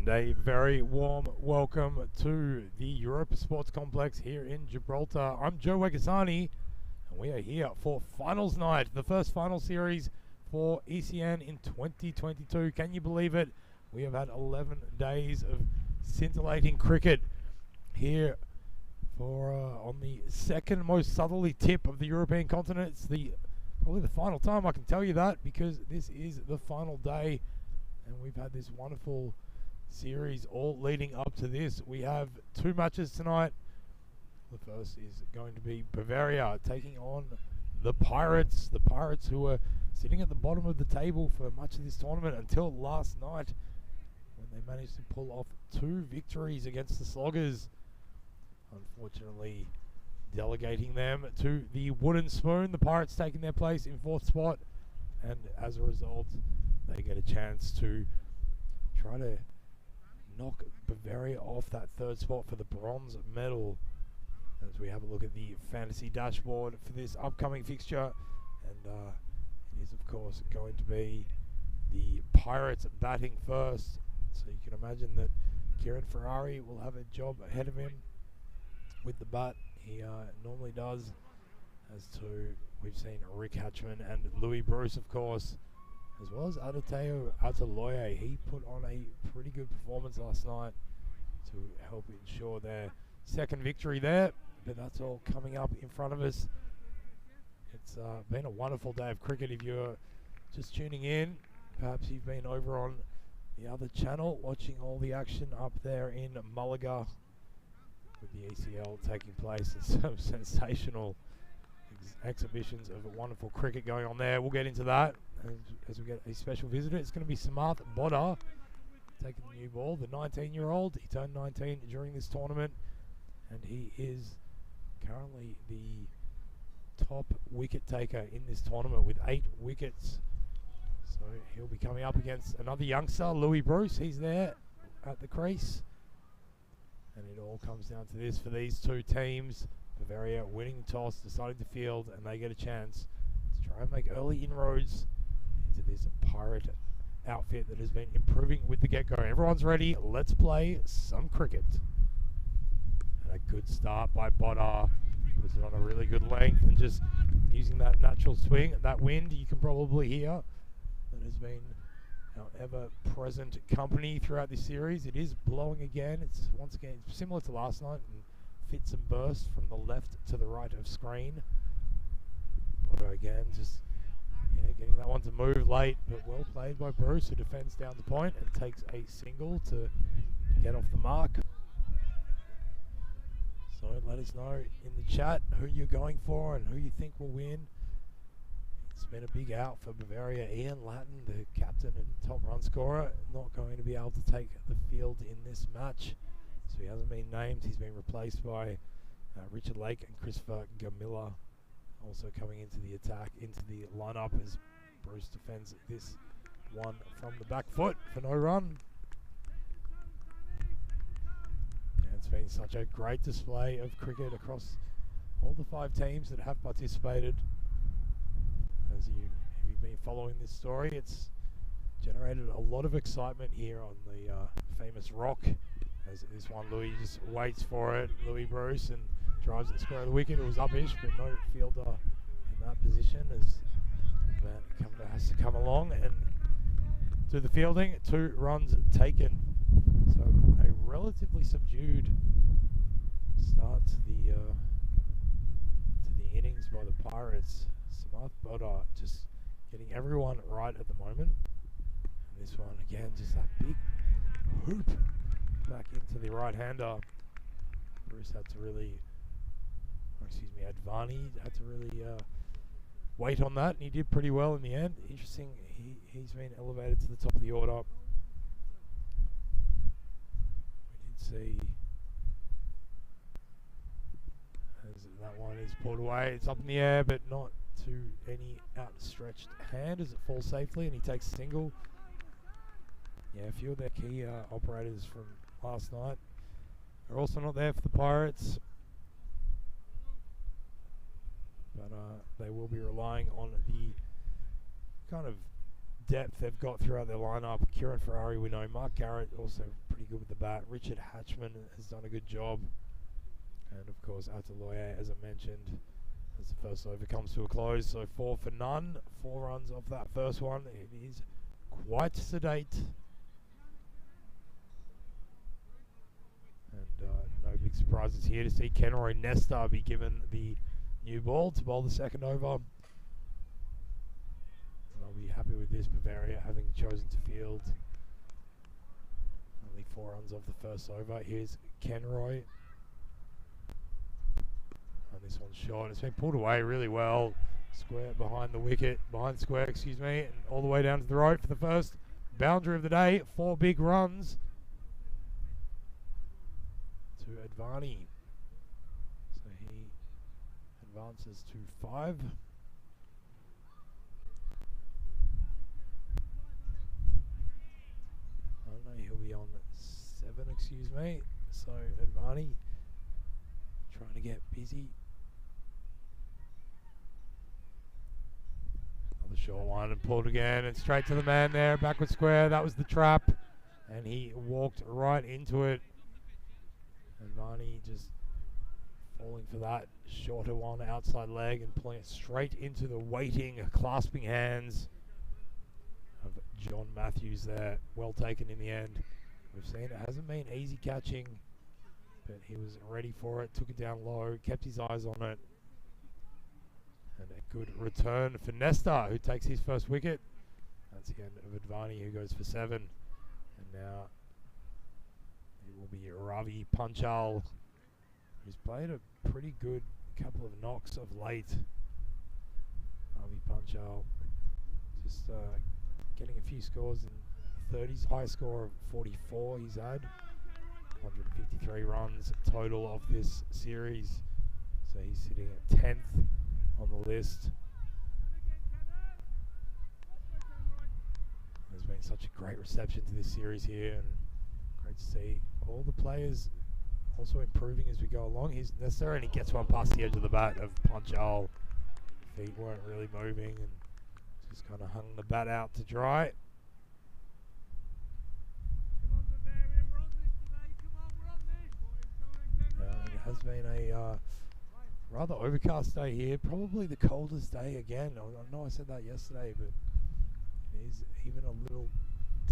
And a very warm welcome to the Europa Sports Complex here in Gibraltar. I'm Joe Wegasani, and we are here for finals night, the first final series for ECN in 2022. Can you believe it? We have had 11 days of scintillating cricket here for on the second most southerly tip of the European continent. It's probably the final time I can tell you that, because this is the final day, and we've had this wonderful series all leading up to this. We have two matches tonight. The first is going to be Bavaria taking on the Pirates. The Pirates, who were sitting at the bottom of the table for much of this tournament until last night, when they managed to pull off two victories against the Sloggers. Unfortunately, delegating them to the wooden spoon. The Pirates taking their place in fourth spot, and as a result, they get a chance to try to knock Bavaria off that third spot for the bronze medal. As we have a look at the fantasy dashboard for this upcoming fixture, and it is of course going to be the Pirates batting first, so you can imagine that Kieran Ferrari will have a job ahead of him with the bat. He normally does, as to we've seen Rick Hatchman and Louis Bruce, of course, as well as Adateo Ataloye. He put on a pretty good performance last night to help ensure their second victory there, but that's all coming up in front of us. It's been a wonderful day of cricket. If you're just tuning in, perhaps you've been over on the other channel watching all the action up there in Malaga, with the ECL taking place, and some sensational exhibitions of wonderful cricket going on there. We'll get into that, and as we get a special visitor, it's going to be Samarth Bodda taking the new ball, the 19-year-old. He turned 19 during this tournament, and he is currently the top wicket taker in this tournament with 8 wickets. So he'll be coming up against another youngster, Louis Bruce. He's there at the crease. And it all comes down to this for these two teams. Bavaria winning the toss, deciding to field, and they get a chance to try and make early inroads into this Pirate outfit that has been improving with the get-go. Everyone's ready. Let's play some cricket. And a good start by Bodda. Puts it on a really good length, and just using that natural swing, that wind you can probably hear that has been our ever-present company throughout this series. It is blowing again. It's once again similar to last night, and fits and bursts from the left to the right of screen. But again, just getting that one to move late, but well played by Bruce, who defends down the point and takes a single to get off the mark. So let us know in the chat who you're going for and who you think will win. It's been a big out for Bavaria. Ian Lattin, the captain and top run scorer, not going to be able to take the field in this match. So he hasn't been named. He's been replaced by Richard Lake and Christopher Gamilla, also coming into the attack, into the lineup, as Bruce defends this one from the back foot for no run. And it's been such a great display of cricket across all the 5 teams that have participated. As you've been following this story, it's generated a lot of excitement here on the famous rock. As this one, Louis just waits for it, Louis Bruce, and drives it square of the wicket. It was up-ish, but no fielder in that position, as that has to come along and do the fielding. 2 runs taken. So a relatively subdued start to the innings by the Pirates. Samarth Bodda just getting everyone right at the moment. And this one again, just that big hoop back into the right-hander. Bruce had to really, Advani had to really wait on that, and he did pretty well in the end. Interesting, he's been elevated to the top of the order. We did see as that one is pulled away. It's up in the air, but not to any outstretched hand as it falls safely, and he takes a single. Yeah, a few of their key operators from last night are also not there for the Pirates, but they will be relying on the kind of depth they've got throughout their lineup. Kieran Ferrari, we know. Mark Garrett, also pretty good with the bat. Richard Hatchman has done a good job. And, of course, Ataloye, as I mentioned, as the first over comes to a close. So 4 for none. 4 runs off that first one. It is quite sedate. And no big surprises here to see Kenroy Nesta be given the new ball to bowl the second over. I'll be happy with this, Bavaria having chosen to field. Only 4 runs off the first over. Here's Kenroy. And this one's short. It's been pulled away really well. Square behind the wicket, behind square, excuse me, and all the way down to the right for the first boundary of the day. 4 big runs to Advani. So he advances to 5. He'll be on 7, excuse me. So Advani trying to get busy. Another short one and pulled again and straight to the man there, backward square. That was the trap, and he walked right into it. Advani just falling for that shorter one, outside leg, and pulling it straight into the waiting, clasping hands of John Matthews there. Well taken in the end. We've seen it hasn't been easy catching, but he was ready for it, took it down low, kept his eyes on it. And a good return for Nesta, who takes his first wicket. That's the end of Advani, who goes for 7. And now it will be Ravi Panchal, who's played a pretty good couple of knocks of late. Ravi Panchal just getting a few scores in the 30s, high score of 44 he's had. 153 runs total of this series. So he's sitting at 10th on the list. There's been such a great reception to this series here, and great to see all the players also improving as we go along. He's necessary, and he gets one past the edge of the bat of Panchal. Feet weren't really moving, and just kind of hung the bat out to dry. It has been a rather overcast day here, probably the coldest day again. I know I said that yesterday, but it is even a little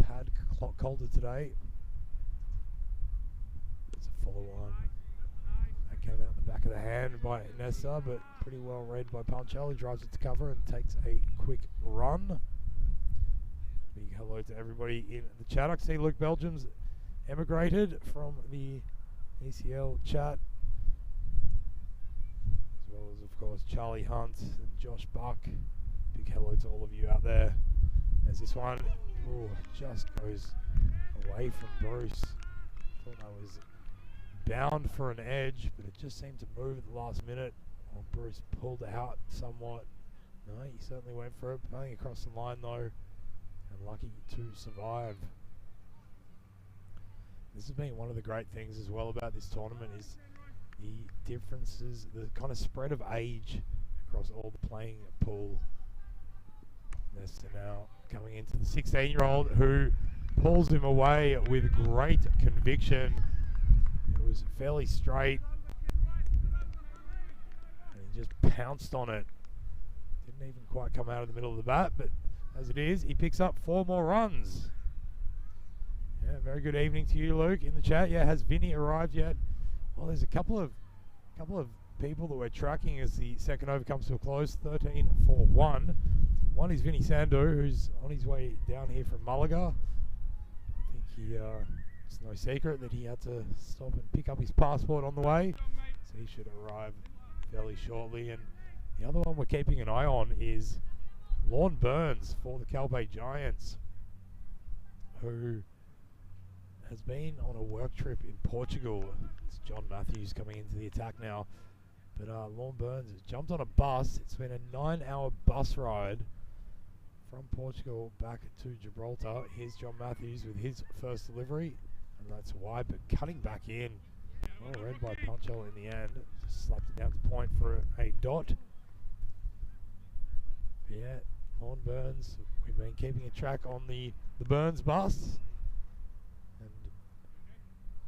tad colder today. It's a fuller one. That came out in the back of the hand by Nessa, but pretty well read by Panchal. He drives it to cover and takes a quick run. Big hello to everybody in the chat. I can see Luke Belgium's emigrated from the ECL chat, as well as, of course, Charlie Hunt and Josh Buck. Big hello to all of you out there. As this one just goes away from Bruce. Thought I was bound for an edge, but it just seemed to move at the last minute. Well, Bruce pulled out somewhat. No, he certainly went for it, playing across the line though, and lucky to survive. This has been one of the great things as well about this tournament is the differences, the kind of spread of age across all the playing pool. Nesta now coming into the 16-year-old who pulls him away with great conviction. It was fairly straight, and he just pounced on it. Didn't even quite come out of the middle of the bat, but as it is, he picks up 4 more runs. Yeah, very good evening to you, Luke, in the chat. Yeah, has Vinny arrived yet? Well, there's a couple of people that we're tracking as the second over comes to a close. 13 for 1. One is Vinny Sandu, who's on his way down here from Malaga. I think it's no secret that he had to stop and pick up his passport on the way, so he should arrive fairly shortly. And the other one we're keeping an eye on is Lorne Burns for the Calpe Giants, who has been on a work trip in Portugal. It's John Matthews coming into the attack now. But Lorne Burns has jumped on a bus. It's been a 9-hour bus ride from Portugal back to Gibraltar. Here's John Matthews with his first delivery, and that's wide, but cutting back in. Well read by Panchal in the end. Just slapped it down to point for a dot. But yeah, Lorne Burns, we've been keeping a track on the Burns bus, and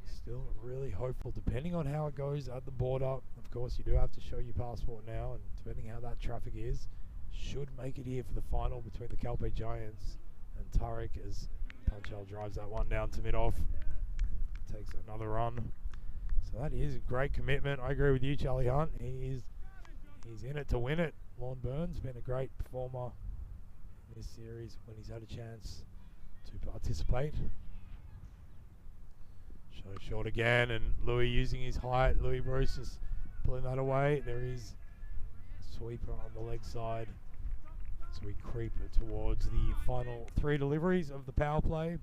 still really hopeful, depending on how it goes at the border. Of course, you do have to show your passport now, and depending how that traffic is, should make it here for the final between the Calpe Giants and Tariq, as Punchal drives that one down to mid-off and takes another run. So that is a great commitment. I agree with you, Charlie Hunt. He's in it to win it. Lorne Burns been a great performer in this series when he's had a chance to participate. Show short again, and Louis using his height. Louis Bruce is pulling that away. There is a sweeper on the leg side. So we creep towards the final 3 deliveries of the power play.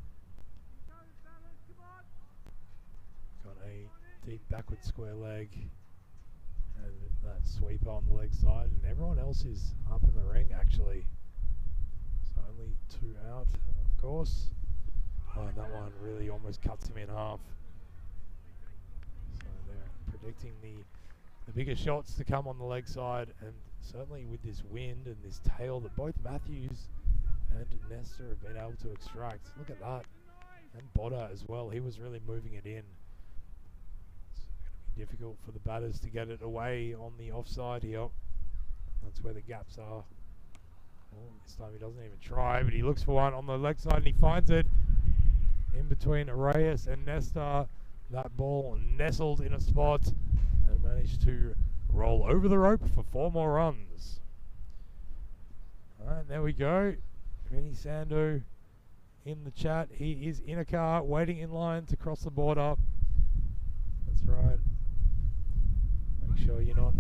Got a deep backward square leg and that sweeper on the leg side, and everyone else is up in the ring actually. So only 2 out, of course. Oh, and that one really almost cuts him in half. So they're predicting the biggest shots to come on the leg side, and certainly with this wind and this tail that both Matthews and Nestor have been able to extract. Look at that. And Botta as well. He was really moving it in. It's going to be difficult for the batters to get it away on the offside here. That's where the gaps are. Oh, this time he doesn't even try, but he looks for one on the leg side and he finds it in between Reyes and Nestor. That ball nestled in a spot and managed to roll over the rope for 4 more runs. Alright, there we go. Vinny Sandu in the chat. He is in a car waiting in line to cross the border. That's right. Make sure you're not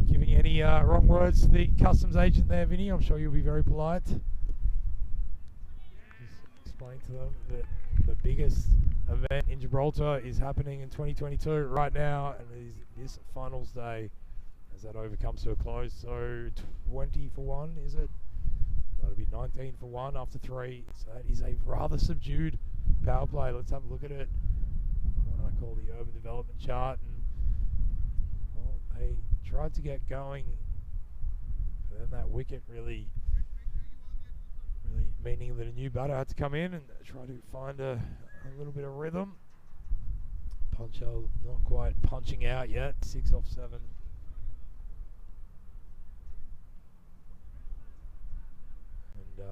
giving any wrong words to the customs agent there, Vinny. I'm sure you'll be very polite. Just explain to them that the biggest event in Gibraltar is happening in 2022 right now, and it is this finals day as that over comes to a close. So 20 for 1, is it? That'll be 19 for 1 after 3. So that is a rather subdued power play. Let's have a look at it. What I call the urban development chart. And well, they tried to get going, but then that wicket really meaning that a new batter had to come in and try to find a little bit of rhythm. Punchal not quite punching out yet. 6 off 7. And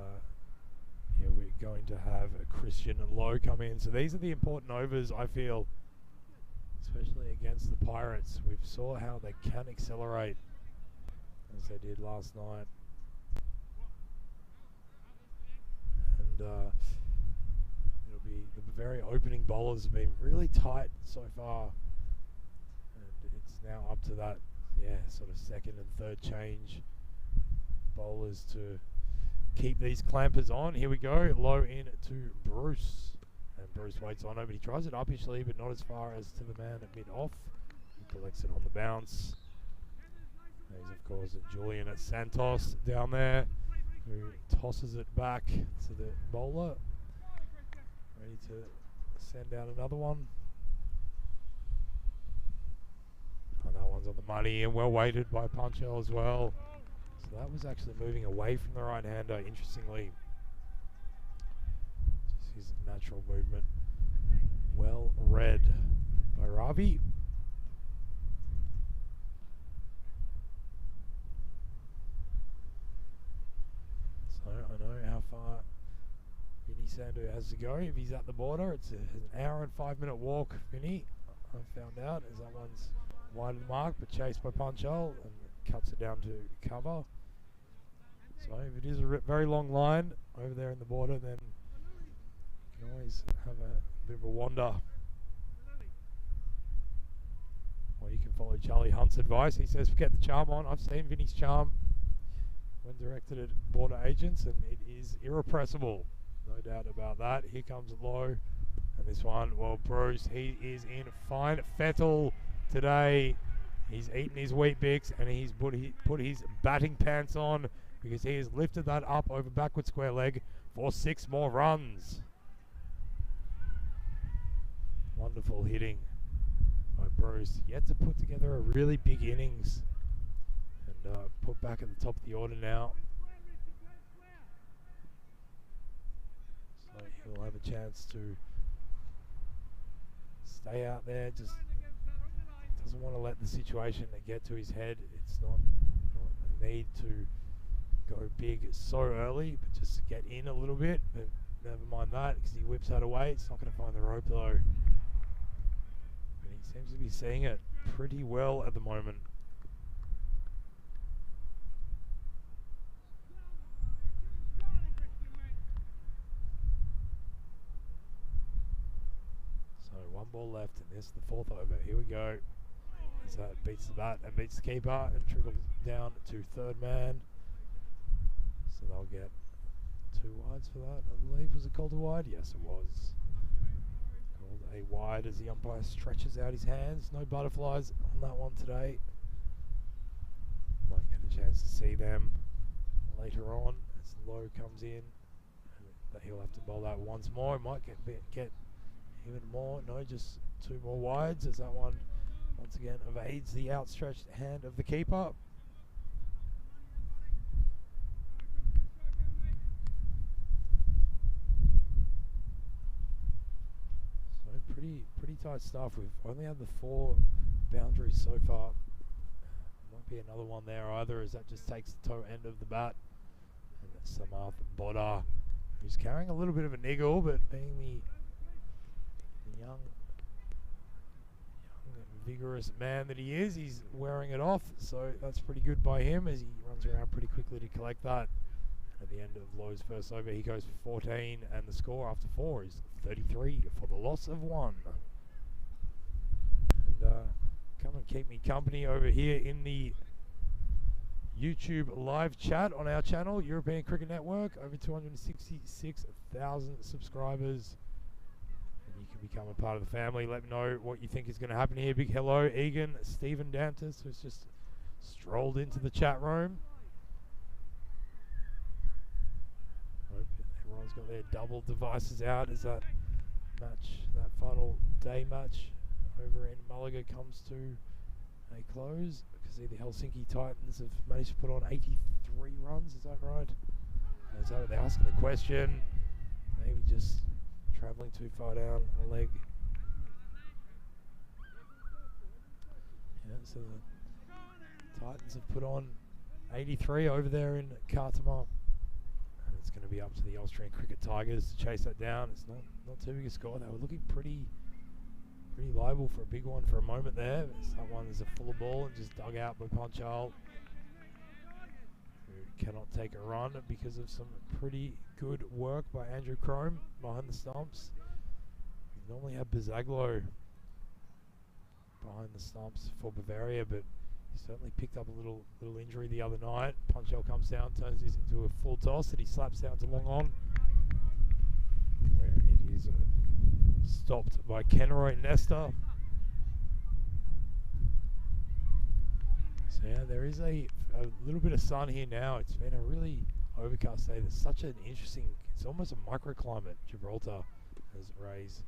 here we're going to have Christian and Lowe come in. So these are the important overs, I feel, especially against the Pirates. We saw how they can accelerate as they did last night. And it'll be the very opening bowlers have been really tight so far, and it's now up to that sort of second and third change bowlers to keep these clampers on. Here we go. Low in to Bruce, and Bruce waits on over. He tries it uppishly, but not as far as to the man at mid off. He collects it on the bounce. There's of course Julian at Santos down there, who tosses it back to the bowler, ready to send out another one. Oh, that one's on the money and well weighted by Punchal as well. So that was actually moving away from the right-hander, interestingly. Just his natural movement. Well read by Ravi. So I know how far Vinny Sandu has to go. If he's at the border, it's an hour and 5-minute walk, Vinny. I found out as that one's wide of the mark, but chased by Punchal and cuts it down to cover. So if it is a very long line over there in the border, then you can always have a bit of a wander. Or you can follow Charlie Hunt's advice. He says, forget the charm on. I've seen Vinny's charm when directed at border agents, and it is irrepressible. No doubt about that. Here comes Low. And this one, well, Bruce, he is in fine fettle today. He's eaten his wheat bix and he's put his batting pants on, because he has lifted that up over backward square leg for 6 more runs. Wonderful hitting by Bruce. Yet to put together a really big innings and put back at the top of the order now. he'll have a chance to stay out there. Just doesn't want to let the situation get to his head. It's not a need to go big so early, but just get in a little bit. But never mind that, because he whips that away. It's not going to find the rope though. But he seems to be seeing it pretty well at the moment. So one ball left, and this is the fourth over. Here we go. As that beats the bat and beats the keeper and trickles down to third man. So they'll get 2 wides for that, I believe. Was it called a wide? Yes, it was. Called a wide as the umpire stretches out his hands. No butterflies on that one today. Might get a chance to see them later on as Low comes in. And he'll have to bowl that once more. Might get even more. No, just 2 more wides as that one once again evades the outstretched hand of the keeper. So pretty tight stuff. We've only had the 4 boundaries so far. Might be another one there either, as that just takes the toe end of the bat. And that's Samarth Bodda, who's carrying a little bit of a niggle, but being the young vigorous man that he is, he's wearing it off, so that's pretty good by him as he runs around pretty quickly to collect that. At the end of Lowe's first over, he goes for 14, and the score after 4 is 33 for the loss of 1. And come and keep me company over here in the YouTube live chat on our channel, European Cricket Network. Over 266,000 subscribers. You can become a part of the family. Let me know what you think is going to happen here. Big hello, Egan Stephen Dantas, who's just strolled into the chat room. Hope everyone's got their double devices out as that final day match over in Malaga comes to a close. Because the Helsinki Titans have managed to put on 83 runs. Is that right? Is that what they're asking the question? Maybe just travelling too far down a leg. Yeah, so the Titans have put on 83 over there in Khartoum. And it's going to be up to the Austrian Cricket Tigers to chase that down. It's not too big a score. They were looking pretty liable for a big one for a moment there. That one is a fuller ball and just dug out by Panchal, who cannot take a run because of some pretty good work by Andrew Crome behind the stumps. We normally have Bazaglo behind the stumps for Bavaria, but he certainly picked up a little injury the other night. Panchal comes down, turns this into a full toss that he slaps down to long on, where it is stopped by Kenroy Nesta. So yeah, there is a little bit of sun here now. It's been a really overcast day. There's such an interesting, it's almost a microclimate, Gibraltar, as Rays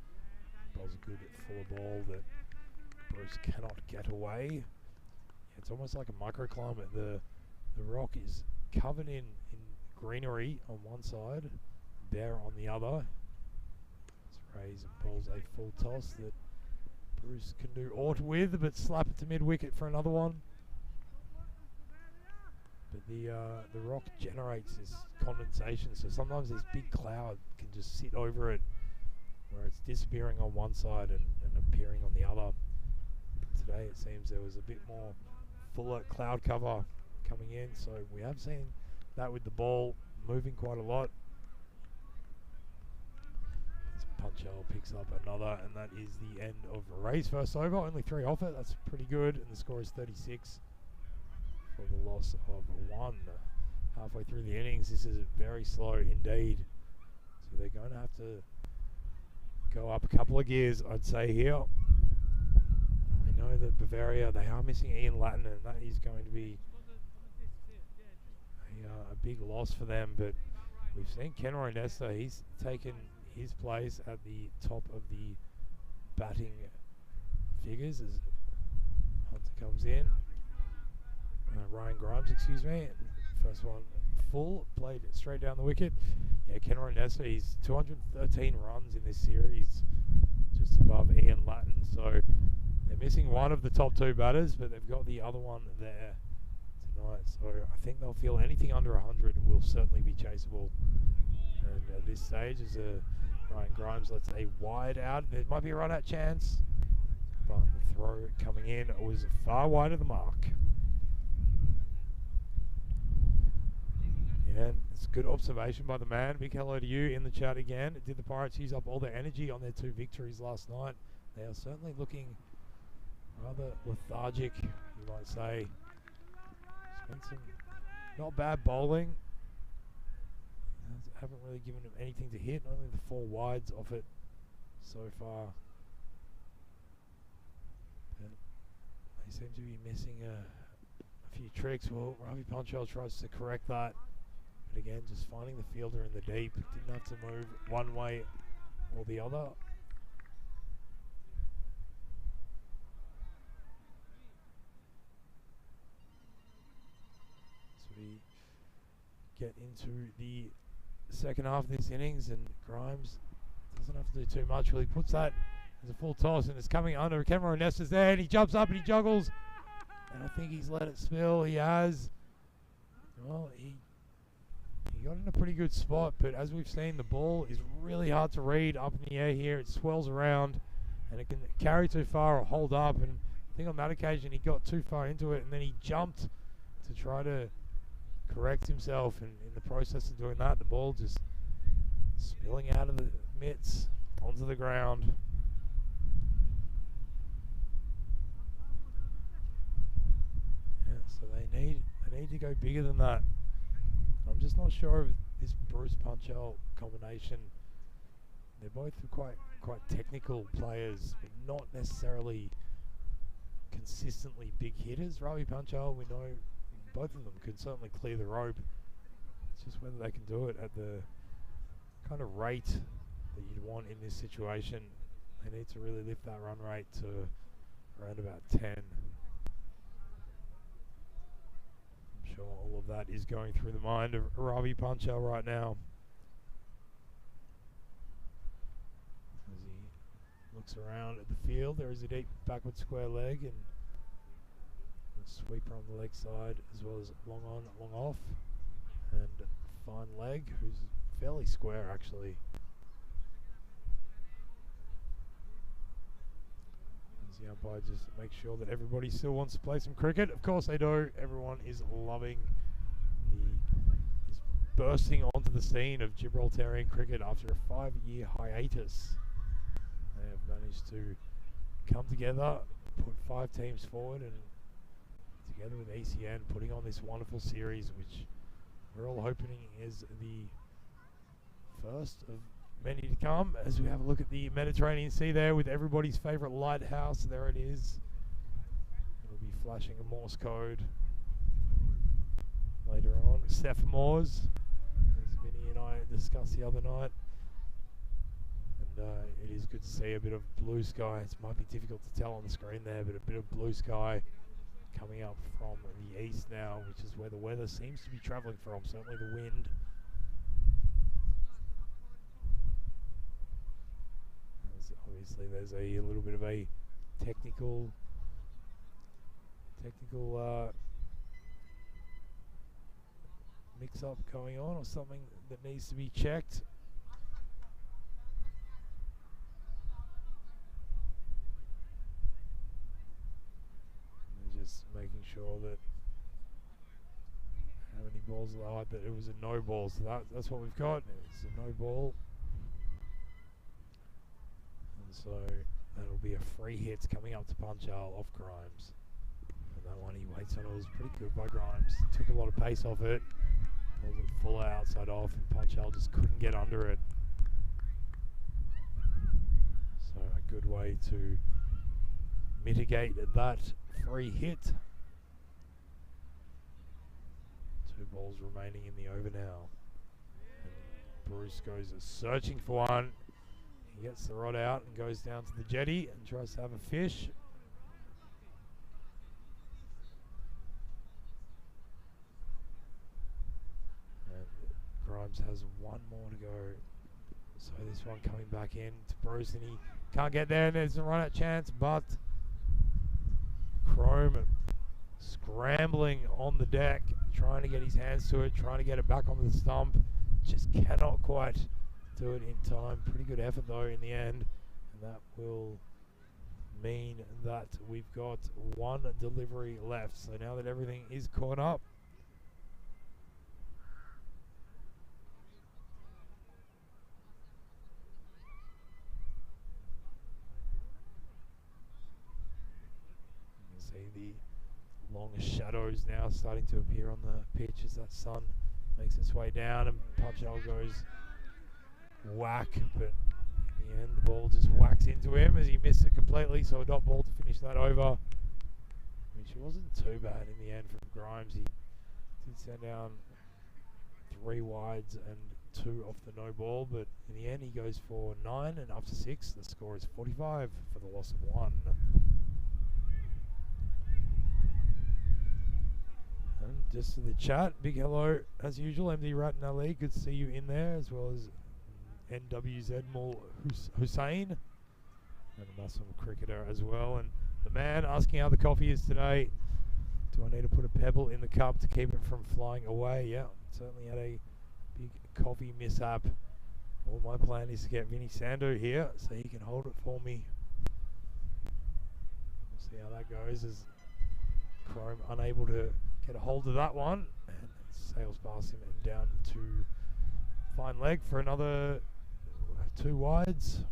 bowls a good fuller ball that Bruce cannot get away. Yeah, it's almost like a microclimate. The rock is covered in greenery on one side, bare on the other. Rays bowls a full toss that Bruce can do aught with, but slap it to mid-wicket for another one. But the rock generates this condensation, so sometimes this big cloud can just sit over it, where it's disappearing on one side and appearing on the other. Today it seems there was a bit more fuller cloud cover coming in, so we have seen that with the ball moving quite a lot. Panchal picks up another, and that is the end of Ray's first over. Only 3 off it. That's pretty good, and the score is 36 for the loss of 1. Halfway through the innings, this is very slow indeed. So they're going to have to go up a couple of gears, I'd say, here. I know that Bavaria, they are missing Ian Lattin, and that is going to be a big loss for them. But we've seen Kenroy Nesta. He's taken his place at the top of the batting figures as Hunter comes in. Ryan Grimes, excuse me. First one full, played straight down the wicket. Yeah, Kenro Nessa, he's 213 runs in this series, just above Ian Latin. So they're missing one of the top two batters, but they've got the other one there tonight. So I think they'll feel anything under 100 will certainly be chaseable. And at this stage, as Ryan Grimes lets a wide out, there might be a run-out chance, but the throw coming in was far wide of the mark. Yeah, it's good observation by the man. Big hello to you in the chat again. Did the Pirates use up all their energy on their 2 victories last night? They are certainly looking rather lethargic, you might say. Spent some not bad bowling. Haven't really given them anything to hit, only the 4 wides off it so far. But they seem to be missing a few tricks. Well, Ravi Panchal tries to correct that. But again, just finding the fielder in the deep. Didn't have to move one way or the other. So we get into the second half of this innings, and Grimes doesn't have to do too much. Well, he puts that as a full toss, and it's coming under. Cameron Nesta's there, and he jumps up and he juggles. And I think he's let it spill. He has. Well, he got in a pretty good spot, but as we've seen, the ball is really hard to read up in the air here. It swells around, and it can carry too far or hold up. And I think on that occasion, he got too far into it, and then he jumped to try to correct himself. And in the process of doing that, the ball just spilling out of the mitts onto the ground. Yeah, so they need to go bigger than that. I'm just not sure of this Bruce Punchell combination. They're both quite technical players, but not necessarily consistently big hitters. Ravi Punchell, we know both of them can certainly clear the rope. It's just whether they can do it at the kind of rate that you'd want in this situation. They need to really lift that run rate to around about 10. Sure, all of that is going through the mind of Ravi Panchal right now. As he looks around at the field, there is a deep backward square leg and a sweeper on the leg side, as well as long on, long off, and fine leg, who's fairly square actually. The umpire just makes sure that everybody still wants to play some cricket. Of course they do. Everyone is loving is bursting onto the scene of Gibraltarian cricket after a 5-year hiatus. They have managed to come together, put 5 teams forward, and together with ACN putting on this wonderful series, which we're all hoping is the first of many to come, as we have a look at the Mediterranean Sea there with everybody's favourite lighthouse. There it is. It'll be flashing a Morse code later on. Stephanore's, as Vinny and I discussed the other night. And it is good to see a bit of blue sky. It might be difficult to tell on the screen there, but a bit of blue sky coming up from the east now, which is where the weather seems to be travelling from, certainly the wind. Obviously there's a little bit of a technical mix-up going on, or something that needs to be checked. And just making sure that how many balls allowed, that it was a no ball. So that's what we've got. It's a no ball. So that'll be a free hit coming up to Punchal off Grimes. And that one he waits on, it was pretty good by Grimes. Took a lot of pace off it. Pulled it full outside off, and Punchal just couldn't get under it. So a good way to mitigate that free hit. 2 balls remaining in the over now. And Bruce goes searching for one. He gets the rod out and goes down to the jetty and tries to have a fish. And Grimes has one more to go. So this one coming back in to Bruce, and he can't get there, and there's a run-out chance, but Chrome scrambling on the deck, trying to get his hands to it, trying to get it back onto the stump. Just cannot quite do it in time. Pretty good effort though in the end, and that will mean that we've got one delivery left. So now that everything is caught up, you can see the long shadows now starting to appear on the pitch as that sun makes its way down, and Punchal goes whack, but in the end the ball just whacks into him as he missed it completely. So a dot ball to finish that over, which wasn't too bad in the end from Grimes. He did send down 3 wides and 2 off the no ball, but in the end he goes for 9, and after 6 the score is 45 for the loss of 1. And just to the chat, big hello as usual, MD Rattan Ali, good to see you in there, as well as NWZ Mul Hussein, and a Muslim cricketer as well. And the man asking how the coffee is today. Do I need to put a pebble in the cup to keep it from flying away? Yeah, certainly had a big coffee mishap. Well, my plan is to get Vinny Sando here so he can hold it for me. We'll see how that goes, as Chrome unable to get a hold of that one, and sails past him and down to fine leg for another 2 wides.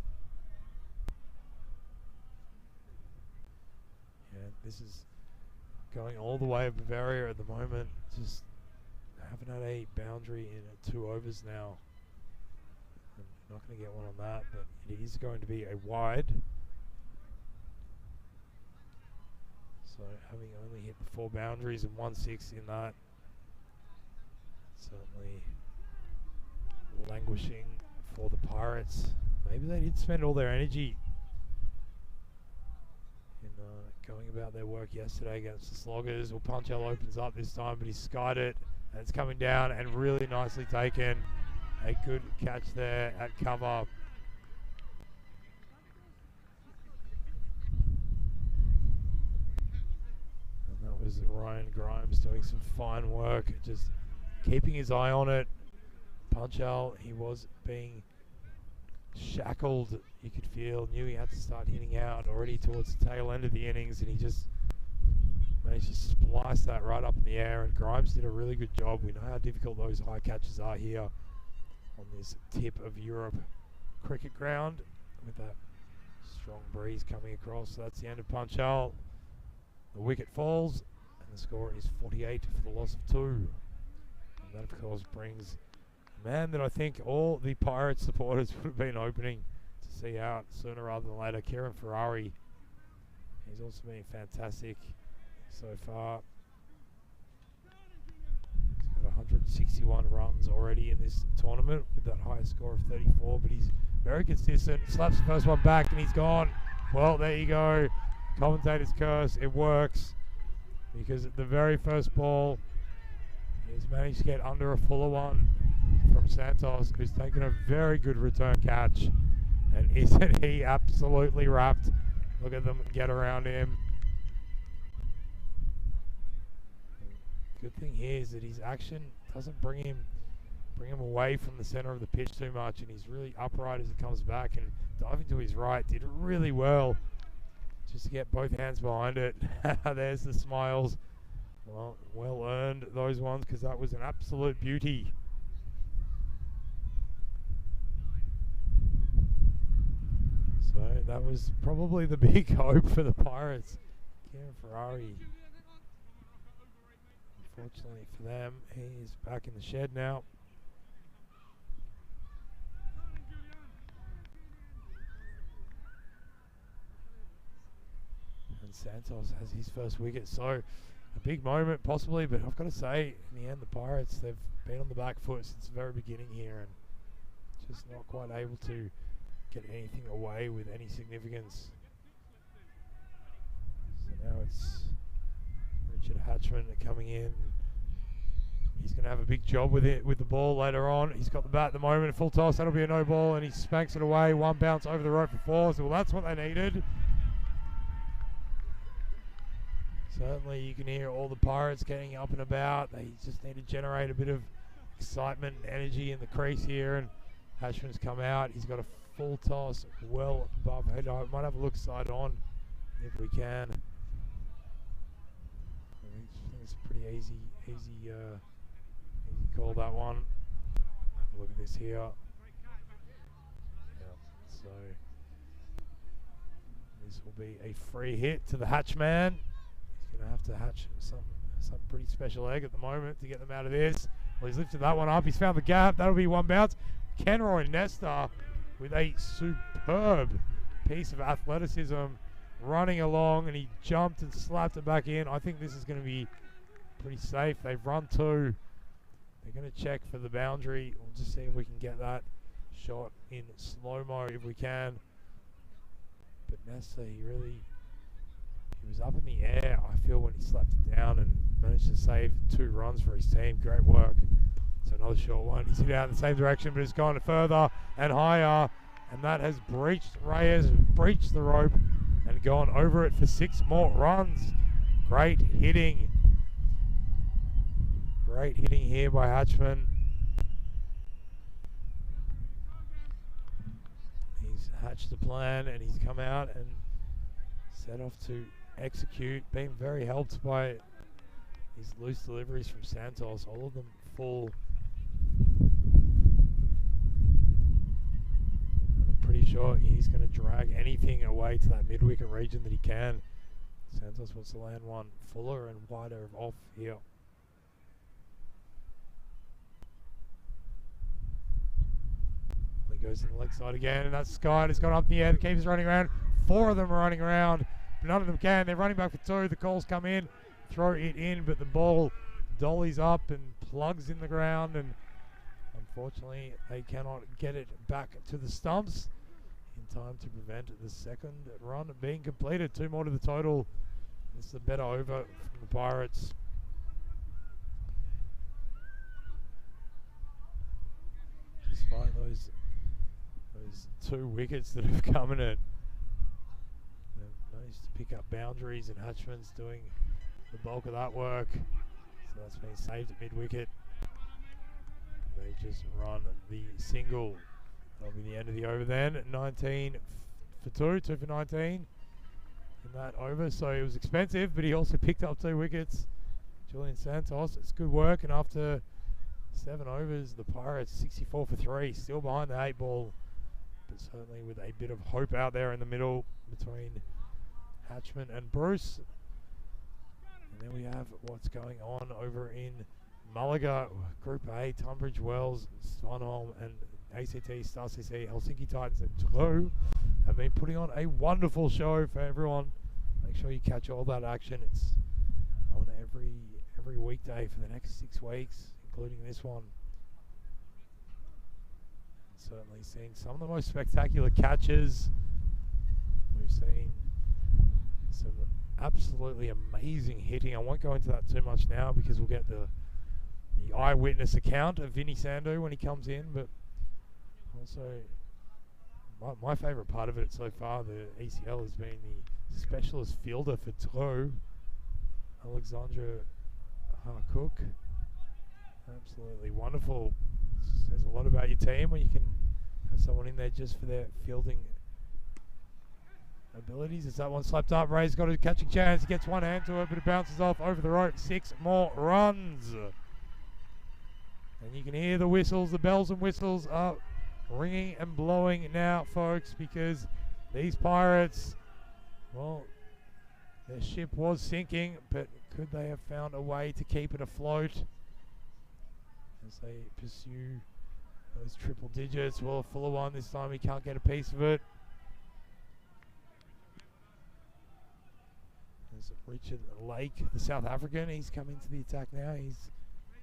Yeah, this is going all the way of Bavaria at the moment. Just haven't had a boundary in 2 overs now. I'm not going to get one on that, but it is going to be a wide. So having only hit the 4 boundaries and 1/6 in that, certainly languishing for the Pirates. Maybe they did spend all their energy in going about their work yesterday against the Sloggers. Well, Punchal opens up this time, but he skied it, and it's coming down and really nicely taken. A good catch there at cover. Was Ryan Grimes doing some fine work, just keeping his eye on it. Punchal, he was being shackled, you could feel, knew he had to start hitting out already towards the tail end of the innings, and he just managed to splice that right up in the air, and Grimes did a really good job. We know how difficult those high catches are here on this tip of Europe cricket ground with that strong breeze coming across. So that's the end of Punchal. The wicket falls, and the score is 48 for the loss of 2. And that, of course, brings a man that I think all the Pirates supporters would have been hoping to see out sooner rather than later, Kieran Ferrari. He's also been fantastic so far. He's got 161 runs already in this tournament with that highest score of 34, but he's very consistent. Slaps the first one back, and he's gone. Well, there you go. Commentator's curse, it works, because at the very first ball he's managed to get under a fuller one from Santos, who's taken a very good return catch, and isn't he absolutely wrapped? Look at them get around him. Good thing here is that his action doesn't bring him away from the center of the pitch too much, and he's really upright as he comes back, and diving to his right did really well just to get both hands behind it. There's the smiles. Well earned, those ones, because that was an absolute beauty. So that was probably the big hope for the Pirates. Kieran Ferrari. Unfortunately for them, he's back in the shed now. Santos has his first wicket, so a big moment possibly, but I've got to say, in the end, the Pirates, they've been on the back foot since the very beginning here, and just not quite able to get anything away with any significance. So now it's Richard Hatchman coming in. He's going to have a big job with it, with the ball later on. He's got the bat at the moment. Full toss, that'll be a no ball, and he spanks it away. One bounce over the rope for 4. So, well, that's what they needed. Certainly, you can hear all the Pirates getting up and about. They just need to generate a bit of excitement and energy in the crease here. And Hatchman's come out. He's got a full toss well above head. I might have a look side on if we can. I think it's a pretty easy call, that one. Have a look at this here. Yeah, so this will be a free hit to the Hatchman. He's going to have to hatch some pretty special egg at the moment to get them out of this. Well, he's lifted that one up. He's found the gap. That'll be one bounce. Kenroy Nesta with a superb piece of athleticism running along, and he jumped and slapped it back in. I think this is going to be pretty safe. They've run 2. They're going to check for the boundary. We'll just see if we can get that shot in slow-mo if we can. But Nesta, he was up in the air, I feel, when he slapped it down and managed to save 2 runs for his team. Great work. So another short one. He's hit out in the same direction, but it's gone further and higher. And that has breached Reyes, breached the rope, and gone over it for 6 more runs. Great hitting. Great hitting here by Hatchman. He's hatched a plan, and he's come out and set off to execute. Being very helped by these loose deliveries from Santos. All of them full. Pretty sure he's going to drag anything away to that mid-wicket region that he can. Santos wants to land one fuller and wider off here. He goes to the leg side again, and that's Sky. It's gone up in the air. The keeper's running around. 4 of them are running around, but none of them can. They're running back for 2. The calls come in, throw it in, but the ball dollies up and plugs in the ground, and unfortunately they cannot get it back to the stumps in time to prevent the second run being completed. 2 more to the total. This is a better over from the Pirates. Despite those 2 wickets that have come in it, they've managed to pick up boundaries, and Hatchman's doing the bulk of that work. So that's been saved at mid-wicket. They just run the single. That'll be the end of the over then. 19 for 2, 2 for 19 in that over. So it was expensive, but he also picked up 2 wickets. Julian Santos, it's good work. And after 7 overs, the Pirates 64 for 3, still behind the 8 ball, but certainly with a bit of hope out there in the middle between Hatchman and Bruce. And then we have what's going on over in Malaga, Group A. Tunbridge Wells, Svanholm, and ACT, Star CC, Helsinki Titans, and True have been putting on a wonderful show for everyone. Make sure you catch all that action. It's on every weekday for the next 6 weeks, including this one. Certainly seen some of the most spectacular catches. We've seen some absolutely amazing hitting. I won't go into that too much now because we'll get the eyewitness account of Vinny Sandu when he comes in, but also my favourite part of it so far, the ECL, has been the specialist fielder for True, Alexandra Harcook. Absolutely wonderful. Says a lot about your team when you can have someone in there just for their fielding abilities. As that one slapped up, Ray's got a catching chance. He gets one hand to it, but it bounces off over the rope. 6 more runs. And you can hear the whistles, the bells and whistles are ringing and blowing now, folks, because these Pirates, well, their ship was sinking, but could they have found a way to keep it afloat as they pursue those triple digits? Well, a fuller one this time. He can't get a piece of it. There's Richard Lake, the South African. He's come into the attack now. He's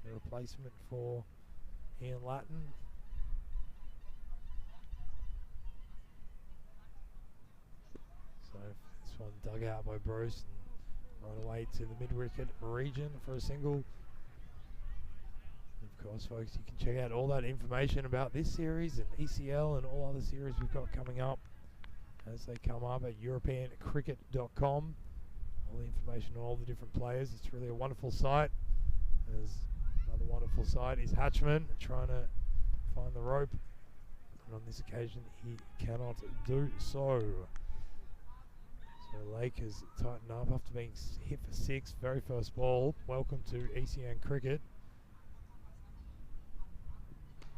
the replacement for Ian Latin. So this one dug out by Bruce and right away to the mid-wicket region for a single. Of course, folks, you can check out all that information about this series and ECL and all other series we've got coming up as they come up at europeancricket.com. All the information on all the different players. It's really a wonderful site. There's another wonderful site is Hatchman trying to find the rope, and on this occasion he cannot do so. So Lake has tightened up after being hit for 6, very first ball. Welcome to ECN Cricket.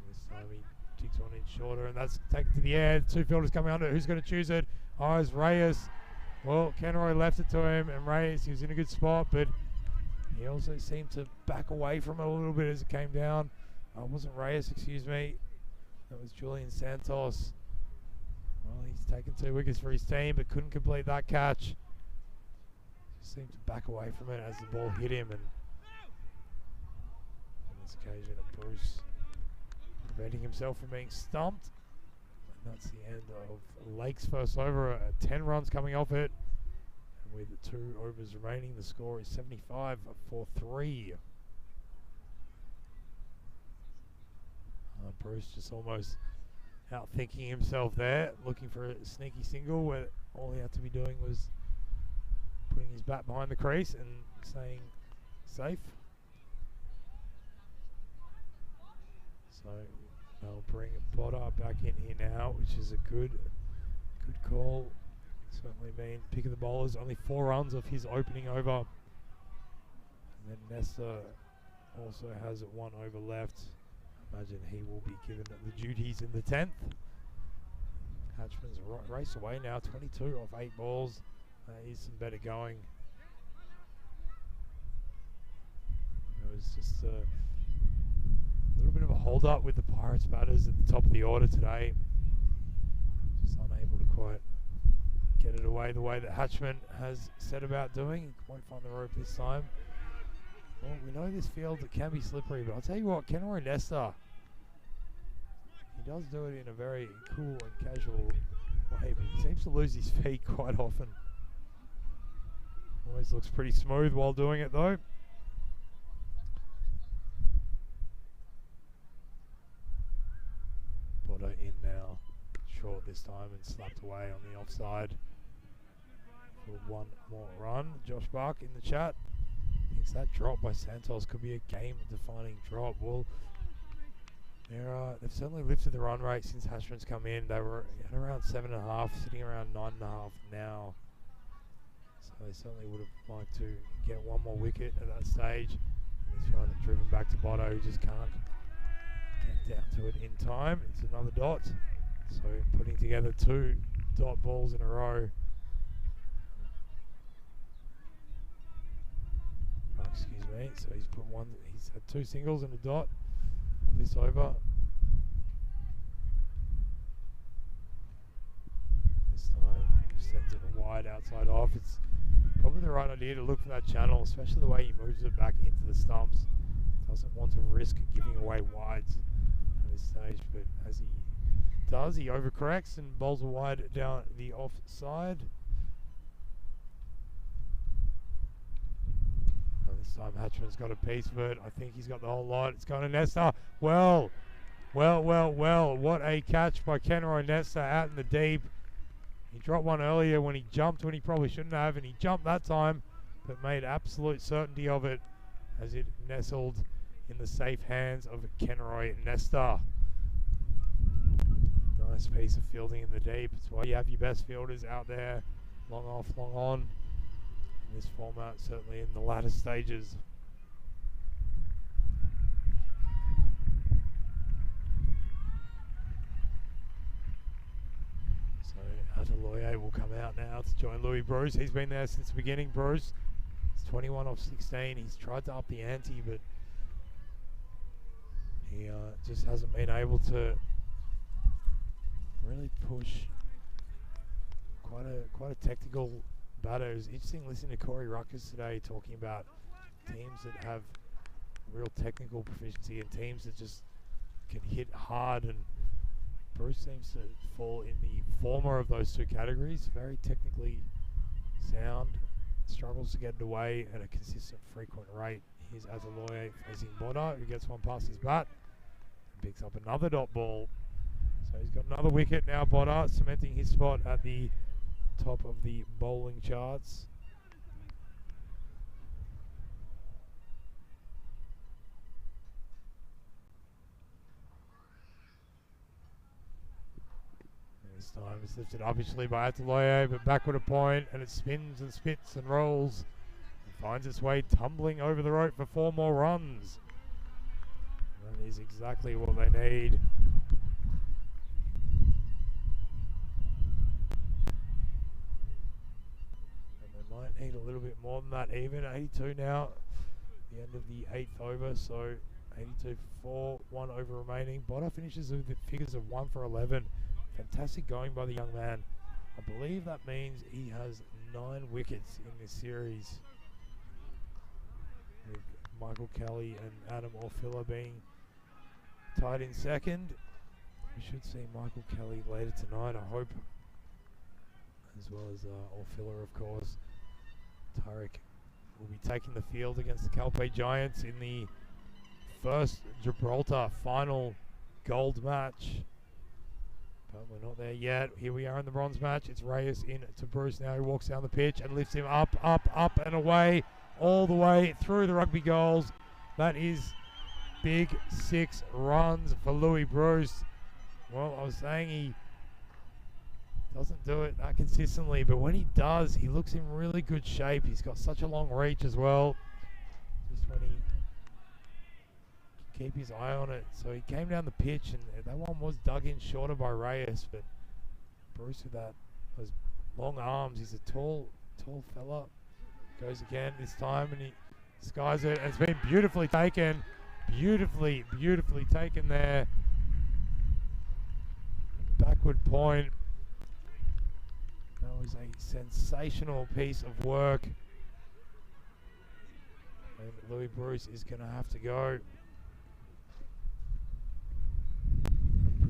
This time he digs one in shorter, and that's taken to the air. 2 fielders coming under. Who's going to choose it? Oh, it's Reyes. Well, Kenroy left it to him, and Reyes, he was in a good spot, but he also seemed to back away from it a little bit as it came down. It wasn't Reyes, excuse me. That was Julian Santos. Well, he's taken 2 wickets for his team, but couldn't complete that catch. Just seemed to back away from it as the ball hit him, and on this occasion, Bruce preventing himself from being stumped. And that's the end of Lake's first over. 10 runs coming off it. And with 2 overs remaining, the score is 75 for 3. Bruce just almost outthinking himself there, looking for a sneaky single where all he had to be doing was putting his bat behind the crease and saying safe. So they'll bring Botter back in here now, which is a good call. Certainly been pick of the bowlers. Only 4 runs of his opening over. And then Nesta also has 1 over left. Imagine he will be given the duties in the 10th. Hatchman's race away now, 22 off 8 balls. That is some better going. It was just a little bit of a hold up with the Pirates batters at the top of the order today. Just unable to quite get it away the way that Hatchman has set about doing. He won't find the rope this time. Well, we know this field it can be slippery, but I'll tell you what, Kenroy Nesta, he does do it in a very cool and casual way, but he seems to lose his feet quite often. Always looks pretty smooth while doing it though. Botter in now, short this time and slapped away on the offside for 1 more run. Josh Bark in the chat thinks that drop by Santos could be a game-defining drop. Well, they've certainly lifted the run rate since Hatchman's come in. They were at around 7.5, sitting around 9.5 now. So they certainly would have liked to get 1 more wicket at that stage. And he's trying to driven back to Botter, who just can't get down to it in time. It's another dot. So putting together 2 dot balls in a row. Excuse me, so he's had 2 singles and a dot of this over. This time sends it wide outside off. It's probably the right idea to look for that channel, especially the way he moves it back into the stumps. Doesn't want to risk giving away wides at this stage, but as he does, he overcorrects and bowls a wide down the offside. This time Hatchman's got a piece of it. I think he's got the whole lot. It's going to Nesta. Well, what a catch by Kenroy Nesta out in the deep. He dropped one earlier when he jumped when he probably shouldn't have, and he jumped that time, but made absolute certainty of it as it nestled in the safe hands of Kenroy Nesta. Nice piece of fielding in the deep. It's why you have your best fielders out there, long off, long on. In this format, certainly in the latter stages. So Ataloye will come out now to join Louis Bruce. He's been there since the beginning. Bruce is 21 off 16. He's tried to up the ante, but he just hasn't been able to really push. Quite a technical batter. It was interesting listening to Corey Ruckus today talking about teams that have real technical proficiency and teams that just can hit hard, and Bruce seems to fall in the former of those 2 categories. Very technically sound, struggles to get it away at a consistent, frequent rate. Here's Azaloye facing Boda, who gets one past his bat and picks up another dot ball. So he's got another wicket now, Boda, cementing his spot at the top of the bowling charts. This time it's lifted obviously by Azaloye, but backward a point, and it spins and spits and rolls and finds its way tumbling over the rope for 4 more runs. That is exactly what they need. And they might need a little bit more than that even. 82 now, the end of the 8th over, so 82 for 4, 1 over remaining. Boda finishes with the figures of 1 for 11. Fantastic going by the young man. I believe that means he has 9 wickets in this series, with Michael Kelly and Adam Orfila being tied in second. We should see Michael Kelly later tonight, I hope, as well as Orfila, of course. Tariq will be taking the field against the Calpe Giants in the first Gibraltar final gold match. But we're not there yet. Here we are in the bronze match. It's Reyes in to Bruce now, who walks down the pitch and lifts him up, up and away, all the way through the rugby goals. That is big 6 runs for Louis Bruce. Well, I was saying he doesn't do it that consistently, but when he does, he looks in really good shape. He's got such a long reach as well. Just when he keep his eye on it. So he came down the pitch, and that one was dug in shorter by Reyes, but Bruce with those long arms, he's a tall fella. Goes again this time, and he skies it, and it's been beautifully taken. Beautifully taken there. Backward point. That was a sensational piece of work. And Louis Bruce is going to have to go.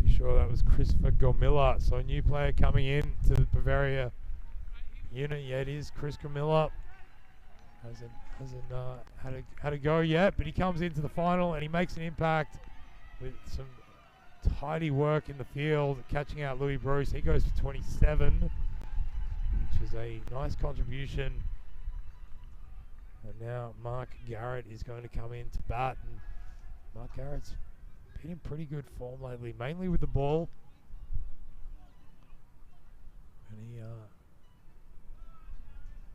Sure, that was Christopher Gomilla, so a new player coming in to the Bavaria unit. Yeah, it is Chris Gomilla. Hasn't had a go yet, but he comes into the final and he makes an impact with some tidy work in the field, catching out Louis Bruce. He goes for 27, which is a nice contribution. And now Mark Garrett is going to come in to bat, and Mark Garrett's been in pretty good form lately, mainly with the ball. And he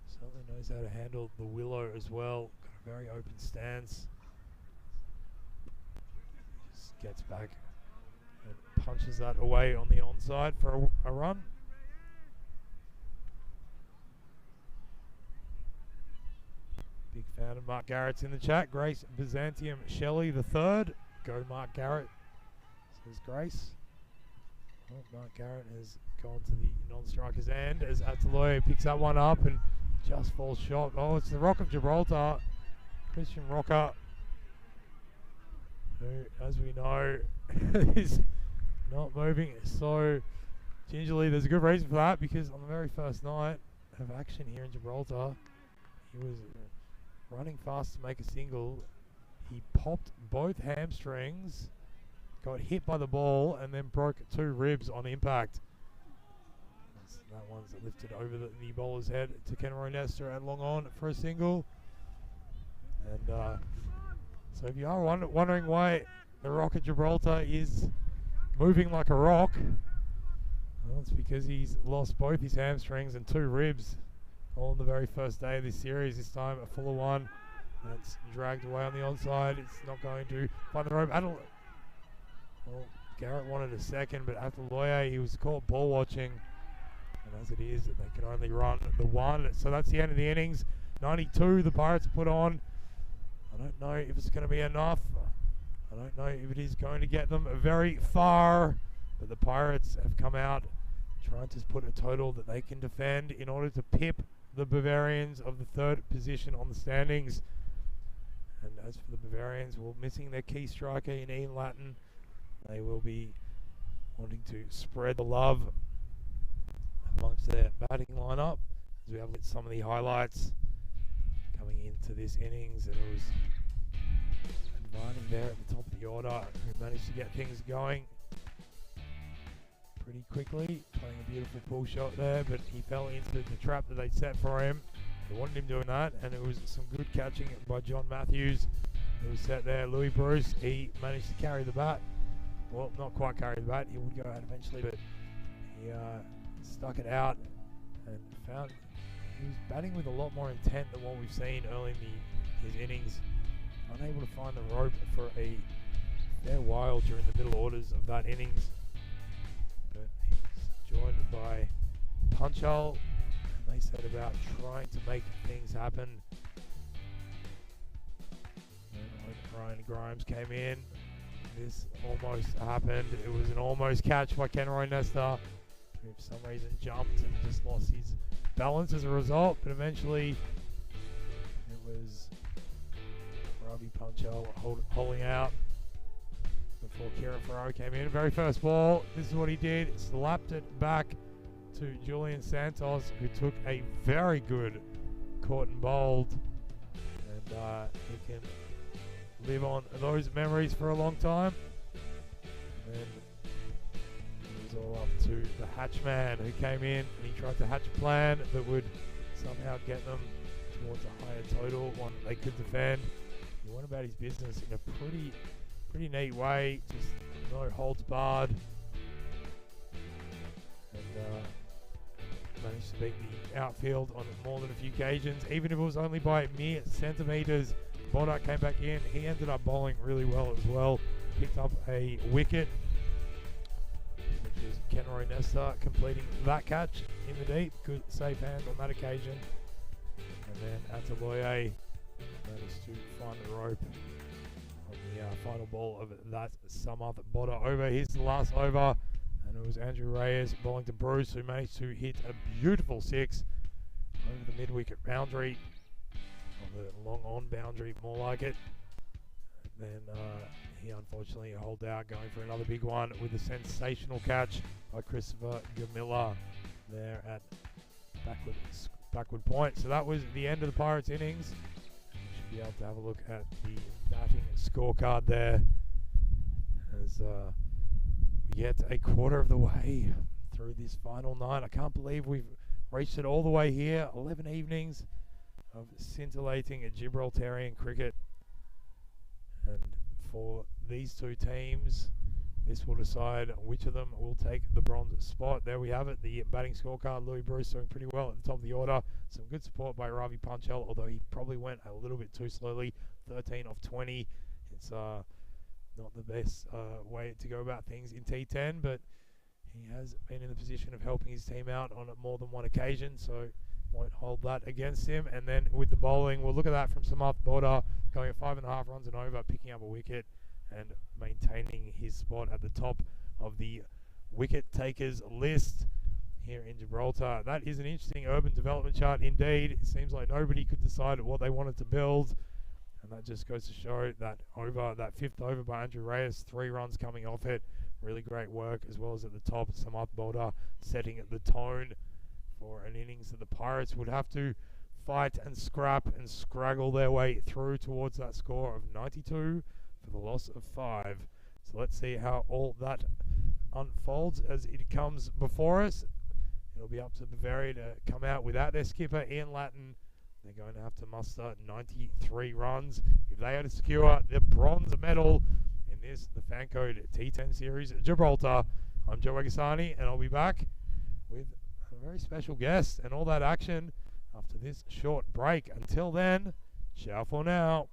certainly knows how to handle the willow as well. Got a very open stance. Just gets back and punches that away on the onside for a run. Big fan of Mark Garrett's in the chat. Grace Byzantium Shelley the third. Go Mark Garrett, says Grace. Well, Mark Garrett has gone to the non-striker's end as Azaloye picks that one up and just falls short. Oh, it's the Rock of Gibraltar, Christian Rocker, who, as we know, is not moving so gingerly. There's a good reason for that, because on the very first night of action here in Gibraltar, he was running fast to make a single. He popped both hamstrings, got hit by the ball, and then broke 2 ribs on impact. That one's lifted over the bowler's head to Kenroy Nestor and long on for a single. And so if you are wondering why the Rock at Gibraltar is moving like a rock, well, it's because he's lost both his hamstrings and 2 ribs all on the very first day of this series. This time a fuller one. That's dragged away on the onside. It's not going to find the rope. Well, Garrett wanted a second, but Azaloye, he was caught ball watching. And as it is, they can only run the 1. So that's the end of the innings. 92 the Pirates put on. I don't know if it's going to be enough. I don't know if it is going to get them very far. But the Pirates have come out trying to put a total that they can defend in order to pip the Bavarians of the 3rd position on the standings. And as for the Bavarians, well, missing their key striker in Ian Latin, they will be wanting to spread the love amongst their batting lineup. As we have some of the highlights coming into this innings, and it was Marnie there at the top of the order, who managed to get things going pretty quickly, playing a beautiful pull shot there, but he fell into the trap that they'd set for him. They wanted him doing that, and it was some good catching by John Matthews, who was set there. Louis Bruce, he managed to carry the bat. Well, not quite carry the bat, he would go out eventually, but he stuck it out and found he was batting with a lot more intent than what we've seen early in his innings. Unable to find the rope for a fair while during the middle orders of that innings. But he was joined by Punchal, and they said about trying to make things happen. And when Ryan Grimes came in, this almost happened. It was an almost catch by Kenroy Nesta, who for some reason jumped and just lost his balance as a result, but eventually it was Ravi Punchal holding out before Kieran Farrow came in. Very first ball, this is what he did, slapped it back to Julian Santos, who took a very good caught and bowled, and he can live on those memories for a long time. And it was all up to the hatchman who came in, and he tried to hatch a plan that would somehow get them towards a higher total, one they could defend. He went about his business in a pretty neat way, just no holds barred, and managed to beat the outfield on more than a few occasions, even if it was only by mere centimetres. Bodak came back in, he ended up bowling really well as well, picked up a wicket, which is Kenroy Nesta completing that catch in the deep. Good safe hands on that occasion. And then Ataloye managed to find the rope on the final ball of that Samath Boda over. Here's the last over, and it was Andrew Reyes bowling to Bruce, who managed to hit a beautiful six over the mid-wicket boundary, or the long-on boundary, more like it. And then he unfortunately holed out, going for another big one with a sensational catch by Christopher Gamilla there at backward point. So that was the end of the Pirates innings. You should be able to have a look at the batting scorecard there, as we get a quarter of the way through this final night. I can't believe we've reached it all the way here. 11 evenings of scintillating Gibraltarian cricket, and for these two teams, this will decide which of them will take the bronze spot. There we have it, the batting scorecard. Louis Bruce doing pretty well at the top of the order. Some good support by Ravi Punchal, although he probably went a little bit too slowly. 13 off 20. It's not the best way to go about things in T10, but he has been in the position of helping his team out on more than one occasion, so won't hold that against him. And then with the bowling, we'll look at that from Samath Boda, going at 5.5 runs and over, picking up a wicket and maintaining his spot at the top of the wicket takers list here in Gibraltar. That is an interesting urban development chart indeed. It seems like nobody could decide what they wanted to build, and that just goes to show that over, that fifth over by Andrew Reyes, 3 runs coming off it. Really great work, as well as at the top, Samath Boda setting the tone for an innings that the Pirates would have to fight and scrap and scraggle their way through towards that score of 92 for the loss of 5. So let's see how all that unfolds as it comes before us. It'll be up to Bavaria to come out without their skipper Ian Lattin. They're going to have to muster 93 runs if they are to secure the bronze medal in this, the FanCode T10 series Gibraltar. I'm Joe Agasani, and I'll be back with a very special guest and all that action after this short break. Until then, ciao for now.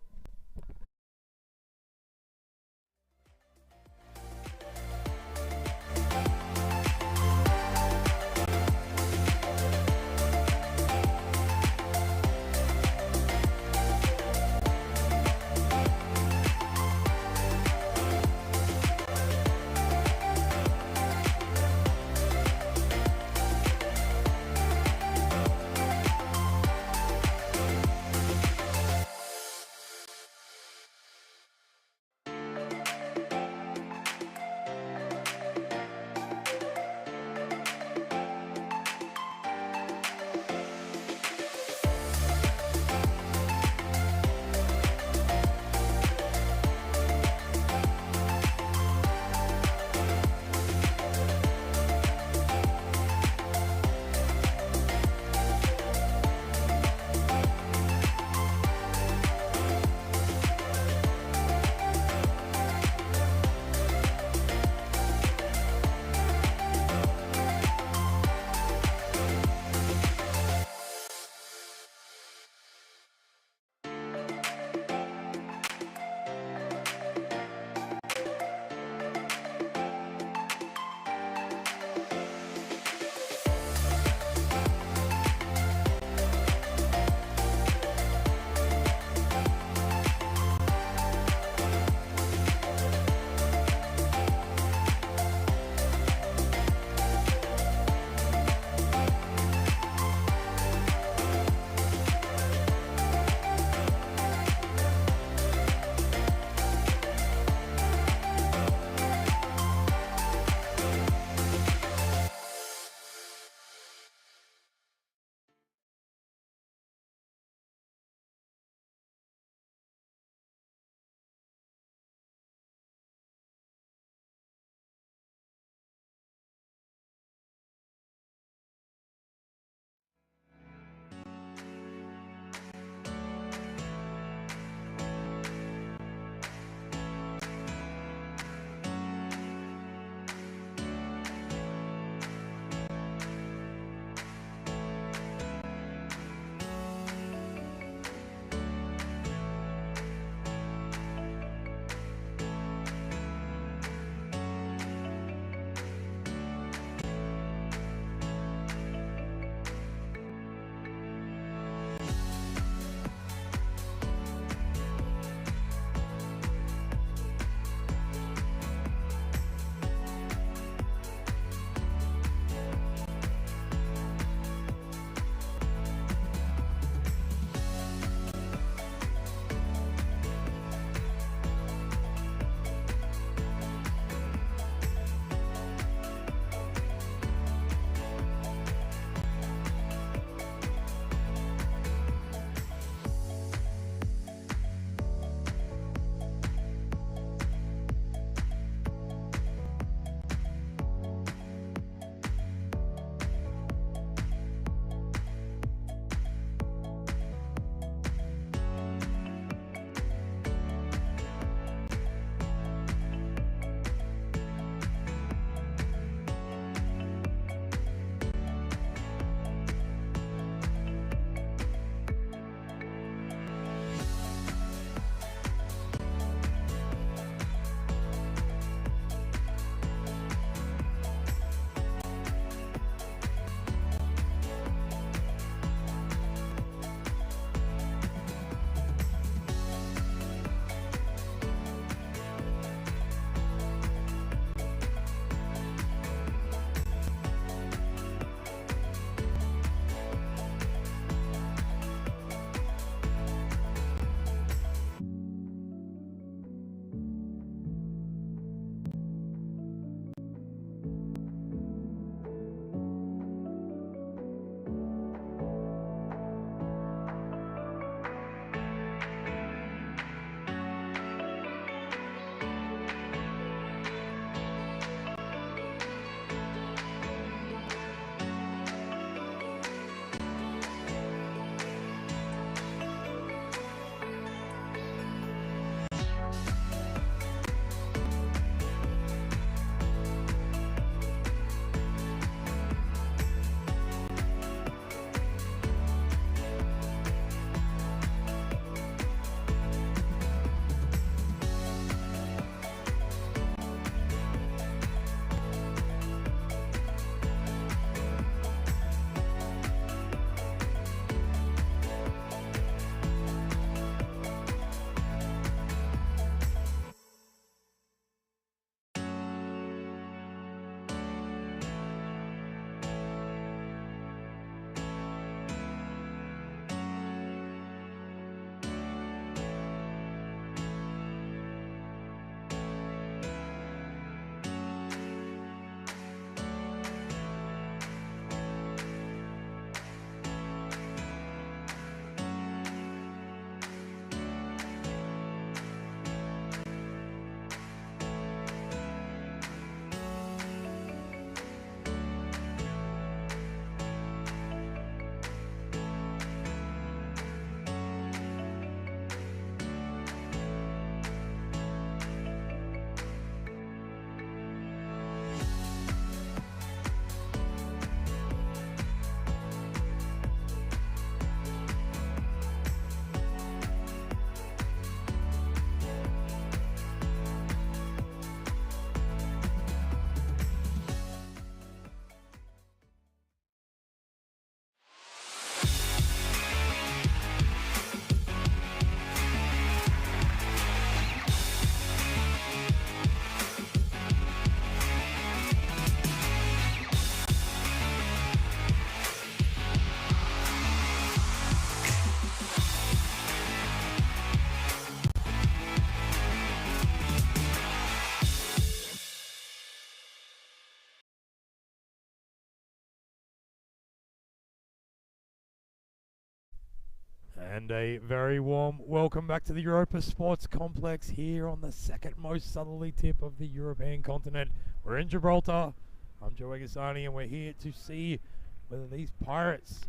And a very warm welcome back to the Europa Sports Complex here on the second most southerly tip of the European continent. We're in Gibraltar. I'm Joe Egasani, and we're here to see whether these Pirates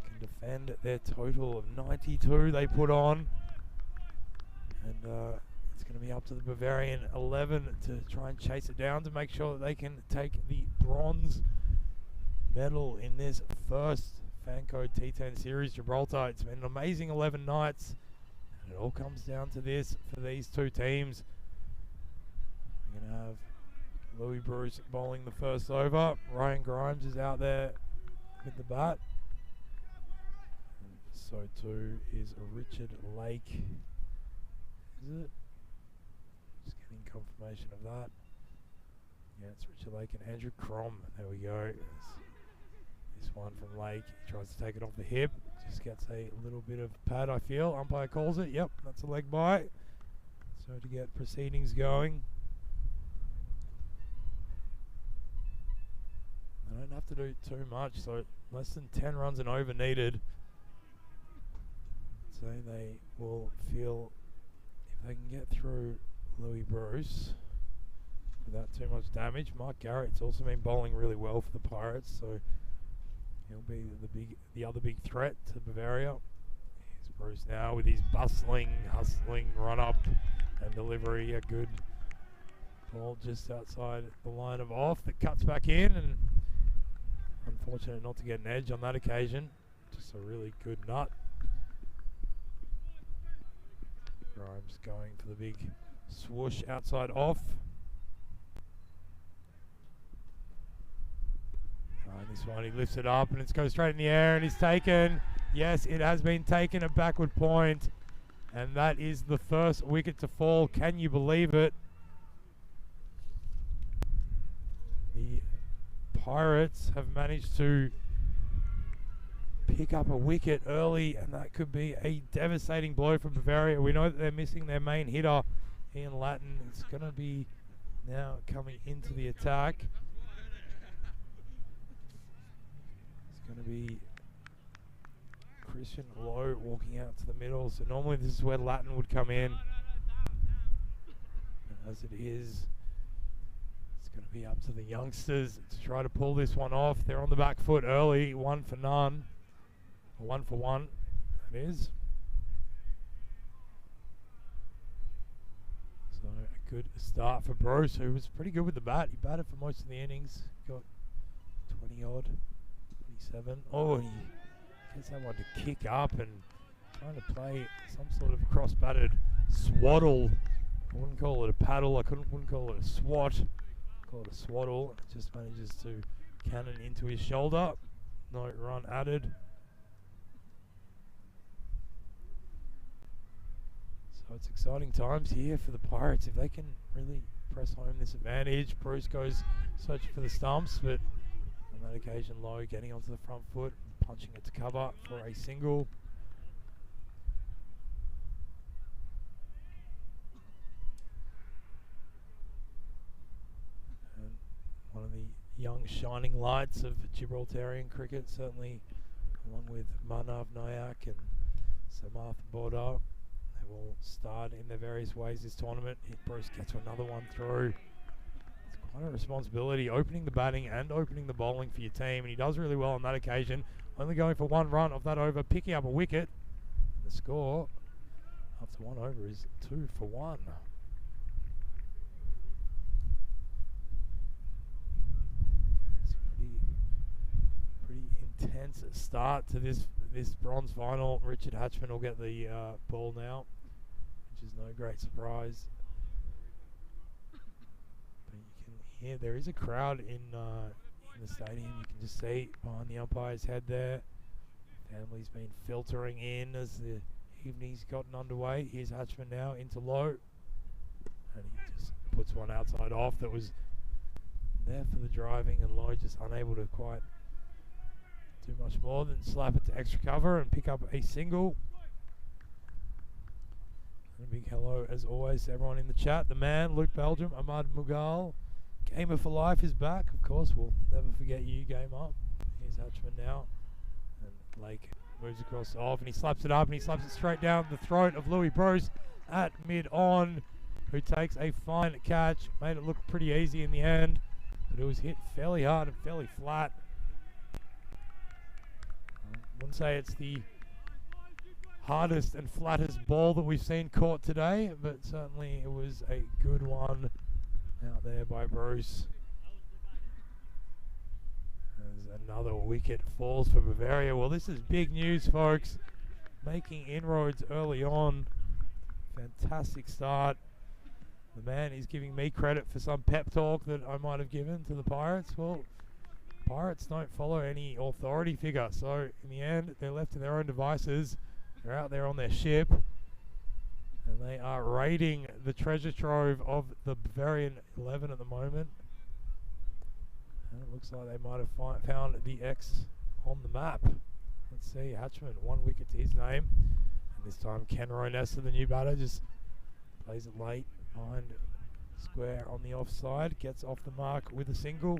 can defend their total of 92 they put on. And it's going to be up to the Bavarian 11 to try and chase it down to make sure that they can take the bronze medal in this first FanCode T10 series Gibraltar. It's been an amazing 11 nights, and it all comes down to this for these two teams. We're going to have Louis Bruce bowling the first over. Ryan Grimes is out there with the bat. And so too is Richard Lake. Is it? Just getting confirmation of that. Yeah, it's Richard Lake and Andrew Crom. There we go. This one from Lake. He tries to take it off the hip. Just gets a little bit of pad, I feel. Umpire calls it. Yep, that's a leg bite. So to get proceedings going. They don't have to do too much, so less than 10 runs and over needed. So they will feel if they can get through Louis Bruce without too much damage. Mark Garrett's also been bowling really well for the Pirates, so he'll be the other big threat to Bavaria. Here's Bruce now with his bustling, hustling run-up and delivery. A good ball just outside the line of off that cuts back in, and unfortunate not to get an edge on that occasion. Just a really good nut. Grimes going for the big swoosh outside off. And this one, he lifts it up and it goes straight in the air and it's taken. Yes, it has been taken at backward point. And that is the first wicket to fall. Can you believe it? The Pirates have managed to pick up a wicket early, and that could be a devastating blow for Bavaria. We know that they're missing their main hitter, Ian Lattin. It's going to be now coming into the attack. Going to be Christian Lowe walking out to the middle. So normally this is where Lattin would come in. And as it is, it's going to be up to the youngsters to try to pull this one off. They're on the back foot early, 1 for none. Or 1 for 1, that is. So a good start for Bruce, who was pretty good with the bat. He batted for most of the innings. Got 20 odd. 7. Oh, and he gets that one to kick up and trying to play some sort of cross-batted swaddle. I wouldn't call it a paddle. I wouldn't call it a swat. I'd call it a swaddle. It just manages to cannon into his shoulder. No run added. So it's exciting times here for the Pirates. If they can really press home this advantage. Bruce goes searching for the stumps, but on that occasion, Lowe getting onto the front foot, punching it to cover for a single. And one of the young shining lights of Gibraltarian cricket, certainly along with Manav Nayak and Samarth Boda. They've all starred in their various ways this tournament. Bruce gets another one through. Quite a responsibility, opening the batting and opening the bowling for your team, and he does really well on that occasion. Only going for 1 run off that over, picking up a wicket. And the score after 1 over is 2 for 1. It's a pretty intense start to this bronze final. Richard Hatchman will get the ball now, which is no great surprise. Yeah, there is a crowd in the stadium. You can just see behind the umpire's head there. Family's been filtering in as the evening's gotten underway. Here's Hatchman now into Lowe. And he just puts one outside off that was there for the driving, and Lowe just unable to quite do much more than slap it to extra cover and pick up a single. And a big hello, as always, to everyone in the chat. The man, Luke Belgium, Ahmad Mughal. Gamer for Life is back. Of course, we'll never forget you, Game Up. Here's Hatchman now. And Lake moves across off, and he slaps it up, and he slaps it straight down the throat of Louis Bruce at mid-on, who takes a fine catch. Made it look pretty easy in the end, but it was hit fairly hard and fairly flat. I wouldn't say it's the hardest and flattest ball that we've seen caught today, but certainly it was a good one out there by Bruce. As another wicket falls for Bavaria. Well, this is big news, folks. Making inroads early on. Fantastic start. The man is giving me credit for some pep talk that I might have given to the Pirates. Well, Pirates don't follow any authority figure, so in the end, they're left to their own devices. They're out there on their ship, and they are raiding the treasure trove of the Bavarian 11 at the moment. And it looks like they might have found the X on the map. Let's see, Hatchman, 1 wicket to his name. And this time Ken Ronessa, the new batter, just plays it late behind square on the offside. Gets off the mark with a single.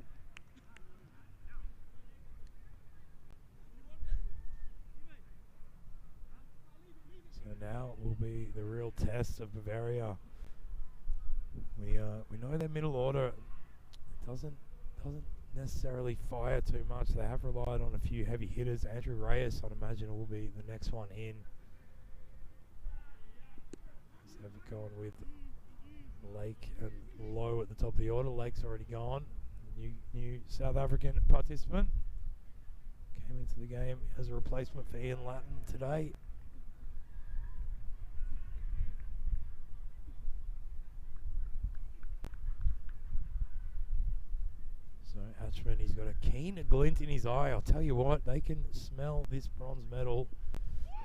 So now will be the real test of Bavaria. We know their middle order. It doesn't necessarily fire too much. They have relied on a few heavy hitters. Andrew Reyes, I'd imagine, will be the next one in. So they've gone with Lake and Lowe at the top of the order. Lake's already gone. New South African participant came into the game as a replacement for Ian Lattin today. So Hatchman, he's got a keen glint in his eye. I'll tell you what, they can smell this bronze medal.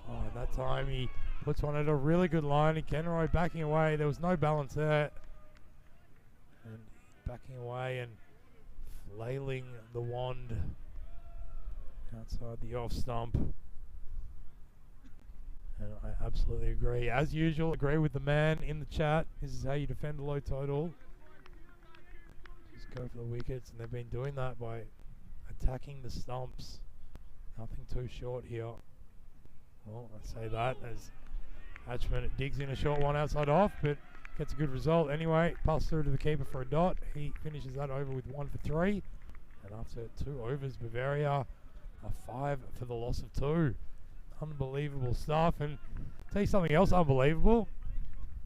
Oh, and that time he puts one at a really good line. And Kenroy backing away. There was no balance there. And backing away and flailing the wand outside the off stump. And I absolutely agree. As usual, agree with the man in the chat. This is how you defend a low total. Go for the wickets, and they've been doing that by attacking the stumps. Nothing too short here. Well, I say that as Hatchman digs in a short one outside off, but gets a good result anyway. Pass through to the keeper for a dot. He finishes that over with 1 for 3, and after 2 overs, Bavaria a 5 for the loss of 2. Unbelievable stuff. And tell you something else unbelievable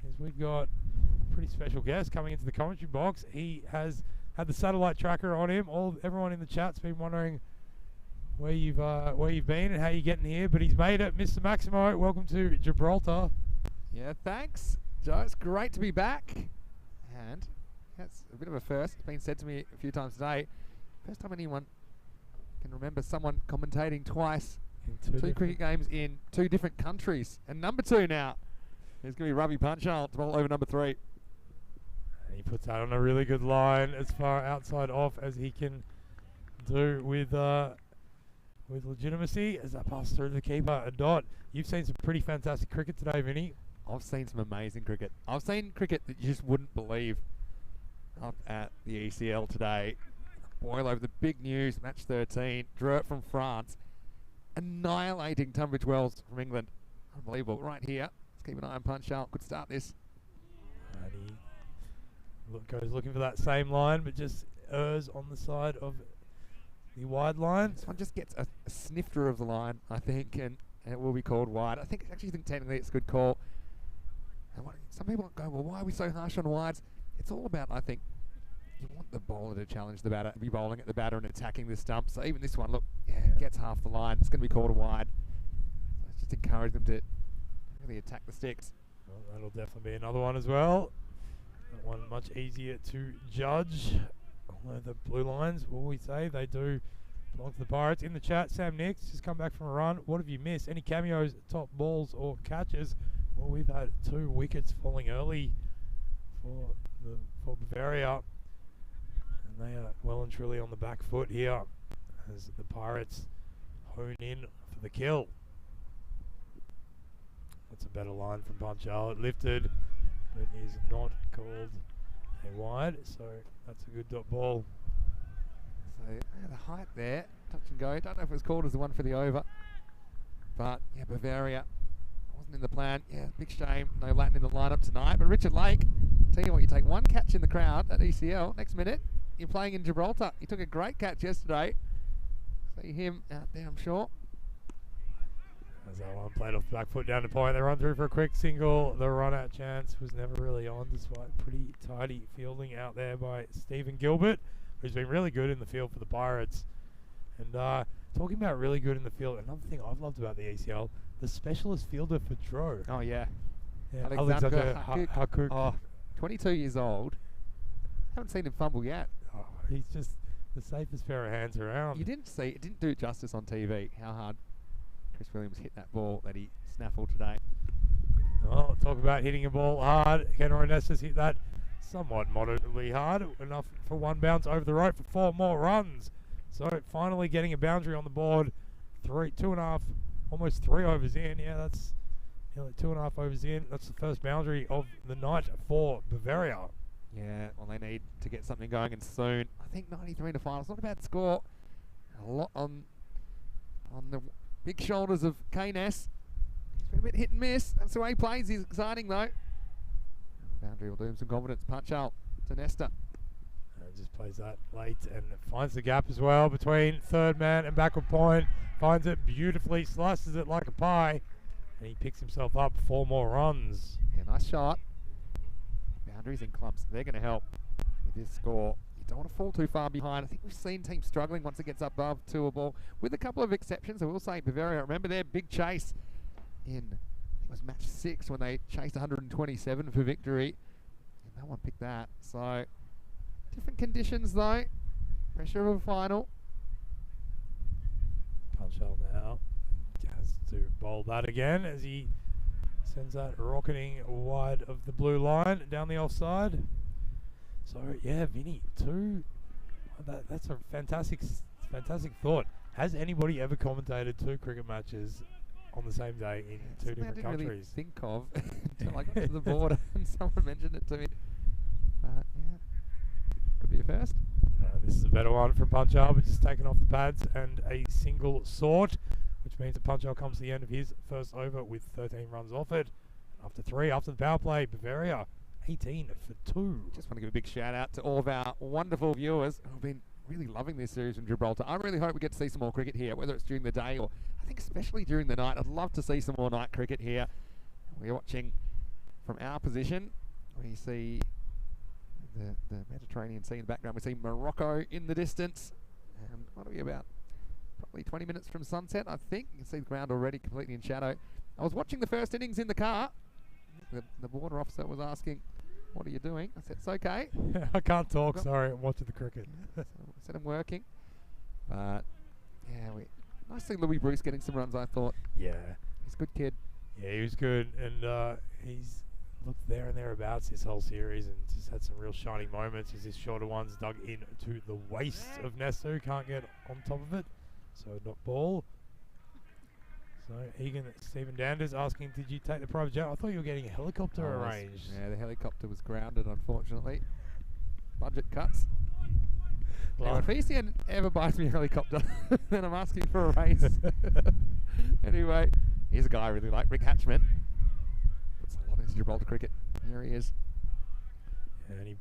is we've got a pretty special guest coming into the commentary box. He has had the satellite tracker on him. Everyone in the chat's been wondering where you've been and how you're getting here, but he's made it. Mr. Maximo, welcome to Gibraltar. Yeah, thanks, Joe. It's great to be back, and that's a bit of a first. It's been said to me a few times today. First time anyone can remember someone commentating twice in two cricket games in 2 different countries. And number 2 now is going to be Ravi Panchal to bowl over number 3. He puts that on a really good line as far outside off as he can do with legitimacy as that pass through the keeper. A dot. You've seen some pretty fantastic cricket today, Vinny. I've seen some amazing cricket. I've seen cricket that you just wouldn't believe up at the ECL today. Boil over the big news, match 13. Drouet from France, annihilating Tunbridge Wells from England. Unbelievable. Right here. Let's keep an eye on Panchal. Could start this. And he goes looking for that same line, but just errs on the side of the wide line. This one just gets a snifter of the line, I think, and it will be called wide. I actually think technically it's a good call. And some people go, well, why are we so harsh on wides? It's all about, I think, you want the bowler to challenge the batter, be bowling at the batter and attacking the stump. So even this one, look, it gets half the line. It's going to be called a wide. So let's just encourage them to really attack the sticks. Well, that'll definitely be another one as well. That one much easier to judge. Although the blue lines, what we say, they do belong to the Pirates. In the chat, Sam Nix just come back from a run. What have you missed? Any cameos, top balls or catches? Well, we've had 2 wickets falling early for Bavaria, and they are well and truly on the back foot here as the Pirates hone in for the kill. That's a better line from Panchal. It lifted, but is not called a wide, so that's a good dot ball. So the height there, touch and go. Don't know if it was called as the one for the over, But, yeah, Bavaria wasn't in the plan. Yeah, big shame. No Latin in the lineup tonight. But Richard Lake, tell you what, you take one catch in the crowd at ECL. Next minute, you're playing in Gibraltar. He took a great catch yesterday. See him out there, I'm sure. As that one played off the back foot down the point, they run through for a quick single. The run-out chance was never really on, despite pretty tidy fielding out there by Stephen Gilbert, who's been really good in the field for the Pirates. And talking about really good in the field, another thing I've loved about the ACL, the specialist fielder for Dro. Oh, yeah. Alexander Hakuk. Oh, 22 years old. Haven't seen him fumble yet. Oh, he's just the safest pair of hands around. You didn't see, it didn't do it justice on TV, how hard Chris Williams hit that ball that he snaffled today. Well, talk about hitting a ball hard. Kenroy Nestor's hit that somewhat moderately hard, enough for one bounce over the rope for 4 more runs. So finally getting a boundary on the board. 2.5, almost 3 overs in. Yeah, that's nearly 2.5 overs in. That's the first boundary of the night for Bavaria. Yeah, well, they need to get something going and soon. I think 93 to final. It's not a bad score. A lot on the big shoulders of K-Ness. He's been a bit hit and miss. That's the way he plays. He's exciting, though. Boundary will do him some confidence. Punch out to Nestor. And just plays that late and finds the gap as well between third man and backward point. Finds it beautifully, slices it like a pie, and he picks himself up 4 more runs. Yeah, nice shot. Boundaries and clumps, they're going to help with this score. You don't want to fall too far behind. I think we've seen teams struggling once it gets above 2 a ball, with a couple of exceptions. I will say Bavaria, remember their big chase in, I think it was match 6 when they chased 127 for victory. And no one picked that. So, different conditions though. Pressure of a final. Punchell now has to bowl that again as he sends that rocketing wide of the blue line down the offside. So yeah, Vinny, that's a fantastic thought. Has anybody ever commentated 2 cricket matches on the same day in 2 different countries? I didn't countries? really think of until I got to the border and someone mentioned it to me. Yeah, could be a first. This is a better one from Punchal, but just taken off the pads and a single sort, which means that Punchal comes to the end of his first over with 13 runs off it. After 3, after the power play, Bavaria 18 for 2. Just want to give a big shout out to all of our wonderful viewers who've been really loving this series from Gibraltar. I really hope we get to see some more cricket here, whether it's during the day or I think especially during the night. I'd love to see some more night cricket here. We're watching from our position. We see the Mediterranean Sea in the background. We see Morocco in the distance. And what are we about? Probably 20 minutes from sunset, I think. You can see the ground already completely in shadow. I was watching the first innings in the car. The border officer was asking, "What are you doing?" I said, "It's okay." I can't talk, sorry, I'm watching the cricket. So I said I'm working. But, yeah, nice to see Louis Bruce getting some runs, I thought. Yeah. He's a good kid. Yeah, he was good. And he's looked there and thereabouts this whole series and just had some real shining moments as his shorter ones dug into the waist of Nestor, who can't get on top of it. So, not ball. So, Egan Stephen Danders asking, did you take the private jet? I thought you were getting a helicopter arranged. Yeah, the helicopter was grounded, unfortunately. Budget cuts. Well, if ECN ever buys me a helicopter, then I'm asking for a raise. Anyway, here's a guy I really like, Rick Hatchman. Puts a lot into Gibraltar cricket. Here he is. And he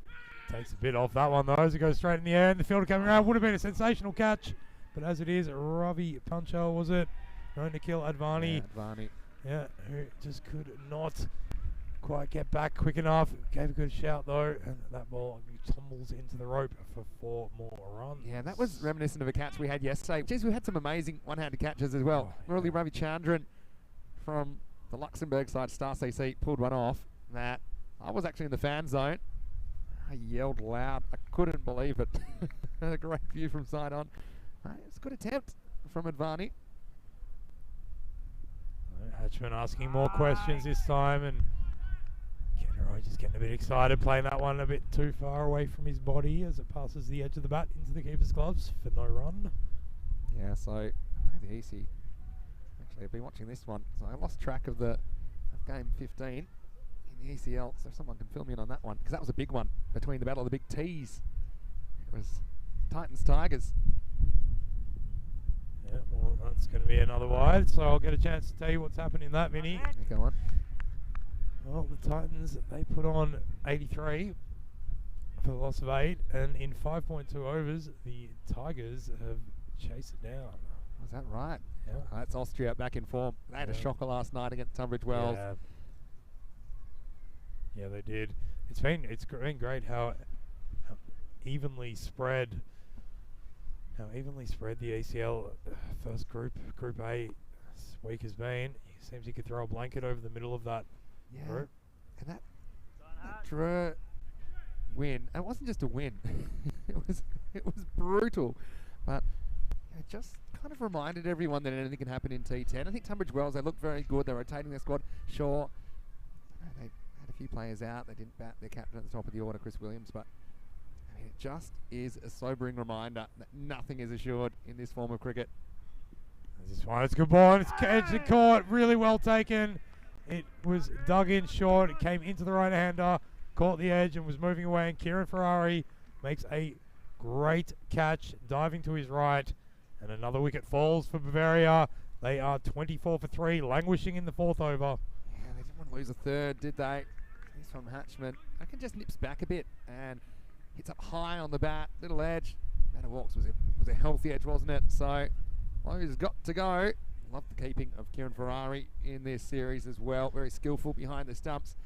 takes a bit off that one, though, as it goes straight in the air. And the fielder coming around would have been a sensational catch. But as it is, Ravi Punchal, was it? Known to kill Advani. Yeah, Advani. Yeah, who just could not quite get back quick enough. Gave a good shout, though. And that ball tumbles into the rope for 4 more runs. Yeah, that was reminiscent of a catch we had yesterday. Jeez, we had some amazing one-handed catches as well. Murali Ravichandran from the Luxembourg side, Star CC, pulled one off. That I was actually in the fan zone. I yelled loud. I couldn't believe it. Had a great view from side on. It's a good attempt from Advani. Hatchman asking more questions this time, and Kenroy just getting a bit excited, playing that one a bit too far away from his body as it passes the edge of the bat into the keeper's gloves for no run. Yeah, so the EC. Actually, I've been watching this one, so I lost track of game 15 in the ECL. So if someone can fill me in on that one, because that was a big one between the battle of the big T's. It was Titans Tigers. Yeah, well, that's going to be another wide, so I'll get a chance to tell you what's happened in that, Vinny. Yeah, go on. Well, the Titans, they put on 83 for the loss of 8, and in 5.2 overs, the Tigers have chased it down. Was that right? Yeah. That's Austria back in form. They had a shocker last night against Tunbridge Wells. Yeah, they did. It's been great how evenly spread the ACL first Group A this week has been. It seems you could throw a blanket over the middle of that group. And that draw win, it wasn't just a win. it was brutal, but it just kind of reminded everyone that anything can happen in T10. I think Tunbridge Wells, they looked very good. They're rotating their squad. Sure, they had a few players out. They didn't bat their captain at the top of the order, Chris Williams, but I mean, it just is a sobering reminder that nothing is assured in this form of cricket. This one, it's a good ball, and it's edged and caught, really well taken. It was dug in short, it came into the right-hander, caught the edge and was moving away, and Kieran Ferrari makes a great catch, diving to his right, and another wicket falls for Bavaria. They are 24 for 3, languishing in the 4th over. Yeah, they didn't want to lose a third, did they? This from Hatchman. I can just nips back a bit and hits up high on the bat, little edge. Matter Walks was a healthy edge, wasn't it? So Lowe's got to go. Love the keeping of Kieran Ferrari in this series as well. Very skillful behind the stumps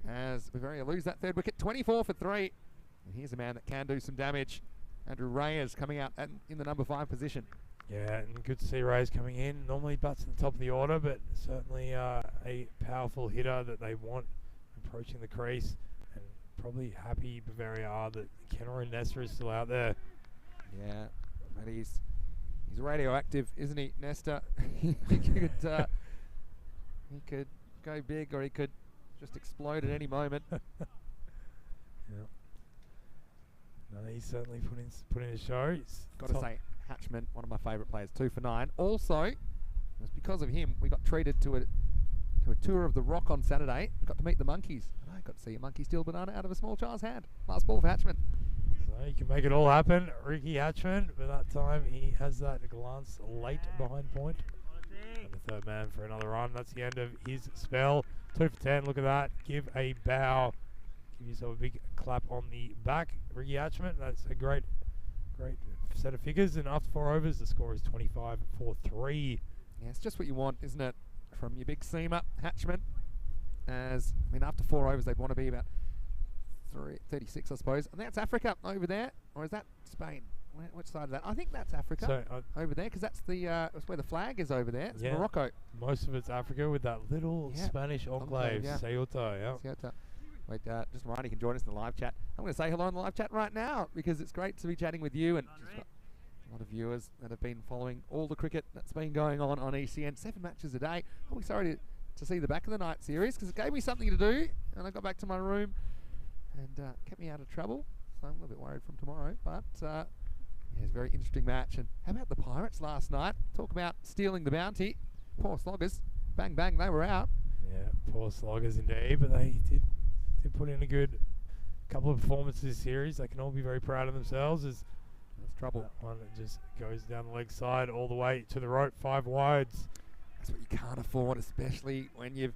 as Bavaria lose that third wicket. 24 for 3. And here's a man that can do some damage. Andrew Reyes coming out in the number 5 position. Yeah, and good to see Reyes coming in. Normally bats at the top of the order, but certainly a powerful hitter that they want approaching the crease. And probably happy Bavaria are that Kenner Nesta is still out there. Yeah, but he's radioactive, isn't he, Nesta? he could go big, or he could just explode at any moment. Yeah. No, he's certainly put in a show. He's got to say, Hatchman, one of my favourite players, 2 for 9. Also, it was because of him we got treated to a tour of the Rock on Saturday. We got to meet the monkeys. And I got to see a monkey steal a banana out of a small child's hand. Last ball for Hatchman. So you can make it all happen. Ricky Hatchman, but that time he has that glance late behind point. And the third man for another run. That's the end of his spell. 2 for 10. Look at that. Give a bow. Give yourself a big clap on the back. Ricky Hatchman. That's a great set of figures. And after 4 overs, the score is 25 for 3. Yeah, it's just what you want, isn't it, from your big seamer, Hatchman. After 4 overs, they'd want to be about 36, I suppose. And that's Africa over there, or is that Spain? Which side is that? I think that's Africa. So, over there, because that's that's where the flag is over there. It's Morocco. Most of it's Africa with that little Spanish enclave, Ceuta. Ceuta. Wait, just Ryan, you can join us in the live chat. I'm going to say hello in the live chat right now because it's great to be chatting with you, and just got a lot of viewers that have been following all the cricket that's been going on ECN. 7 matches a day. I'll be sorry to see the back of the night series because it gave me something to do, and I got back to my room and kept me out of trouble. So I'm a little bit worried from tomorrow, but it's a very interesting match. And how about the Pirates last night? Talk about stealing the bounty. Poor Sloggers. Bang, bang, they were out. Yeah, poor Sloggers indeed, but they did put in a good couple of performances this series. They can all be very proud of themselves. That's trouble. That one that just goes down the leg side all the way to the rope, 5 wides. That's what you can't afford, especially when you've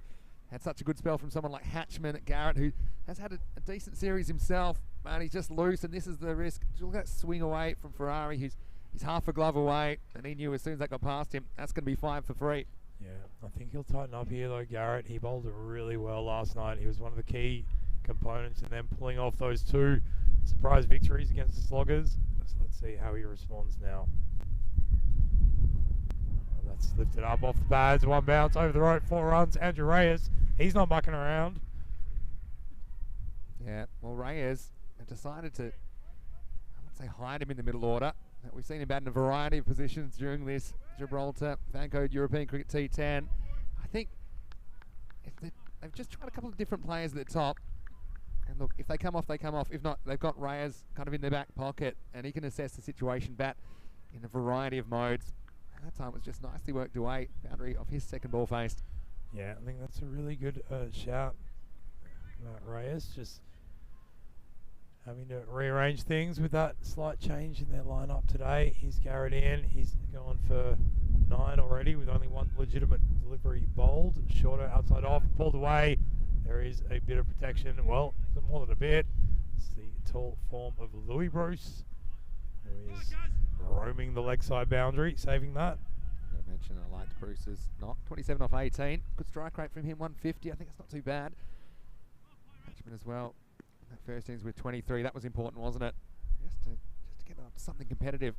had such a good spell from someone like Hatchman at Garrett, who has had a decent series himself, but he's just loose, and this is the risk. Look at that swing away from Ferrari, he's half a glove away, and he knew as soon as that got past him, that's going to be 5 for 3. Yeah, I think he'll tighten up here though, Garrett. He bowled it really well last night. He was one of the key components in them pulling off those 2 surprise victories against the Sloggers. So let's see how he responds now. That's lifted up off the pads, 1 bounce over the rope, 4 runs. Andrew Reyes, he's not mucking around. Yeah, well, Reyes decided to, I would say, hide him in the middle order. We've seen him bat in a variety of positions during this Gibraltar FanCode European Cricket T10. I think if they've just tried a couple of different players at the top. And look, if they come off, they come off. If not, they've got Reyes kind of in their back pocket, and he can assess the situation, bat in a variety of modes. And that time it was just nicely worked away. Boundary of his second ball faced. Yeah, I think that's a really good shout. Reyes just having to rearrange things with that slight change in their lineup today. Here's Garrett in. He's gone for 9 already with only one legitimate delivery bowled. Shorter outside off, pulled away. There is a bit of protection. Well, more than a bit. It's the tall form of Louis Bruce, who is roaming the leg side boundary, saving that. I'm going to mention I liked Bruce's knock. 27 off 18. Good strike rate from him, 150. I think it's not too bad. Catchman as well. That first innings with 23. That was important, wasn't it? Just to get up to something competitive.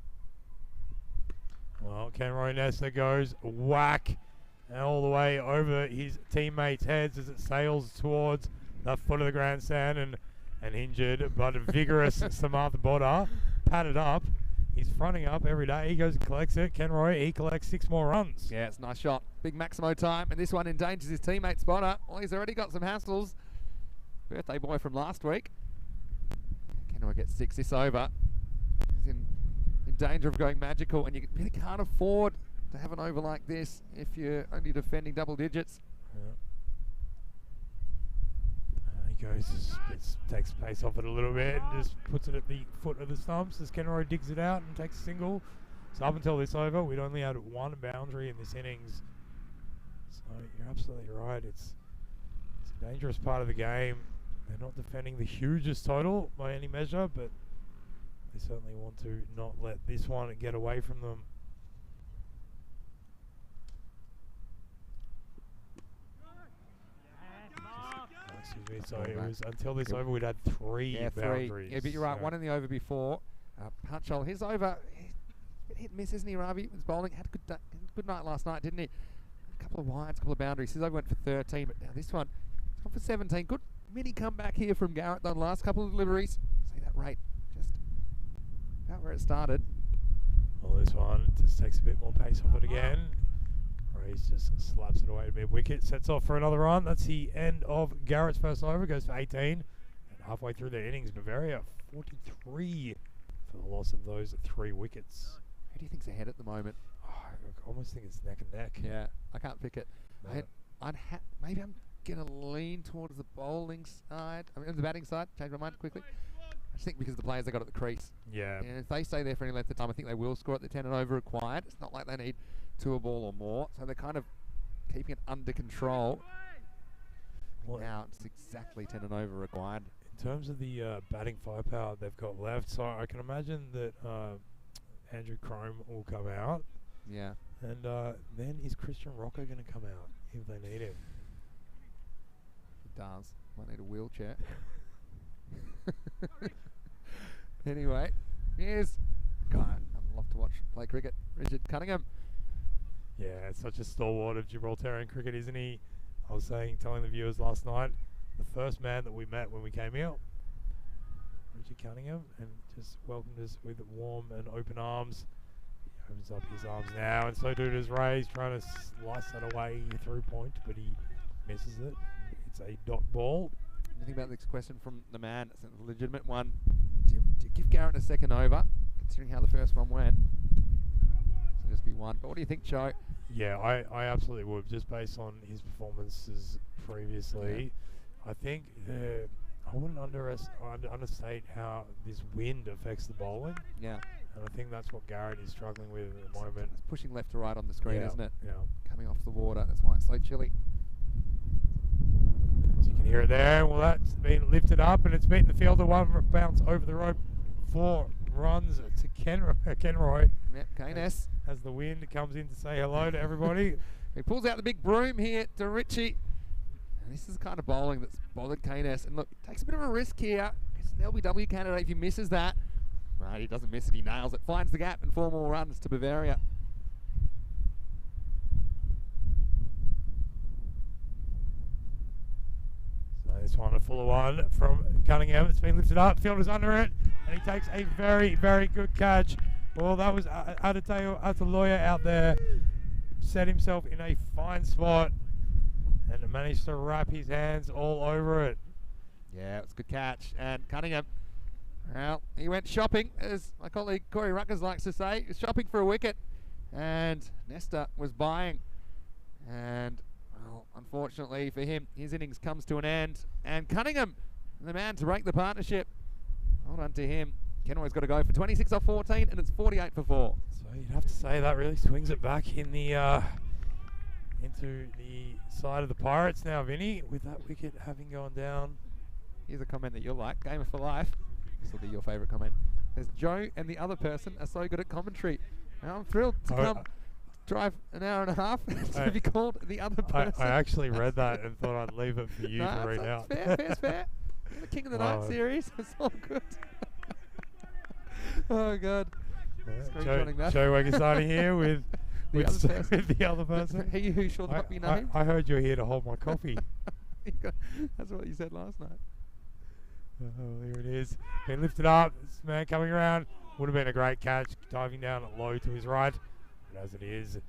Well, Kenroy Nesta goes whack all the way over his teammates' heads as it sails towards the foot of the grandstand, and an injured but vigorous Samartha Bodda patted up. He's fronting up every day. He goes and collects it. Kenroy, he collects 6 more runs. Yeah, it's a nice shot. Big Maximo time, and this one endangers his teammate Spotter. Well, he's already got some hassles. Birthday boy from last week. Kenroy gets 6 this over. He's in danger of going magical, and you really can't afford to have an over like this if you're only defending double digits. Yeah. He goes, takes pace off it a little bit and just puts it at the foot of the stumps as Kenroy digs it out and takes a single. So up until this over, we'd only had 1 boundary in this innings. So you're absolutely right. It's a dangerous part of the game. They're not defending the hugest total by any measure, but they certainly want to not let this one get away from them. Excuse me, so it was until this over we'd had 3 boundaries. Yeah, but you're right, so 1 in the over before. Punchhole, his over, hit and miss, isn't he, Ravi? Was bowling, had a good night last night, didn't he? A couple of wides, a couple of boundaries. His over went for 13, but now this one, it's gone for 17. Good mini comeback here from Garrett, done last couple of deliveries. See that rate, just about where it started. Well, this one just takes a bit more pace off it again. Reese just slaps it away to mid-wicket, sets off for another run. That's the end of Garrett's first over, goes for 18. And halfway through their innings, Bavaria 43 for the loss of those 3 wickets. Who do you think's ahead at the moment? Oh, I almost think it's neck and neck. Yeah, I can't pick it. No. Maybe I'm going to lean towards the bowling side. I mean, the batting side. Change my mind quickly. I just think because the players they got at the crease. Yeah. And if they stay there for any length of time, I think they will score at the 10 and over required. It's not like they need 2 a ball or more. So they're kind of keeping it under control. Well, now it's exactly 10 and over required. In terms of the batting firepower they've got left, so I can imagine that Andrew Crome will come out. Yeah. And then is Christian Rocco going to come out if they need him? It does. Might need a wheelchair. Anyway, here's guy I'd love to watch play cricket, Richard Cunningham. Yeah, it's such a stalwart of Gibraltarian cricket, isn't he? I was telling the viewers last night, the first man that we met when we came here, Richard Cunningham, and just welcomed us with warm and open arms. He opens up his arms now, and so does Ray's trying to slice that away through point, but he misses it. It's a dot ball. Anything about this question from the man? It's a legitimate one. Do you give Garrett a second over, considering how the first one went? So just be 1. But what do you think, Joe? Yeah, I absolutely would, just based on his performances previously. Yeah. I think I wouldn't understate how this wind affects the bowling. Yeah. And I think that's what Garrett is struggling with at the moment. It's pushing left to right on the screen, isn't it? Yeah. Coming off the water. That's why it's so chilly. As you can hear it there, well, that's been lifted up and it's beaten the fielder. 1 bounce over the rope. 4 runs to Kenroy. Yep, Keynes. As the wind comes in to say hello to everybody. He pulls out the big broom here to Richie. And this is the kind of bowling that's bothered Keynes. And look, takes a bit of a risk here. It's an LBW candidate if he misses that. Right, he doesn't miss it, he nails it. Finds the gap and 4 more runs to Bavaria. This one, a fuller one from Cunningham. It's been lifted up. Fielder's under it. And he takes a very, very good catch. Well, that was Adebayo Ataloya out there. Set himself in a fine spot. And managed to wrap his hands all over it. Yeah, it was a good catch. And Cunningham, well, he went shopping, as my colleague Corey Ruckers likes to say. He was shopping for a wicket. And Nesta was buying. And well, unfortunately for him, his innings comes to an end. And Cunningham, the man to break the partnership. Well done to him. Kenroy's got to go for 26 off 14, and it's 48 for 4. So you'd have to say that really swings it back in the into the side of the Pirates now, Vinny, with that wicket having gone down. Here's a comment that you'll like. Gamer for life. This will be your favourite comment. There's Joe and the other person are so good at commentary. Now I'm thrilled to come drive an hour and a half to be called the other person. I actually read that and thought I'd leave it for you to read out. Fair. You're the King of the Night series. It's all good. Oh, God. Joe Wegasani here with the other person. He who shall not be named. I heard you were here to hold my coffee. That's what you said last night. Oh, here it is. Been lifted up. This man coming around. Would have been a great catch. Diving down low to his right. But as it is, it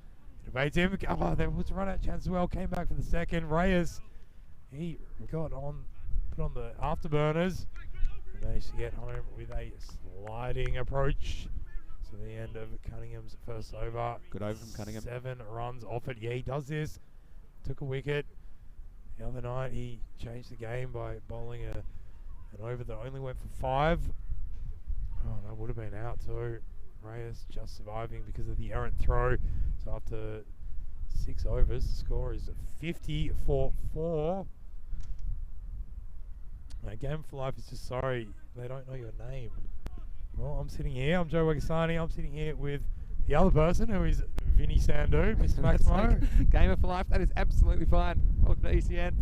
evades him. Oh, there was a run-out chance as well. Came back for the second. Reyes, he put on the afterburners. And managed to get home with a sliding approach. So the end of Cunningham's first over. Good over from Cunningham. 7 runs off it. Yeah, he does this. Took a wicket. The other night he changed the game by bowling an over that only went for 5. Oh, that would have been out too. Reyes just surviving because of the errant throw. So after 6 overs, the score is 50 for 4. Game for Life is just sorry they don't know your name. Well, I'm sitting here. I'm Joe Wegasani. I'm sitting here with the other person who is Vinny Sandu, Mr. Maximo. Gamer for Life. That is absolutely fine. Welcome to ECN.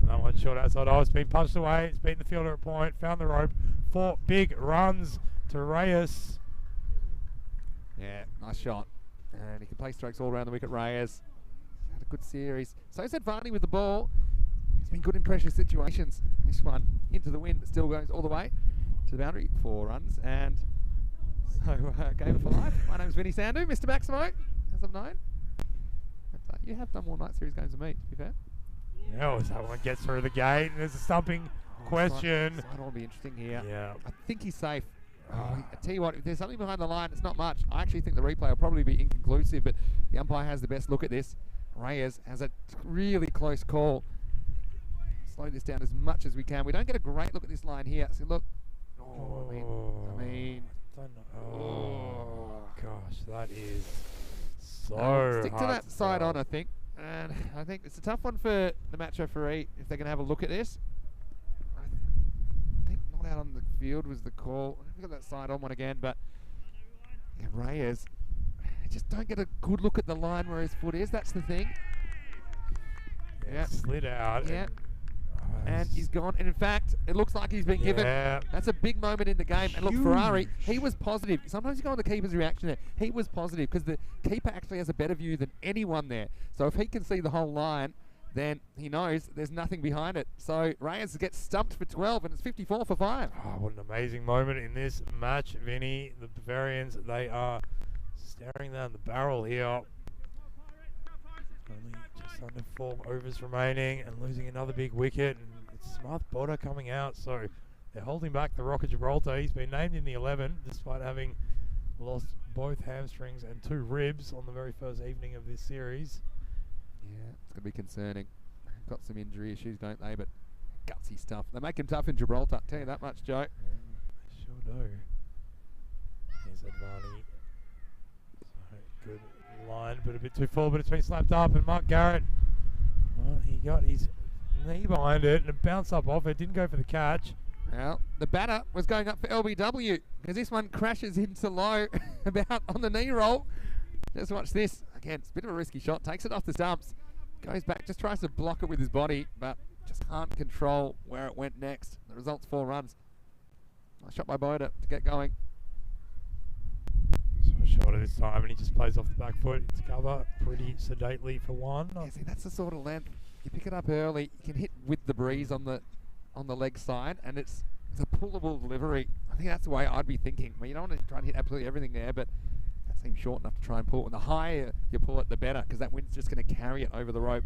No one short outside. Oh, it's been punched away. It's beaten the fielder at point. Found the rope. 4 big runs to Reyes. Yeah, nice shot. And he can play strokes all around the wicket. Reyes had a good series. So said Varney with the ball. He's been good in pressure situations. This one into the wind, but still goes all the way to the boundary. 4 runs. And so, Gamer for Life. My name's Vinny Sandu, Mr. Maximo, as I've known. You have done more night series games than me, to be fair. No, that one gets through the gate. And there's a stumping question. This one will be interesting here. Yeah. I think he's safe. I tell you what, if there's something behind the line, it's not much. I actually think the replay will probably be inconclusive, but the umpire has the best look at this. Reyes has a really close call. Slow this down as much as we can. We don't get a great look at this line here. So look. I mean. Oh, gosh, that is so stick to that side on, I think. And I think it's a tough one for the match referee if they're going to have a look at this. I think not out on the field was the call. I got that side on one again, but yeah, Reyes, just don't get a good look at the line where his foot is. That's the thing. Yeah, slid out. Yeah. And he's gone. And in fact, it looks like he's been given. That's a big moment in the game. And look, Ferrari, he was positive. Sometimes you go on the keeper's reaction there. He was positive because the keeper actually has a better view than anyone there. So if he can see the whole line, then he knows there's nothing behind it. So Reyes gets stumped for 12, and it's 54 for 5. Oh, what an amazing moment in this match, Vinny. The Bavarians, they are staring down the barrel here. Only just under 4 overs remaining and losing another big wicket. And it's Smart Boda coming out, so they're holding back the Rock of Gibraltar. He's been named in the 11 despite having lost both hamstrings and 2 ribs on the very first evening of this series. Yeah, it's going to be concerning. Got some injury issues, don't they? But gutsy stuff. They make him tough in Gibraltar. Tell you that much, Joe. Yeah, sure do. Here's Advani. So good line, but a bit too full, but it's been slapped up. And Mark Garrett, well, he got his knee behind it and it bounced up off it. Didn't go for the catch. Well, the batter was going up for LBW because this one crashes into low about on the knee roll. Just watch this. Again, it's a bit of a risky shot. Takes it off the stumps. Goes back, just tries to block it with his body, but just can't control where it went next. The result's 4 runs. Nice shot by Boda to get going. So shorter this time, and he just plays off the back foot. It's cover pretty sedately for 1. Yeah, see, that's the sort of length. You pick it up early, you can hit with the breeze on the leg side, and it's a pullable delivery. I think that's the way I'd be thinking. Well, you don't want to try and hit absolutely everything there, but that seems short enough to try and pull it. And the higher you pull it, the better, because that wind's just going to carry it over the rope.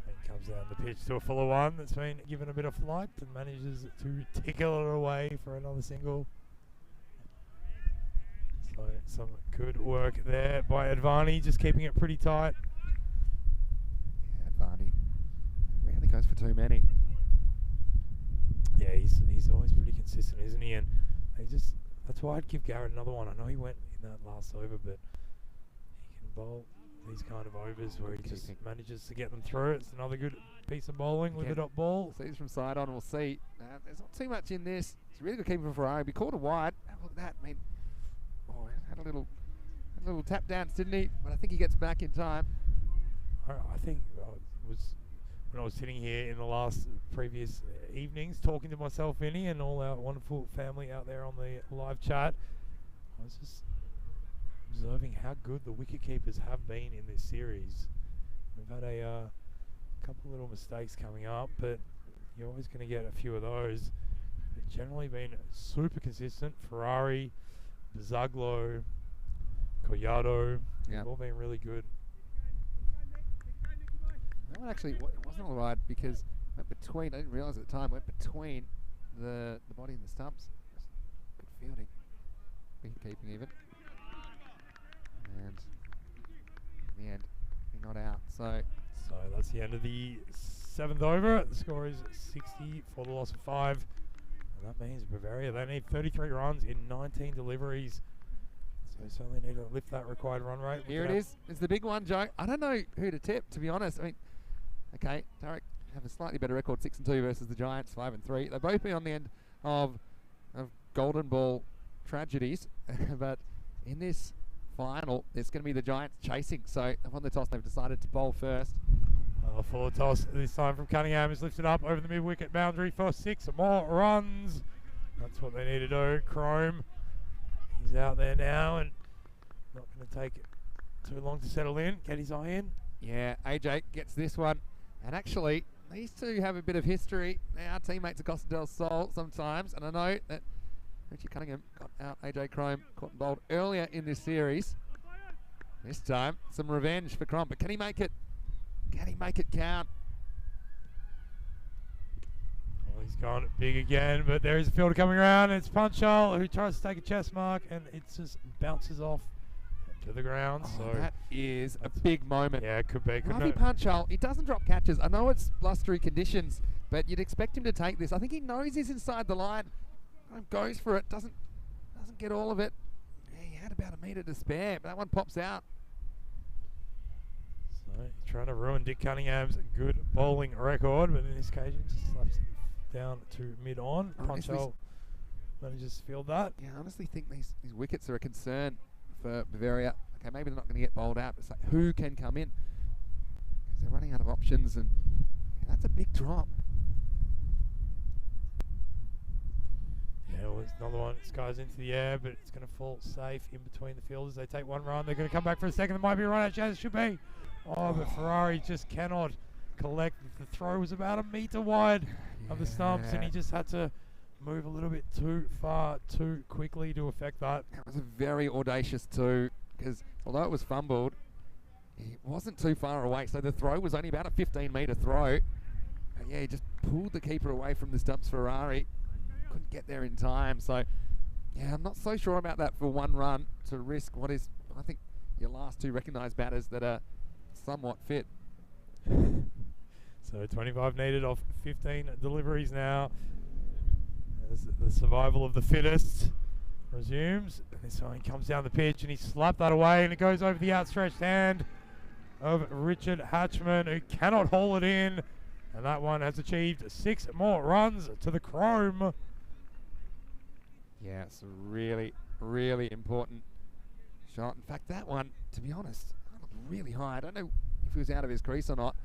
And comes down the pitch to a fuller one that's been given a bit of flight and manages to tickle it away for another single. So some good work there by Advani, just keeping it pretty tight. Yeah, Advani really goes for too many. Yeah, he's always pretty consistent, isn't he? And that's why I'd give Garrett another one. I know he went in that last over, but he can bowl these kind of overs where he just manages to get them through. It's another good piece of bowling with a dot ball. Sees from side on, we'll see. There's not too much in this. It's a really good keeper for Ferrari. Be called a wide. Look at that. I mean, had a little tap dance, didn't he? But I think he gets back in time. I think when I was sitting here in the last previous evenings talking to myself, Vinny, and all our wonderful family out there on the live chat, I was just observing how good the wicket keepers have been in this series. We've had a couple little mistakes coming up, but you're always going to get a few of those. They've generally been super consistent. Ferrari, Zaglo, Collado, they've all been really good. That one actually wasn't all right because it went between, I didn't realise at the time, went between the body and the stumps. Good fielding. Wicket keeping even. And in the end, he's not out. So that's the end of the 7th over. The score is 60 for the loss of 5. And that means Bavaria, they need 33 runs in 19 deliveries. So they certainly need to lift that required run rate. Here it is. It's the big one, Joe. I don't know who to tip, to be honest. I mean, okay, Tarek have a slightly better record, 6-2 versus the Giants, 5-3. They've both been on the end of golden ball tragedies, but in this final, it's going to be the Giants chasing. So they've won the toss. They've decided to bowl first. Full toss this time from Cunningham is lifted up over the mid-wicket boundary for 6 more runs. That's what they need to do. Chrome, he's out there now and not going to take too long to settle in. Get his eye in. Yeah, AJ gets this one. And actually, these two have a bit of history. They are teammates at Costa del Sol sometimes. And I know that Richie Cunningham got out AJ Chrome, caught and bowled earlier in this series. This time, some revenge for Chrome. But can he make it? Can he make it count? Well, he's gone big again, but there is a fielder coming around. It's Punchal who tries to take a chest mark, and it just bounces off to the ground. So that is a big moment. Yeah, it could be. Ravi Punchal, he doesn't drop catches. I know it's blustery conditions, but you'd expect him to take this. I think he knows he's inside the line. Goes for it, doesn't get all of it. Yeah, he had about a metre to spare, but that one pops out. So he's trying to ruin Dick Cunningham's good bowling record, but in this occasion just slaps it down to mid-on. Punchal manages to field that. Yeah, I honestly think these wickets are a concern for Bavaria. Okay, maybe they're not going to get bowled out, but it's like, who can come in? Because they're running out of options, and that's a big drop. Yeah, well, it's another one. This guy's into the air, but it's going to fall safe in between the fielders. They take one run. They're going to come back for a second. There might be a run out, as it should be. Oh, but Ferrari just cannot collect. The throw was about a metre wide of the stumps, and he just had to move a little bit too far, too quickly to affect that. That was a very audacious two, because although it was fumbled, he wasn't too far away. So the throw was only about a 15-metre throw. But yeah, he just pulled the keeper away from the stumps. Ferrari couldn't get there in time. So yeah, I'm not so sure about that for one run to risk what is, I think, your last two recognised batters that are somewhat fit. So 25 needed off 15 deliveries now. As the survival of the fittest resumes. And this one, he comes down the pitch and he slapped that away, and it goes over the outstretched hand of Richard Hatchman, who cannot haul it in. And that one has achieved 6 more runs to the Chrome. Yeah, it's a really, really important shot. In fact, that one, to be honest, looked really high. I don't know if he was out of his crease or not.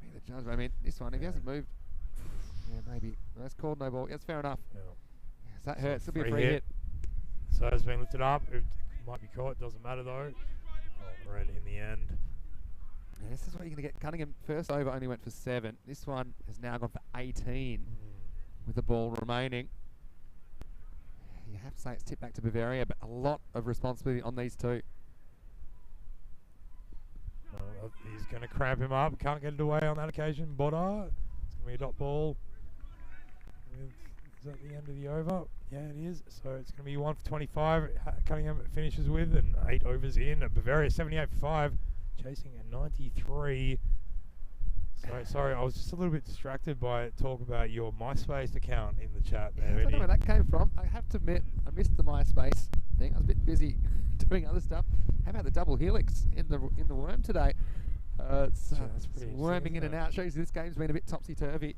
Maybe the judge, I mean, this one, if he hasn't moved, yeah, maybe. That's called no ball. That's fair enough. Yeah. Yes, that hurts. It'll be a free hit. So it's been lifted up. It might be caught. Doesn't matter though. Oh, red in the end. Yeah, this is what you're going to get. Cunningham first over only went for 7. This one has now gone for 18 with the ball remaining. You have to say it's tipped back to Bavaria, but a lot of responsibility on these two. He's going to cramp him up. Can't get it away on that occasion. Bodar. It's going to be a dot ball. Is that the end of the over? Yeah, it is. So it's going to be 1 for 25. Cunningham finishes with, and 8 overs in. Bavaria 78 for 5, chasing a 93. Sorry, I was just a little bit distracted by talk about your MySpace account in the chat Yeah, there. I don't know where that came from. I have to admit, I missed the MySpace thing. I was a bit busy doing other stuff. How about the double helix in the worm today? It's worming in and out. Shows this game's been a bit topsy-turvy.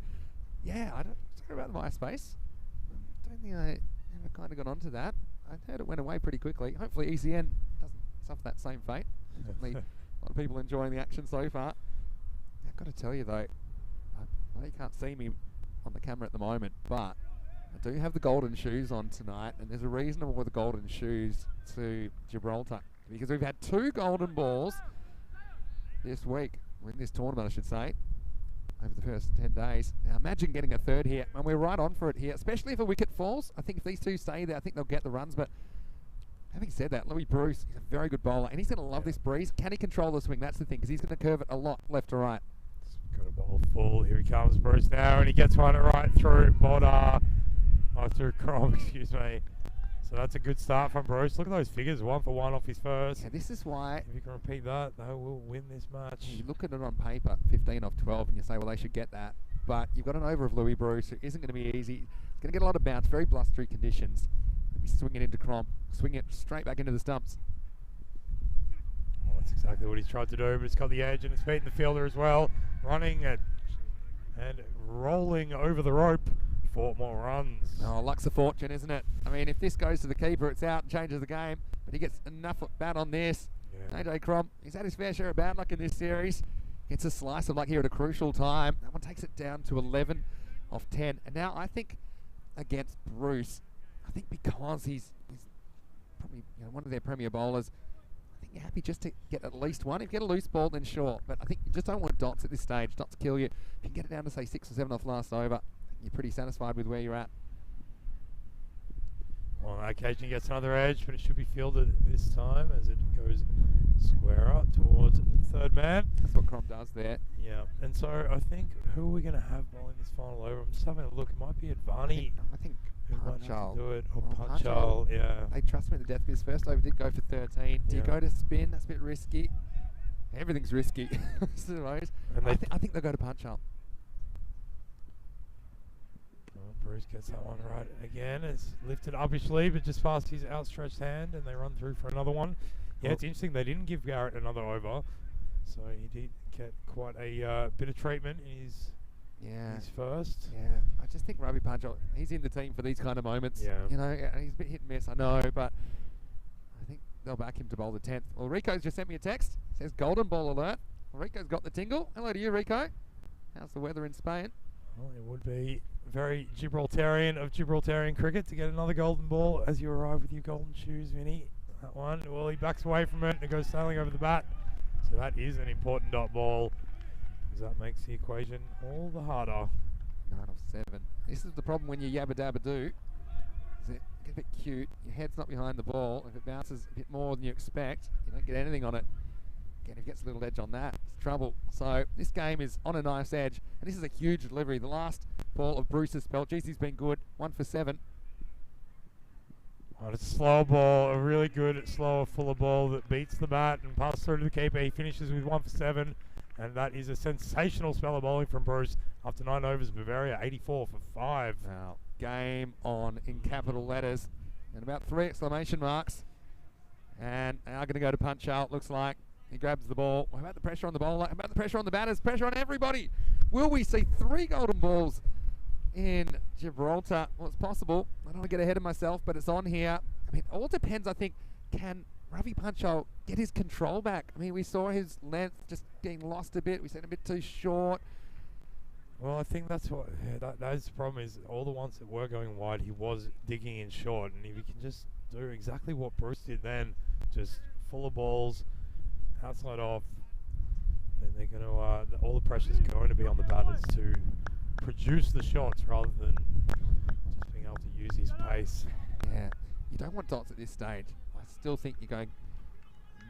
Yeah, sorry about the MySpace. I don't think I ever kind of got onto that. I heard it went away pretty quickly. Hopefully ECN doesn't suffer that same fate. Certainly a lot of people enjoying the action so far. I've got to tell you though, I know you can't see me on the camera at the moment, but I do have the golden shoes on tonight, and there's a reason I wore the golden shoes to Gibraltar, because we've had 2 golden balls this week, or in this tournament I should say, over the first 10 days. Now imagine getting a third here, and we're right on for it here, especially if a wicket falls. I think if these 2 stay there, I think they'll get the runs, but having said that, Louis Bruce is a very good bowler, and he's going to love this breeze. Can he control the swing? That's the thing, because he's going to curve it a lot left to right. Got a ball full. Here he comes, Bruce now, and he gets one right through through Crom, excuse me. So that's a good start from Bruce. Look at those figures, 1 for 1 off his first. Yeah, this is why, if you can repeat that, they will win this match. You look at it on paper, 15 off 12, and you say, well, they should get that. But you've got an over of Louis Bruce, who isn't going to be easy. He's going to get a lot of bounce, very blustery conditions. He'll be swinging into Crom, swinging it straight back into the stumps. That's exactly what he's tried to do, but it's got the edge and it's beaten the fielder as well. Running and rolling over the rope for more runs. Oh, luck's a fortune, isn't it? I mean, if this goes to the keeper, it's out and changes the game. But he gets enough bat on this. Yeah. AJ Crom, he's had his fair share of bad luck in this series. Gets a slice of luck here at a crucial time. That one takes it down to 11 off 10. And now I think against Bruce, I think because he's probably one of their premier bowlers, you're happy just to get at least one. If you get a loose ball, then sure. But I think you just don't want dots at this stage. Dots kill you. If you can get it down to, say, 6 or 7 off last over, you're pretty satisfied with where you're at. Well, on occasion he gets another edge, but it should be fielded this time as it goes square up towards third man. That's what Crom does there. Yeah, and so I think who are we going to have bowling this final over? I'm just having a look. It might be Advani. I think who might have to do it, or Punchal. Yeah. They trust me to death. His first over did go for 13. Do you go to spin? That's a bit risky. Everything's risky, I suppose. And I think they'll go to Punchal. Bruce gets that one right again. It's lifted up his sleeve, but just past his outstretched hand, and they run through for another one. Yeah, it's interesting. They didn't give Garrett another over, so he did get quite a bit of treatment in his first. Yeah, I just think Ravi Punchal, he's in the team for these kind of moments. Yeah. You know, he's a bit hit and miss, I know, but I think they'll back him to bowl the 10th. Well, Rico's just sent me a text. Says golden ball alert. Well, Rico's got the tingle. Hello to you, Rico. How's the weather in Spain? Well, it would be very Gibraltarian of Gibraltarian cricket to get another golden ball as you arrive with your golden shoes, Vinny. That one, well, he backs away from it and it goes sailing over the bat. So that is an important dot ball, because that makes the equation all the harder. 9 off 7. This is the problem when you yabba dabba do. Is it get a bit cute, your head's not behind the ball. If it bounces a bit more than you expect, you don't get anything on it. Again, if it gets a little edge on that, it's trouble. So this game is on a knife's edge, and this is a huge delivery. The last ball of Bruce's spell, geez, he's been good. 1 for 7. Oh, it's a slower ball, a really good, slower, fuller ball that beats the bat and passes through to the keeper. He finishes with 1 for 7, and that is a sensational spell of bowling from Bruce. After 9 overs, Bavaria 84 for 5. Now, game on in capital letters, and about 3 exclamation marks. And now going to go to Punchal, it looks like. He grabs the ball. How about the pressure on the bowler? How about the pressure on the batters? Pressure on everybody. Will we see 3 golden balls in Gibraltar? Well, it's possible. I don't want to get ahead of myself, but it's on here. I mean, it all depends, I think. Can Ravi Punchal get his control back? I mean, we saw his length just getting lost a bit. We said a bit too short. Well, I think that's what that's the problem, is all the ones that were going wide, he was digging in short, and if he can just do exactly what Bruce did then, just full of balls, outside off, then they're going to all the pressure's going to be on the batters to produce the shots rather than just being able to use his pace. Yeah, you don't want dots at this stage. I still think you're going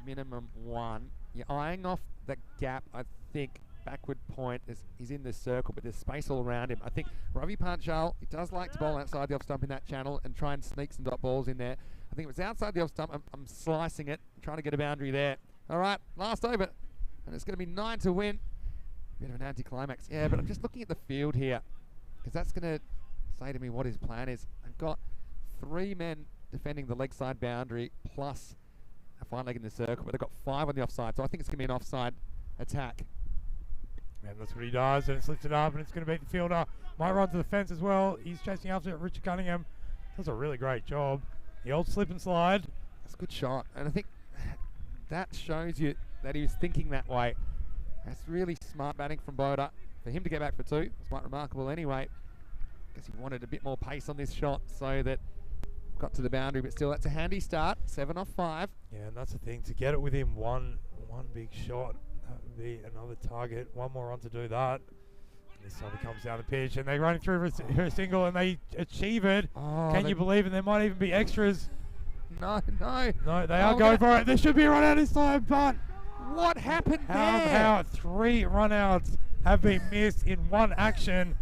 minimum 1. You're eyeing off the gap, I think. Backward point is in the circle, but there's space all around him. I think Ravi Punchal, he does like to bowl outside the off stump in that channel and try and sneak some dot balls in there. I think if it's outside the off stump, I'm slicing it, trying to get a boundary there. All right, last over, and it's going to be 9 to win. Bit of an anticlimax. Yeah, but I'm just looking at the field here, because that's going to say to me what his plan is. I've got 3 men defending the leg side boundary plus a fine leg in the circle, but they've got 5 on the offside, so I think it's going to be an offside attack. And that's what he does, and it's lifted up, and it's going to beat the fielder. Might run to the fence as well. He's chasing after it. Richard Cunningham does a really great job. The old slip and slide. That's a good shot, and I think that shows you that he was thinking that way. That's really smart batting from Boda. For him to get back for 2, it's quite remarkable anyway. Guess he wanted a bit more pace on this shot so that got to the boundary, but still that's a handy start. 7 off 5. Yeah, and that's the thing, to get it within one big shot, that would be another target. One more on to do that. This time he comes down the pitch, and they're running through for a single, and they achieve it. Oh, Can you believe it? There might even be extras. No. No, they are going for it. There should be a run out this time, but what happened there? How 3 run-outs have been missed in one action,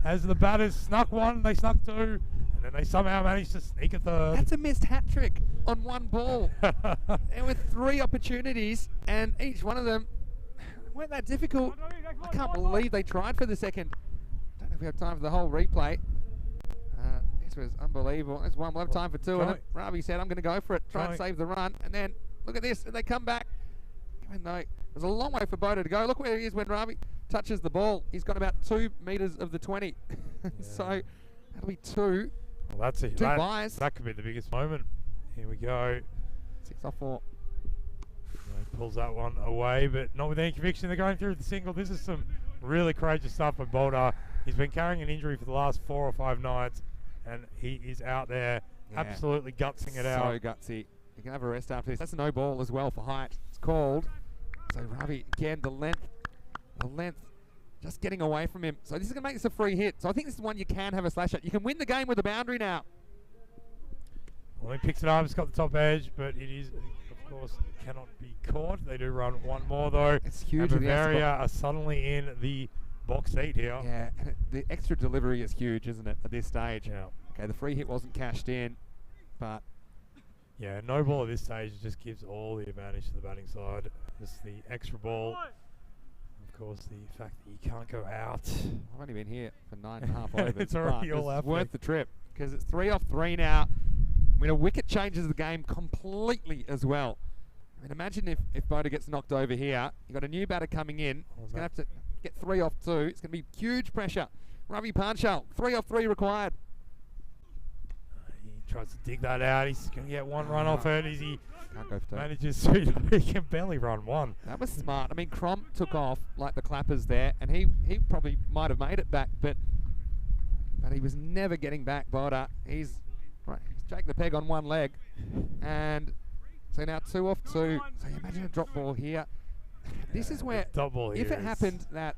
as the batters snuck 1, they snuck 2, and then they somehow managed to sneak a 3rd. That's a missed hat trick on 1 ball. There were 3 opportunities, and each one of them weren't that difficult. I can't believe they tried for the second. Don't know if we have time for the whole replay. This was unbelievable. There's 1. We'll have time for 2. And Ravi said, I'm going to go for it. Try and save the run. And then look at this. And they come back. Even though there's a long way for Boda to go. Look where he is when Ravi touches the ball. He's got about 2 metres of the 20. Yeah. So that'll be 2. Well, that's it. 2 buys. That could be the biggest moment. Here we go. 6 off 4. He pulls that one away, but not with any conviction. They're going through the single. This is some really courageous stuff by Boulder. He's been carrying an injury for the last 4 or 5 nights, and he is out there absolutely gutsing it out. So gutsy. You can have a rest after this. That's a no ball as well for height. It's called. So Ravi, again, the length, just getting away from him. So this is going to make this a free hit. So I think this is one you can have a slash at. You can win the game with a boundary now. Well, he picks it up. It's got the top edge, but it is, of course, cannot be caught. They do run 1 more, though. It's huge. And Bavaria are suddenly in the box seat here. Yeah, and the extra delivery is huge, isn't it, at this stage? Yeah. Okay, the free hit wasn't cashed in, but... Yeah, no ball at this stage just gives all the advantage to the batting side. Just the extra ball. Of course, the fact that you can't go out. I've only been here for 9.5 overs. It's already all happening. Worth the trip, because it's 3 off 3 now. I mean, a wicket changes the game completely as well. I mean, imagine if Boda gets knocked over here. You've got a new batter coming in. He's going to have to get 3 off 2. It's going to be huge pressure. Ravi Panchal, 3 off 3 required. He tries to dig that out. He's going to get 1 run off it as he can't go for manages to. He can barely run 1. That was smart. I mean, Crom took off like the clappers there, and he probably might have made it back, but he was never getting back. Boda, he's Jake the peg on 1 leg, and so now 2 off 2. So you imagine a drop ball here. This is where, if it happened that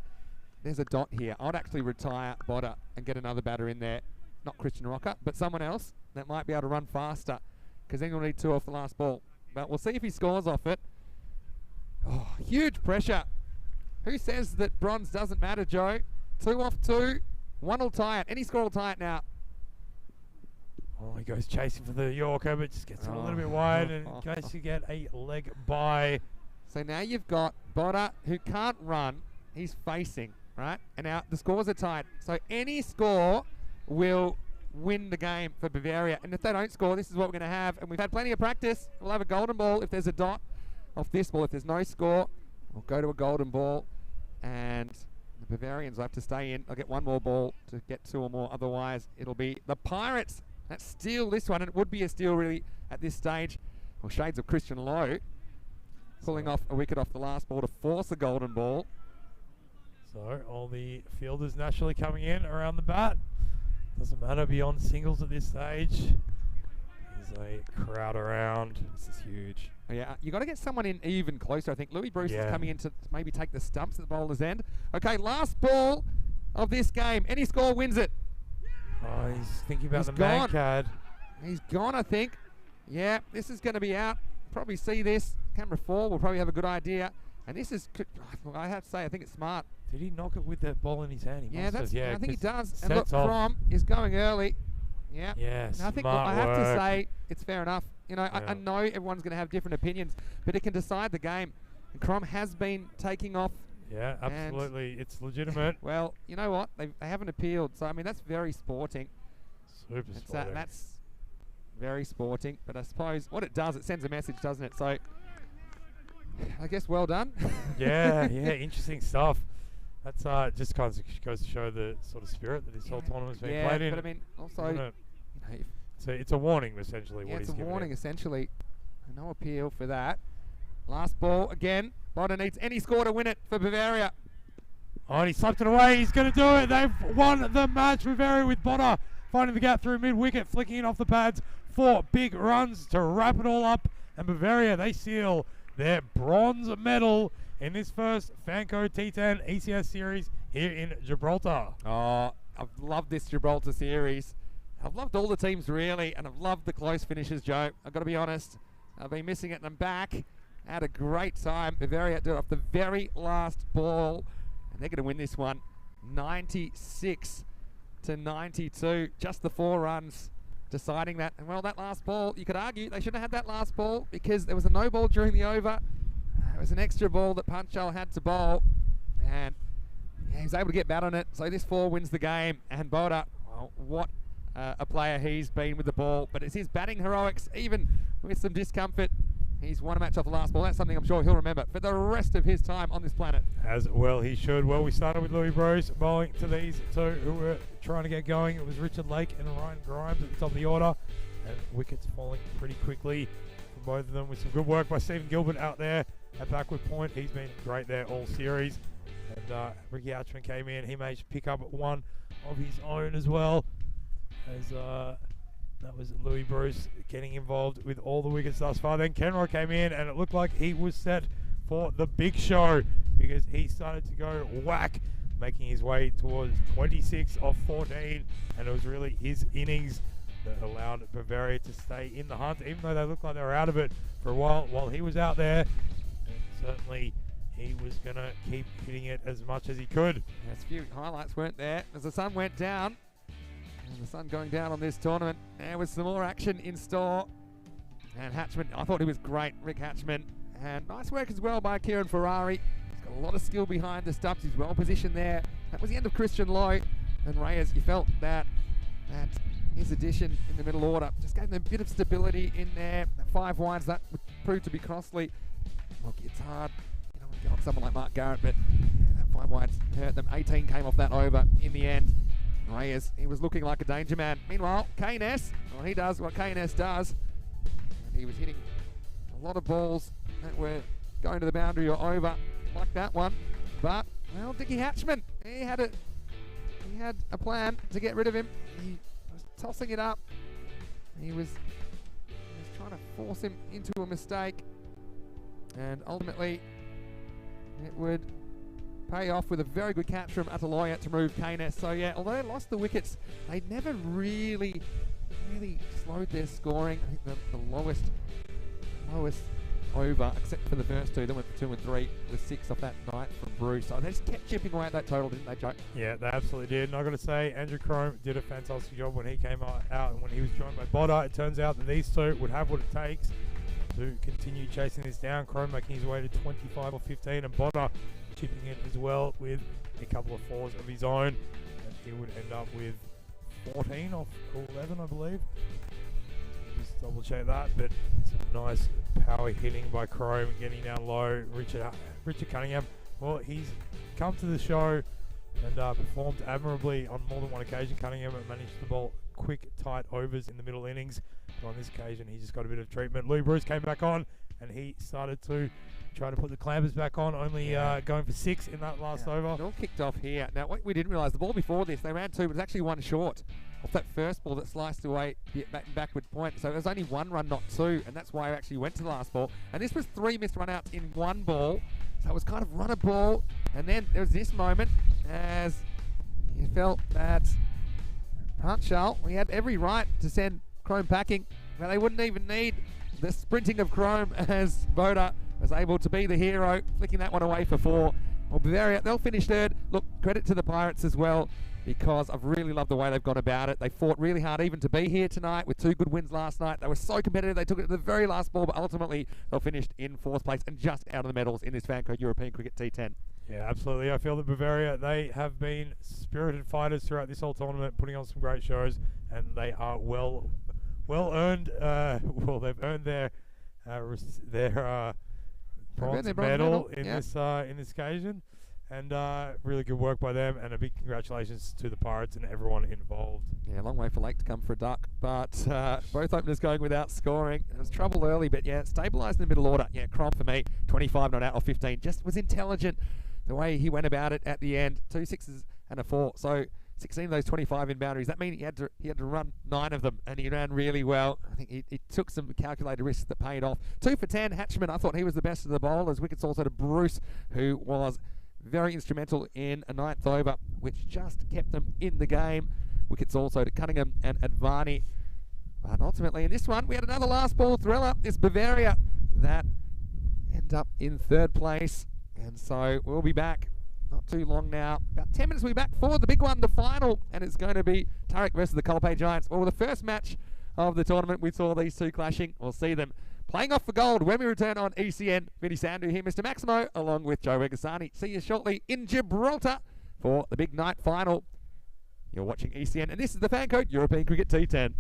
there's a dot here, I'd actually retire Boda and get another batter in there. Not Christian Rocker, but someone else that might be able to run faster, because then you'll need 2 off the last ball. But we'll see if he scores off it. Oh, huge pressure. Who says that bronze doesn't matter, Joe? 2 off 2. 1 will tie it. Any score will tie it now. Oh, he goes chasing for the Yorker, but just gets it a little bit wide, and in case you get a leg by. So now you've got Boda, who can't run. He's facing, right? And now the scores are tied. So any score will win the game for Bavaria. And if they don't score, this is what we're going to have. And we've had plenty of practice. We'll have a golden ball if there's a dot off this ball. If there's no score, we'll go to a golden ball. And the Bavarians will have to stay in. They'll get 1 more ball to get 2 or more. Otherwise, it'll be the Pirates that steal this one. And it would be a steal, really, at this stage. Well, shades of Christian Lowe pulling off a wicket off the last ball to force a golden ball. So all the fielders naturally coming in around the bat. Doesn't matter beyond singles at this stage. There's a crowd around. This is huge. Oh, yeah, you got to get someone in even closer. I think Louis Bruce is coming in to maybe take the stumps at the bowler's end. Okay, last ball of this game. Any score wins it. Oh, he's thinking about the man card. He's gone, I think. Yeah, this is going to be out. Probably see this. Camera 4 will probably have a good idea. And this is, I have to say, I think it's smart. Did he knock it with that ball in his hand? He I think he does. And look, off. Crom is going early. Yeah. Yes. I think I have to say it's fair enough. You know, I know everyone's going to have different opinions, but it can decide the game. And Crom has been taking off Yeah, absolutely. It's legitimate. Well, you know what? They haven't appealed. So, I mean, that's very sporting. Super sporting. That's very sporting. But I suppose what it does, it sends a message, doesn't it? So, I guess well done. Yeah, interesting stuff. That's just kind of goes to show the sort of spirit that this whole tournament's been played in. But I mean, also, it's a warning, essentially. Yeah, what it's he's a warning, it. essentially. No appeal for that. Last ball again. Boda needs any score to win it for Bavaria. Oh, and he slapped it away. He's going to do it. They've won the match. Bavaria with Boda finding the gap through mid-wicket, flicking it off the pads. 4 big runs to wrap it all up. And Bavaria, they seal their bronze medal in this first FanCode T10 ECS series here in Gibraltar. Oh, I've loved this Gibraltar series. I've loved all the teams, really, and I've loved the close finishes, Joe. I've got to be honest. I've been missing it, and I'm back. Had a great time. Bavaria did it off the very last ball, and they're going to win this one 96 to 92. Just the 4 runs deciding that. And, well, that last ball, you could argue they should have had that last ball because there was a no ball during the over. It was an extra ball that Punchal had to bowl, and he was able to get bat on it. So this 4 wins the game, and Boda, well, what a player he's been with the ball. But it's his batting heroics, even with some discomfort. He's won a match off the last ball. That's something I'm sure he'll remember for the rest of his time on this planet. As well he should. Well, we started with Louis Bruce bowling to these 2 who were trying to get going. It was Richard Lake and Ryan Grimes at the top of the order. And wickets falling pretty quickly from both of them with some good work by Stephen Gilbert out there at backward point. He's been great there all series. And Ricky Hatchman came in. He managed to pick up 1 of his own as well. As that was Louis Bruce getting involved with all the wickets thus far. Then Kenroy came in, and it looked like he was set for the big show because he started to go whack, making his way towards 26 of 14, and it was really his innings that allowed Bavaria to stay in the hunt, even though they looked like they were out of it for a while he was out there. And certainly he was going to keep hitting it as much as he could. Yes, a few highlights weren't there as the sun went down. And the sun going down on this tournament. There was some more action in store. And Hatchman, I thought he was great, Rick Hatchman. And nice work as well by Kieran Ferrari. He's got a lot of skill behind the stumps. He's well positioned there. That was the end of Christian Lowe. And Reyes, you felt that his addition in the middle order just gave them a bit of stability in there. 5 wides, that would prove to be costly. Look, it's hard. You don't want to get on someone like Mark Garrett, but that 5 wides hurt them. 18 came off that over in the end. Reyes, he was looking like a danger man. Meanwhile, Keynes, well, he does what Keynes does. And he was hitting a lot of balls that were going to the boundary or over, like that one. But, well, Dickie Hatchman, he had a plan to get rid of him. He was tossing it up. He was trying to force him into a mistake. And ultimately, it would pay off with a very good catch from Ataloya to move Keynes. So yeah, although they lost the wickets, they never really slowed their scoring. I think the lowest over, except for the first 2, they went for 2 and 3, was 6 off that night from Bruce. So they just kept chipping away at that total, didn't they, Joe? Yeah, they absolutely did. And I've got to say, Andrew Crome did a fantastic job when he came out and when he was joined by Boda. It turns out that these 2 would have what it takes to continue chasing this down. Crome making his way to 25 or 15, and Boda chipping in as well with a couple of 4s of his own, and he would end up with 14 off 11, I believe. Just double check that, but some nice power hitting by Crome, getting down low. Richard Cunningham, well, he's come to the show and performed admirably on more than one occasion. Cunningham managed to bowl quick, tight overs in the middle innings, but on this occasion he just got a bit of treatment. Louis Bruce came back on, and he started to try to put the clampers back on, only going for 6 in that last over. It all kicked off here. Now, what we didn't realise, the ball before this, they ran 2, but it was actually 1 short off that first ball that sliced away backward point. So it was only 1 run, not 2, and that's why I actually went to the last ball. And this was 3 missed run-outs in 1 ball. So it was kind of run a ball, and then there was this moment as you felt that Punchal, we had every right to send Crome packing, but they wouldn't even need the sprinting of Crome as Boda was able to be the hero, flicking that one away for 4. Well, Bavaria, they'll finish 3rd. Look, credit to the Pirates as well, because I've really loved the way they've gone about it. They fought really hard even to be here tonight with 2 good wins last night. They were so competitive. They took it to the very last ball, but ultimately they'll finished in 4th place and just out of the medals in this FanCode European Cricket T10. Yeah, absolutely. I feel that Bavaria, they have been spirited fighters throughout this whole tournament, putting on some great shows, and they are well earned. Well, they've earned their bronze medal in this occasion, and really good work by them, and a big congratulations to the Pirates and everyone involved. Yeah, a long way for Lake to come for a duck, but both openers going without scoring. There was trouble early, but yeah, stabilised in the middle order. Yeah, Crom for me, 25 not out of 15. Just was intelligent the way he went about it at the end. 2 6s and a 4. So 16 of those 25 in boundaries. That means he had to run 9 of them, and he ran really well. I think he took some calculated risks that paid off. 2 for 10, Hatchman. I thought he was the best of the bowlers. Wickets also to Bruce, who was very instrumental in a 9th over, which just kept them in the game. Wickets also to Cunningham and Advani. But ultimately in this one, we had another last ball thriller. This Bavaria that end up in 3rd place. And so we'll be back not too long now. About 10 minutes we'll be back for the big one, the final. And it's going to be Turek versus the Colpay Giants. Well, the first match of the tournament, we saw these two clashing. We'll see them playing off for gold when we return on ECN. Vinny Sandu here, Mr. Maximo, along with Joe Regasani. See you shortly in Gibraltar for the big night final. You're watching ECN, and this is the FanCode European Cricket T10.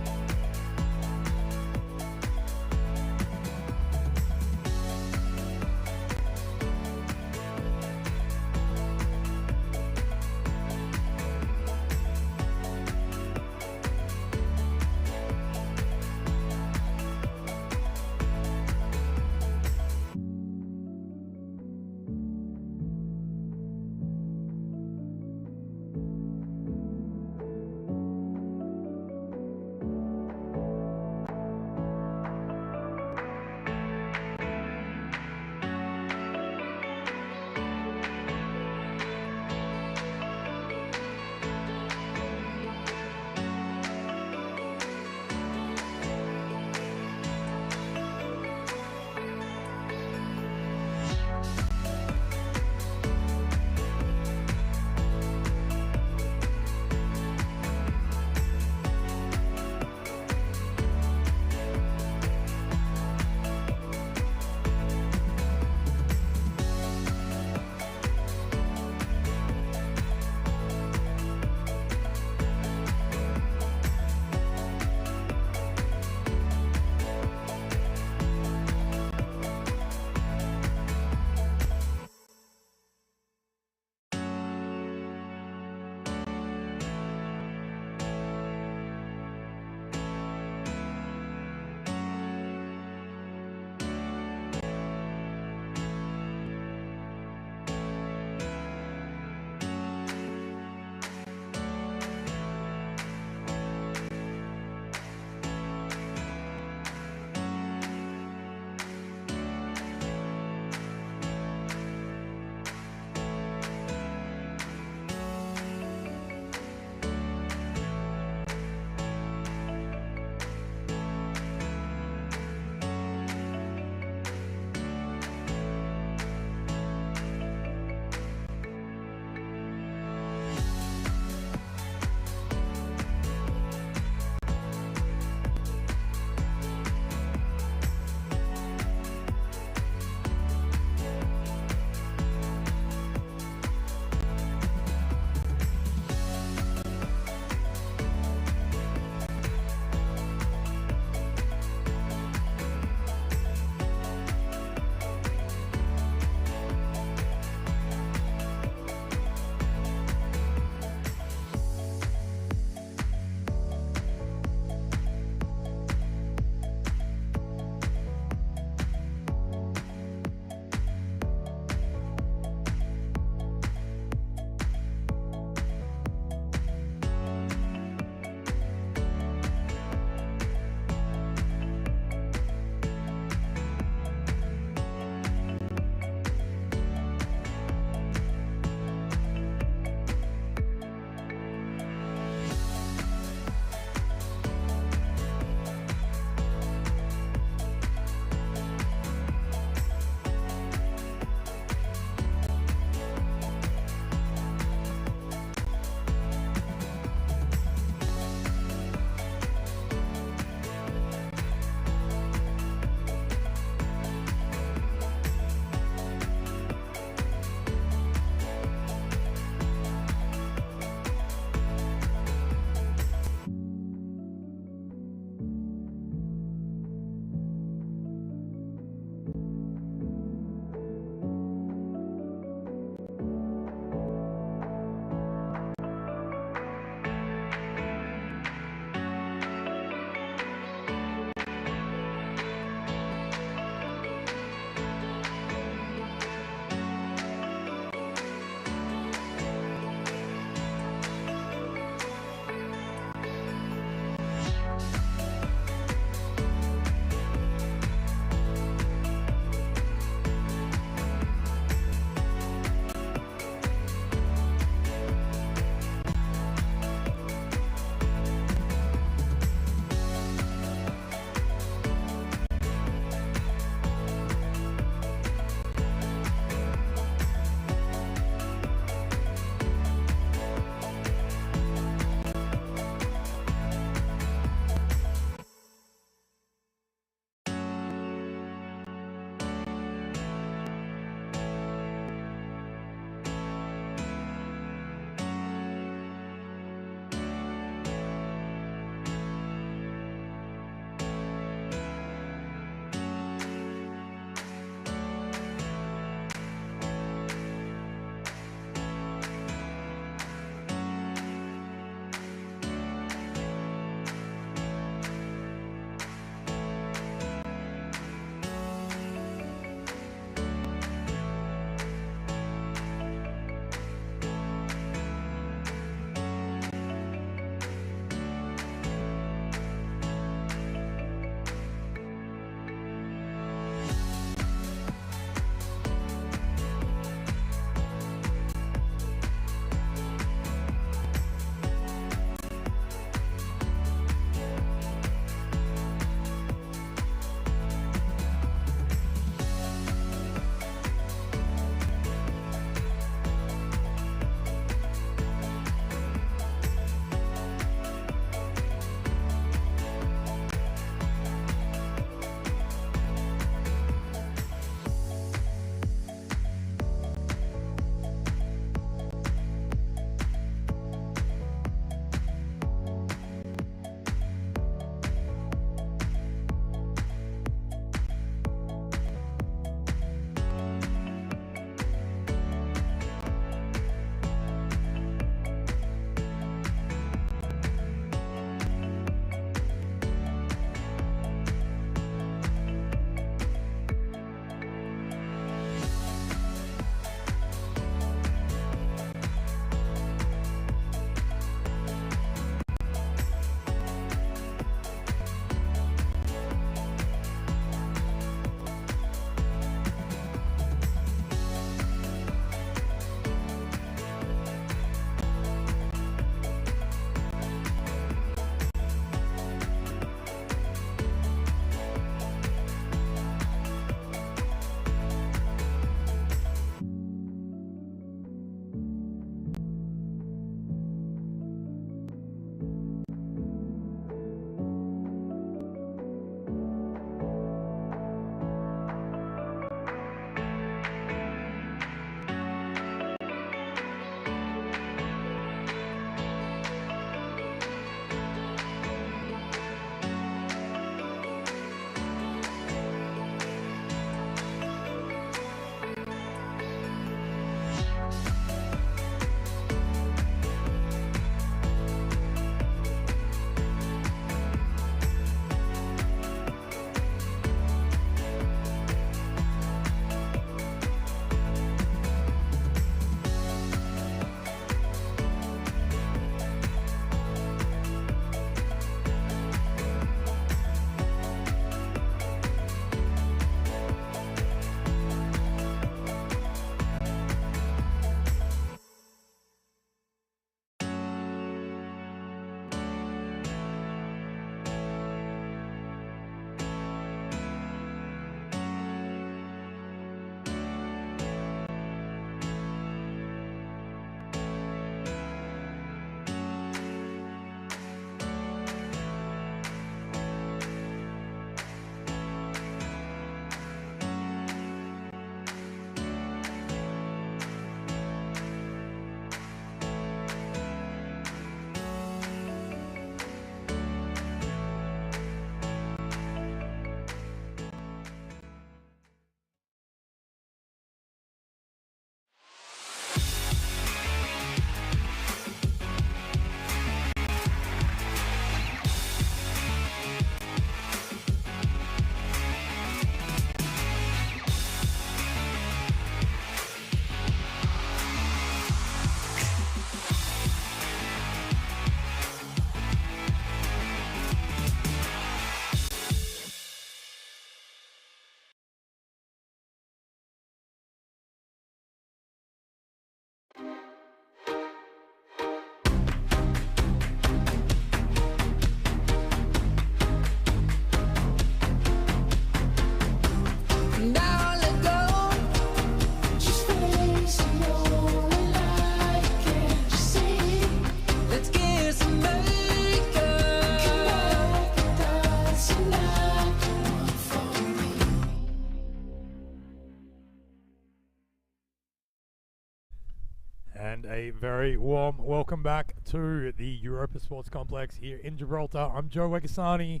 A very warm welcome back to the Europa Sports Complex here in Gibraltar. I'm Joe Wegasani,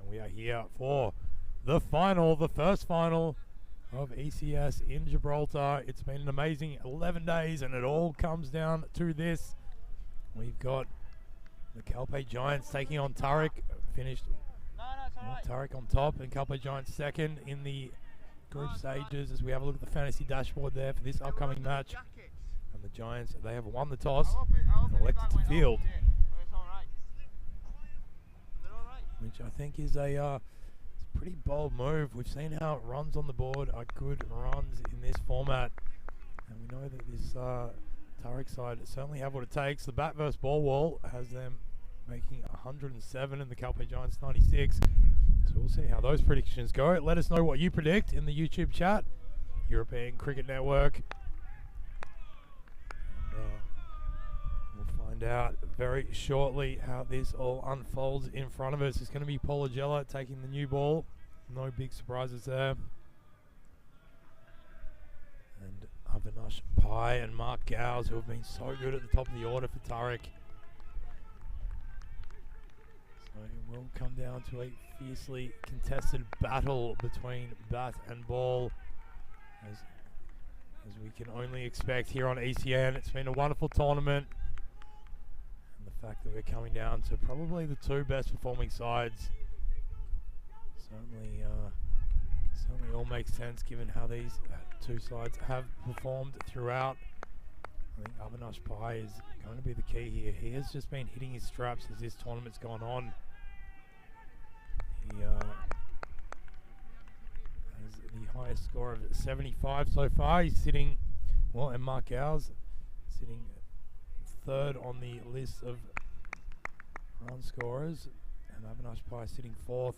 and we are here for the final, the first final of ECS in Gibraltar. It's been an amazing 11 days, and it all comes down to this. We've got the Calpe Giants taking on Tarik, finished Tarik on top, and Calpe Giants second in the group stages as we have a look at the fantasy dashboard there for this upcoming match. And the Giants, they have won the toss and elected to field, which I think is a pretty bold move. We've seen how runs on the board are good runs in this format, and we know that this Tarik side certainly have what it takes. The bat versus ball wall has them making 107 and the Calpe Giants 96. So we'll see how those predictions go. Let us know what you predict in the YouTube chat. European Cricket Network. We'll find out very shortly how this all unfolds in front of us. It's going to be Polagella taking the new ball. No big surprises there. And Avinash Pai and Mark Gowes, who have been so good at the top of the order for Tarik. So it will come down to a fiercely contested battle between bat and ball, as we can only expect here on ECN. It's been a wonderful tournament, and the fact that we're coming down to probably the two best performing sides certainly all makes sense given how these two sides have performed throughout. I think Avinash Pai is going to be the key here. He has just been hitting his straps as this tournament's gone on. He has the highest score of 75 so far. He's sitting, well, and Mark Gowes sitting third on the list of run scorers, and Avinash Pai sitting fourth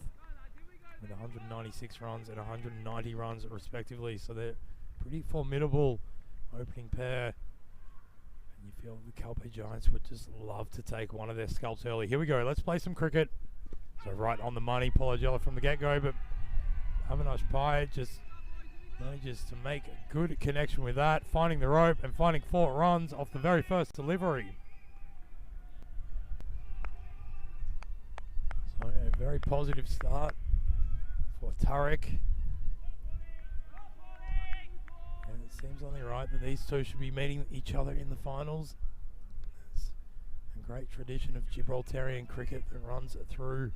with 196 runs and 190 runs respectively. So they're pretty formidable opening pair. And you feel the Calpe Giants would just love to take one of their scalps early. Here we go. Let's play some cricket. So right on the money, Polagella from the get-go, but Avinash Pai just manages to make a good connection with that, finding the rope and finding 4 runs off the very first delivery. So a very positive start for Tarik. And it seems only right that these two should be meeting each other in the finals. It's a great tradition of Gibraltarian cricket that runs through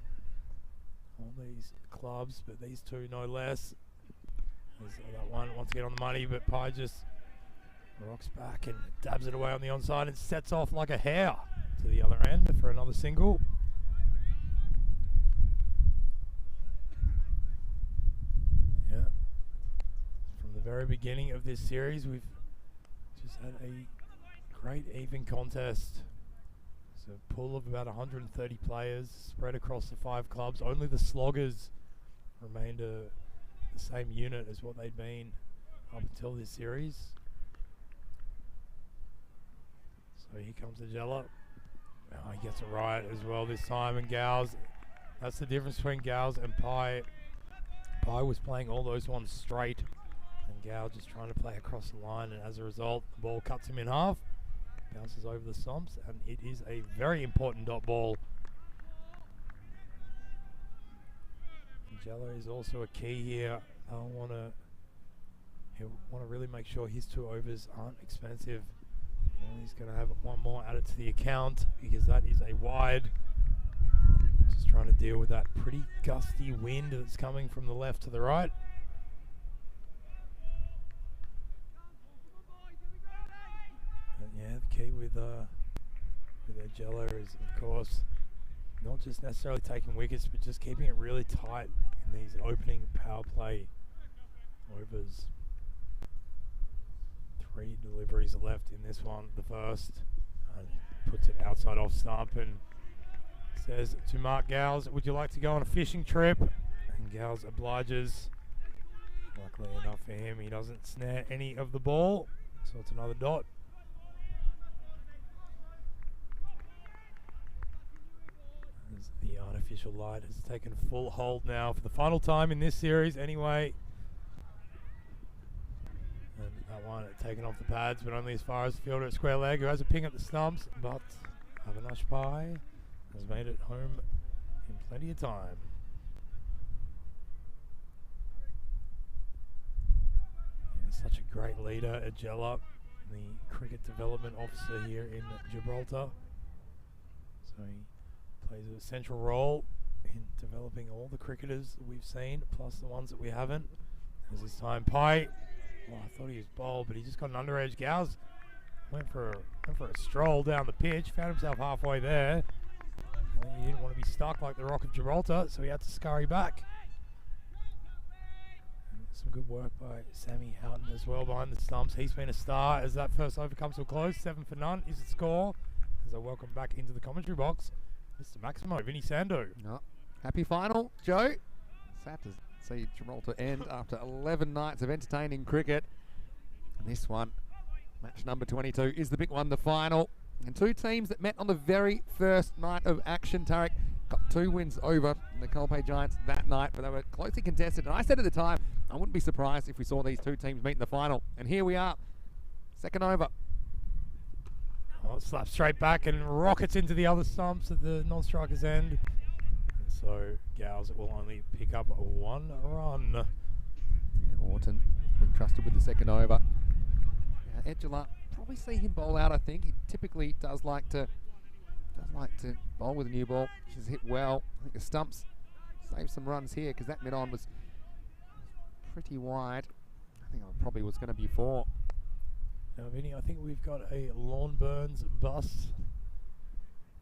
all these clubs, but these two no less. As that one wants to get on the money, but Pai just rocks back and dabs it away on the onside and sets off like a hare to the other end for another single. Yeah. From the very beginning of this series, we've just had a great even contest. It's a pool of about 130 players spread across the 5 clubs. Only the sloggers remained the same unit as what they'd been up until this series. So here comes the Jella. Oh, he gets it right as well this time. And Gowes, that's the difference between Gowes and Pai. Pai was playing all those ones straight, and Gowes just trying to play across the line, and as a result, the ball cuts him in half. Bounces over the stumps, and it is a very important dot ball. Jello is also a key here. He'll want to really make sure his 2 overs aren't expensive. And he's going to have one more added to the account because that is a wide. Just trying to deal with that pretty gusty wind that's coming from the left to the right. Yeah, the key with their Jello is, of course, not just necessarily taking wickets, but just keeping it really tight in these opening power play overs. 3 deliveries are left in this one. The first puts it outside off stump and says to Mark Gowes, "Would you like to go on a fishing trip?" And Gowes obliges. Luckily enough for him, he doesn't snare any of the ball, so it's another dot. As the artificial light has taken full hold now for the final time in this series anyway. And that one one taken off the pads, but only as far as the fielder at square leg, who has a ping at the stumps, but Avinash Pai has made it home in plenty of time. Yeah, such a great leader, Agella, the cricket development officer here in Gibraltar. So he plays a central role in developing all the cricketers that we've seen, plus the ones that we haven't. As this time, Pai, well, I thought he was bowled, but he just got an under-edge. Gow's went for a stroll down the pitch, found himself halfway there. And he didn't want to be stuck like the Rock of Gibraltar, so he had to scurry back. And some good work by Sammy Houghton as well behind the stumps. He's been a star as that first over comes to a close. 7 for none is the score. As I welcome back into the commentary box, Mr. Maximo, Vinny Sando. Oh, happy final, Joe. Sad to see Gibraltar end after 11 nights of entertaining cricket. And this one, match number 22, is the big one, the final. And two teams that met on the very first night of action, Tarek, got 2 wins over the Colpay Giants that night, but they were closely contested. And I said at the time, I wouldn't be surprised if we saw these two teams meet in the final. And here we are, second over. Oh, it slaps straight back and rockets into the other stumps at the non-striker's end. And so Gow's will only pick up 1 run. Yeah, Orton been trusted with the second over. Edgela, probably see him bowl out. I think he typically does like to bowl with a new ball. She's hit well. I think the stumps save some runs here because that mid-on was pretty wide. I think I probably was going to be 4. Now, Vinny, I think we've got a Lorne Burns bus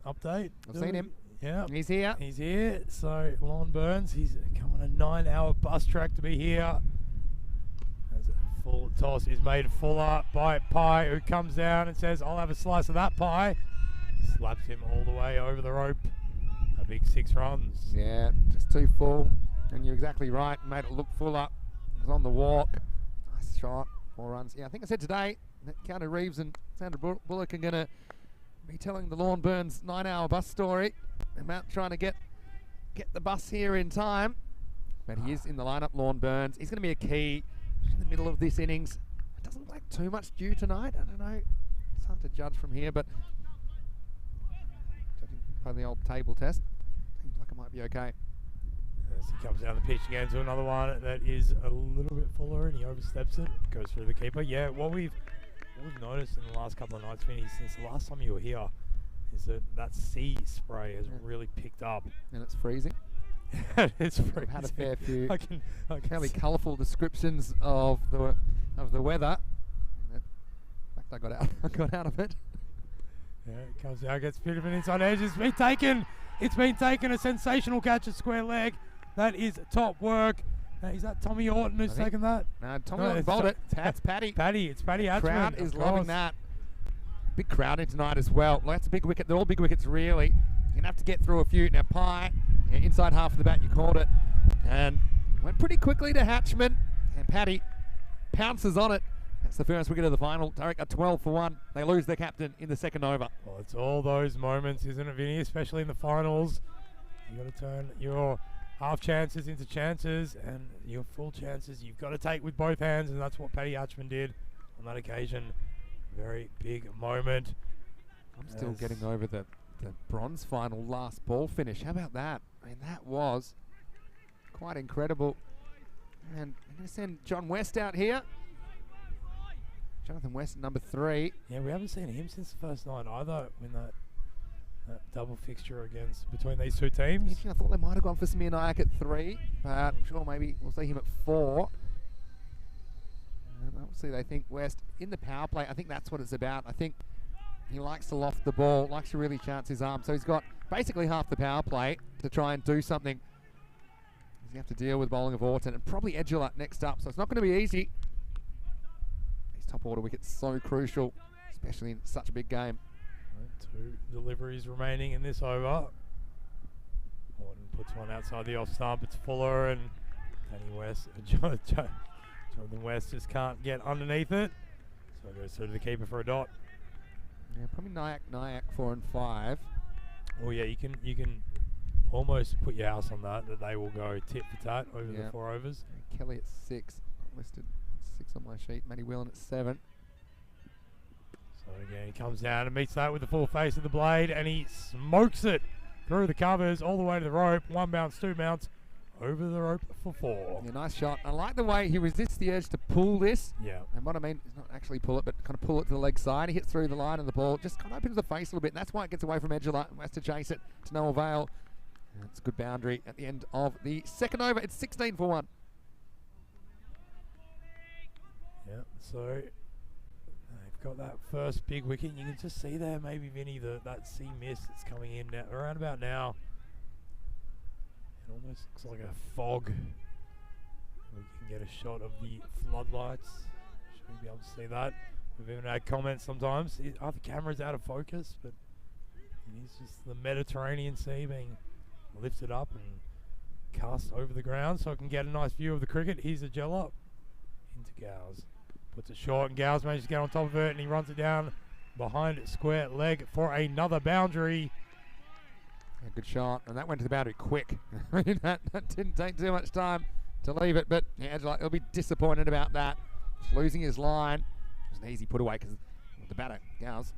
update. I've seen him. Yeah. He's here. He's here. So, Lorne Burns, he's come on a 9-hour bus track to be here. As a full toss is made fuller by Pai, who comes down and says, I'll have a slice of that pie. Slaps him all the way over the rope. A big 6 runs. Yeah, just too full. And you're exactly right. Made it look fuller. It was on the walk. Nice shot. 4 runs. Yeah, I think I said today that Keanu Reeves and Sandra Bullock are going to be telling the Lorne Burns 9-hour bus story about trying to get the bus here in time. But he is in the lineup, Lorne Burns. He's going to be a key in the middle of this innings. It doesn't look like too much due tonight. I don't know. It's hard to judge from here, but judging by the old table test, seems like it might be okay. As he comes down the pitch again to another one that is a little bit fuller and he oversteps it, goes through the keeper. Yeah, what we've noticed in the last couple of nights, Vinny, since the last time you were here, is that sea spray has really picked up. And it's freezing. It's freezing. I've had a fair few I can fairly colourful descriptions of the weather. In fact, I got out of it. Yeah, it comes down, gets a bit of an inside edge. It's been taken. It's been taken. A sensational catch at square leg. That is top work. Is that Tommy Orton who's taken that? No, Tommy Orton bowled it. It's Paddy. It's Paddy Hatchman. Crowd is loving that. Big crowd in tonight as well. Well, that's a big wicket. They're all big wickets, really. You're going to have to get through a few. Now, Pai, inside half of the bat, you called it. And went pretty quickly to Hatchman. And Paddy pounces on it. That's the first wicket of the final. Tarek, a 12 for 1. They lose their captain in the second over. Well, it's all those moments, isn't it, Vinny? Especially in the finals. You got to turn your half chances into chances, and your full chances you've got to take with both hands, and that's what Paddy Hatchman did on that occasion. Very big moment. I'm still getting over the bronze final last ball finish. How about that? I mean, that was quite incredible. And I'm going to send John West out here. Jonathan West, number 3. Yeah, we haven't seen him since the first night either when that double fixture between these two teams. I thought they might have gone for Samir Nayak at 3, but I'm sure maybe we'll see him at 4. And obviously they think West in the power play. I think that's what it's about. I think he likes to loft the ball, likes to really chance his arm. So he's got basically half the power play to try and do something. He's going to have to deal with bowling of Orton and probably Edgela next up. So it's not going to be easy. These top order wickets so crucial, especially in such a big game. 2 deliveries remaining in this over. Orton puts one outside the off stump. It's Fuller and Danny West. Jonathan West just can't get underneath it. So it goes through to the keeper for a dot. Yeah, probably Nayak 4 and 5. Oh yeah, you can almost put your house on that they will go tit for tat over the 4 overs. Kelly at 6, listed 6 on my sheet. Matty Whelan at 7. again, he comes down and meets that with the full face of the blade, and he smokes it through the covers all the way to the rope. 1 bounce, 2 bounce, over the rope for 4. Yeah, nice shot. I like the way he resists the urge to pull this. Yeah. And what I mean is not actually pull it, but kind of pull it to the leg side. He hits through the line, and the ball just kind of opens the face a little bit. And that's why it gets away from Edgela and has to chase it to no avail. And it's a good boundary at the end of the second over. It's 16 for 1. Yeah, so they've got that first big wicket. You can just see there, maybe, Vinny, that sea mist that's coming in now, around about now. It almost looks like a fog. We can get a shot of the floodlights. Should we be able to see that? We've even had comments sometimes. Are the cameras out of focus? But it is just the Mediterranean Sea being lifted up and cast over the ground so I can get a nice view of the cricket. Here's a gel up into Gowes. Puts it short, and Gowes manages to get on top of it, and he runs it down behind square leg for another boundary. Yeah, good shot, and that went to the boundary quick. I mean, that didn't take too much time to leave it, but yeah, he'll be disappointed about that. Just losing his line. It was an easy put away because the batter, Gowes,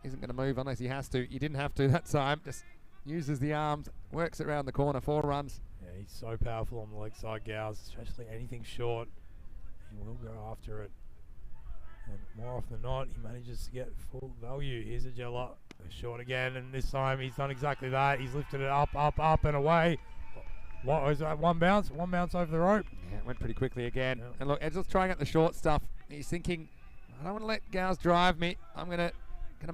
isn't going to move unless he has to. He didn't have to that time. Just uses the arms, works it around the corner, 4 runs. Yeah, he's so powerful on the leg side, Gowes, especially anything short. He will go after it. And more often than not, he manages to get full value. Here's a gel up. Short again, and this time he's done exactly that. He's lifted it up, and away. What was that? 1 bounce? 1 bounce over the rope. Yeah, it went pretty quickly again. Yeah. And look, Edgel's trying out the short stuff. He's thinking, I don't want to let Gowes drive me. I'm gonna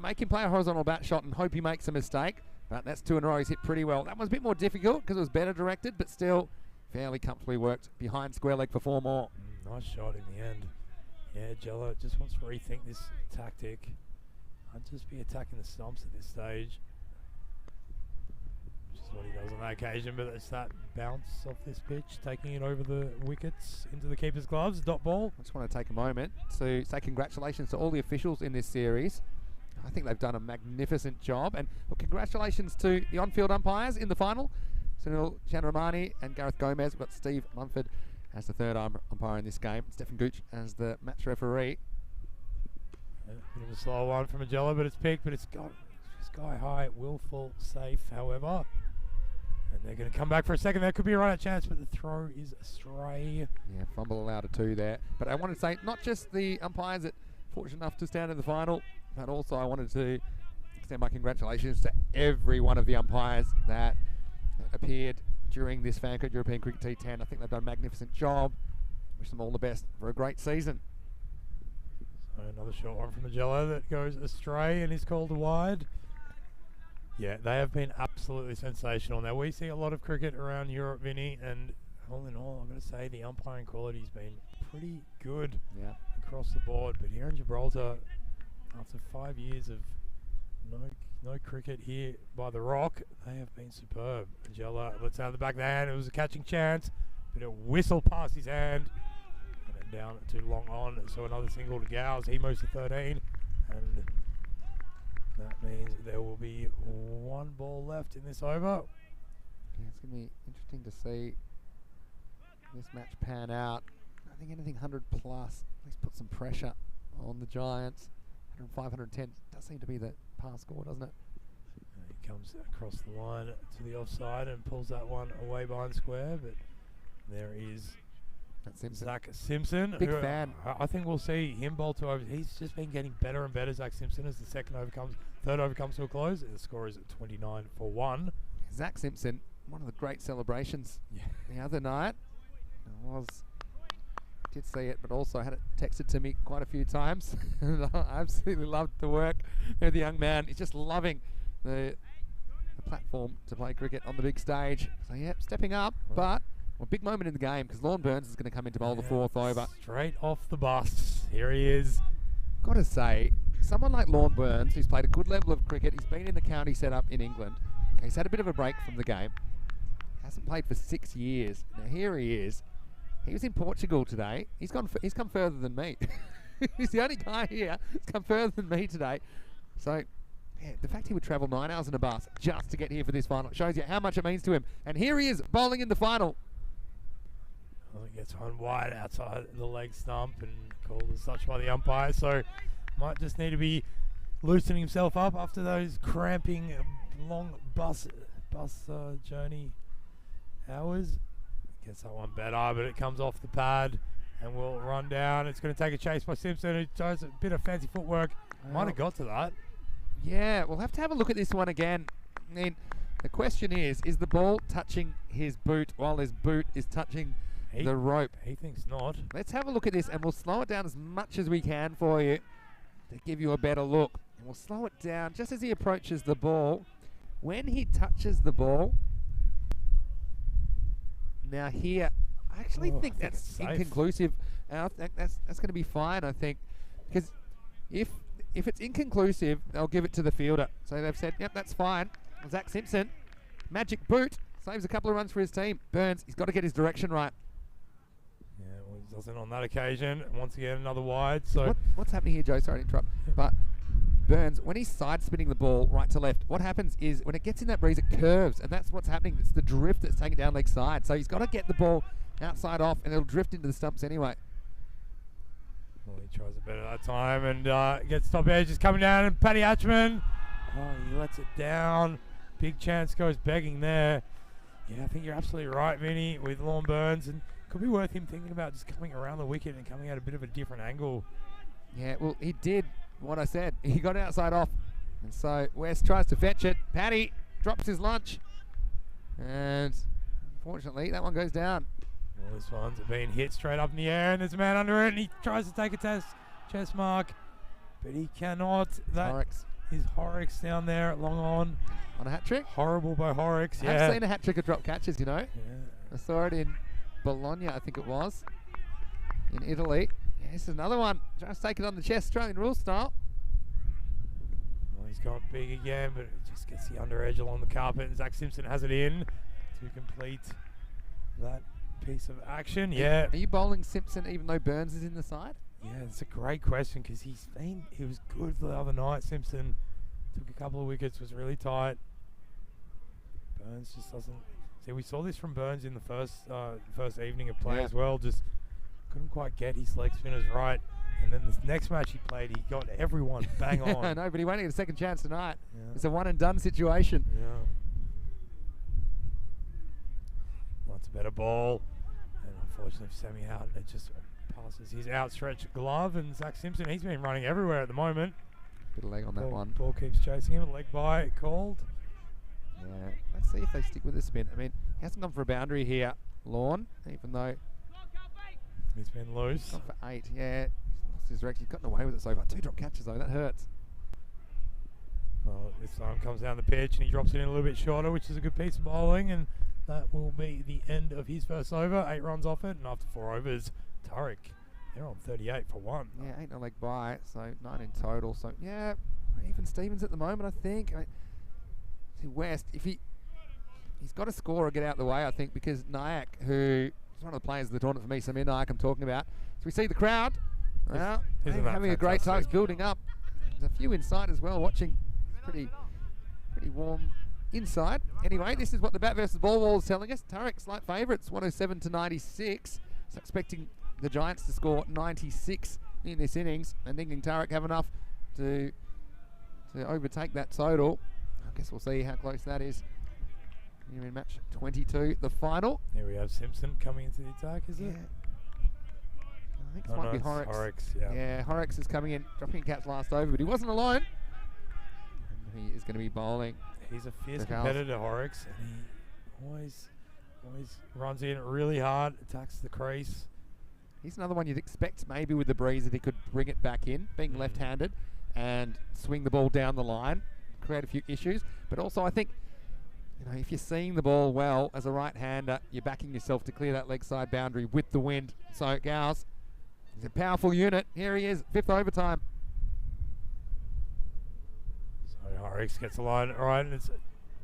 make him play a horizontal bat shot and hope he makes a mistake. But that's 2 in a row. He's hit pretty well. That one's a bit more difficult because it was better directed, but still fairly comfortably worked behind square leg for 4 more. Nice shot in the end. Yeah, Jello just wants to rethink this tactic. I'd just be attacking the stumps at this stage, which is what he does on that occasion, but it's that bounce off this pitch, taking it over the wickets into the keeper's gloves, dot ball. I just want to take a moment to say congratulations to all the officials in this series. I think they've done a magnificent job, and well, congratulations to the on-field umpires in the final, Sunil Chanramani and Gareth Gomez. We've got Steve Munford as the third umpire in this game, Stefan Gooch as the match referee. Bit of a slow one from Magello, but it's picked, but it's got sky high, willful, safe, however. And they're going to come back for a second. There could be a run-out chance, but the throw is astray. Yeah, fumble allowed a 2 there. But I wanted to say, not just the umpires that fortunate enough to stand in the final, but also I wanted to extend my congratulations to every one of the umpires that appeared during this FanCode European Cricket T10. I think they've done a magnificent job. Wish them all the best for a great season. Another short one from Magello that goes astray and is called wide. Yeah, they have been absolutely sensational. Now, we see a lot of cricket around Europe, Vinny, and all in all, I've got to say the umpiring quality's been pretty good across the board. But here in Gibraltar, after 5 years of no cricket here by the Rock, they have been superb. Magello lets out the back of the hand. It was a catching chance, but it whistled past his hand. Down too long on, so another single to Gowes. He moves to 13, and that means there will be 1 ball left in this over. Yeah, it's going to be interesting to see this match pan out. I think anything 100 plus, at least put some pressure on the Giants. 105, 110 does seem to be the pass score, doesn't it? He comes across the line to the offside and pulls that one away behind square, but there is Simpson. Zach Simpson. Big fan. I think we'll see him bowl 2 overs. He's just been getting better and better, Zach Simpson, as the third over comes to a close. The score is at 29 for 1. Zach Simpson, one of the great celebrations the other night. Did see it, but also had it texted to me quite a few times. And I absolutely loved the work of the young man. He's just loving the platform to play cricket on the big stage. So, yeah, stepping up, but a big moment in the game because Lorne Burns is going to come in to bowl the 4th over. Straight off the bus. Here he is. Got to say, someone like Lorne Burns, who's played a good level of cricket, he's been in the county setup in England. Okay, he's had a bit of a break from the game. Hasn't played for 6 years. Now here he is. He was in Portugal today. He's come further than me. He's the only guy here who's come further than me today. So, yeah, the fact he would travel 9 hours in a bus just to get here for this final shows you how much it means to him. And here he is, bowling in the final. Well, he gets one wide outside the leg stump and called as such by the umpire. So Might just need to be loosening himself up after those cramping long bus journey hours. Gets that one better, but it comes off the pad and will run down. It's going to take a chase by Simpson, who does a bit of fancy footwork. Might have got to that. Yeah, we'll have to have a look at this one again. I mean, the question is the ball touching his boot while his boot is touching the rope? He thinks not. Let's have a look at this, and we'll slow it down as much as we can for you to give you a better look. And we'll slow it down just as he approaches the ball. When he touches the ball, now here, I actually think that's inconclusive. And I think that's going to be fine, I think. Because if it's inconclusive, they'll give it to the fielder. So they've said, yep, that's fine. Zach Simpson, magic boot, saves a couple of runs for his team. Burns, he's got to get his direction right. Yeah, well, he doesn't on that occasion. Once again, another wide. So what's happening here, Joe? Sorry to interrupt. But Burns, when he's side spinning the ball right to left, what happens is when it gets in that breeze, it curves, and that's what's happening. It's the drift that's taking down leg side. So he's got to get the ball outside off, and it'll drift into the stumps anyway. Well, he tries it better that time, and gets top edge. Is coming down, and Paddy Hatchman, he lets it down. Big chance goes begging there. Yeah, I think you're absolutely right, Vinny, with Lorne Burns, and could be worth him thinking about just coming around the wicket and coming at a bit of a different angle. Yeah, well, he did what I said. He got outside off, and so West tries to fetch it. Paddy drops his lunch, and unfortunately that one goes down. Well, this one's being hit straight up in the air, and there's a man under it, and he tries to take a chest mark, but he cannot. That is Horrocks down there at long on a hat trick. Horrible by Horrocks. Yeah, I've seen a hat trick of drop catches, you know. Yeah. I saw it in Bologna, I think it was, in Italy. Yeah, this is another one. Tries to take it on the chest, Australian rule style. Well, he's gone big again, but it just gets the under edge along the carpet, and Zach Simpson has it in to complete that piece of action. Yeah. Are you bowling Simpson even though Burns is in the side? Yeah, it's a great question because he was good the other night. Simpson took a couple of wickets, was really tight. Burns just doesn't. See, we saw this from Burns in the first evening of play as well. Just couldn't quite get his leg spinners right. And then this next match he played, he got everyone bang on. I know, but he won't get a second chance tonight. Yeah. It's a one and done situation. Yeah. Wants a better ball. And unfortunately for Sammy Houghton, it just passes his outstretched glove. And Zach Simpson, he's been running everywhere at the moment. Bit of leg on that one. Ball keeps chasing him. A leg by called. Yeah. Let's see if they stick with the spin. I mean, he hasn't gone for a boundary here, Lorne, even though he's been loose. Gone for 8, yeah. He's lost his direction. He's gotten away with it so far. 2 drop catches though, that hurts. Well, this time comes down the pitch and he drops it in a little bit shorter, which is a good piece of bowling, and that will be the end of his first over. 8 runs off it, and after 4 overs, Turek, they're on 38 for 1. Yeah, 8 no leg by, so 9 in total. So yeah, even Stevens at the moment, I think. To West, if he's got to score or get out the way, I think, because Nyack, who is one of the players of the tournament for me, Samir Nyack, I'm talking about. So we see the crowd having a great time. It's building up. There's a few inside as well watching. It's pretty warm inside. Anyway, this is what the bat versus ball wall is telling us. Turek slight favourites, 107 to 96. So expecting the Giants to score 96 in this innings, and thinking Turek have enough to overtake that total. I guess we'll see how close that is. Here in match 22, the final. Here we have Simpson coming into the attack, is it? I think it might be Horrocks. Yeah, Horrocks is coming in, dropping a catch last over, but he wasn't alone. And he is going to be bowling. He's a fierce competitor, Horrocks, and he always runs in really hard, attacks the crease. He's another one you'd expect maybe with the breeze that he could bring it back in, being left-handed, and swing the ball down the line, create a few issues. But also I think, you know, if you're seeing the ball well as a right-hander, you're backing yourself to clear that leg side boundary with the wind. So Gowes, he's a powerful unit. Here he is, 5th overtime. So Horrocks gets the line right, and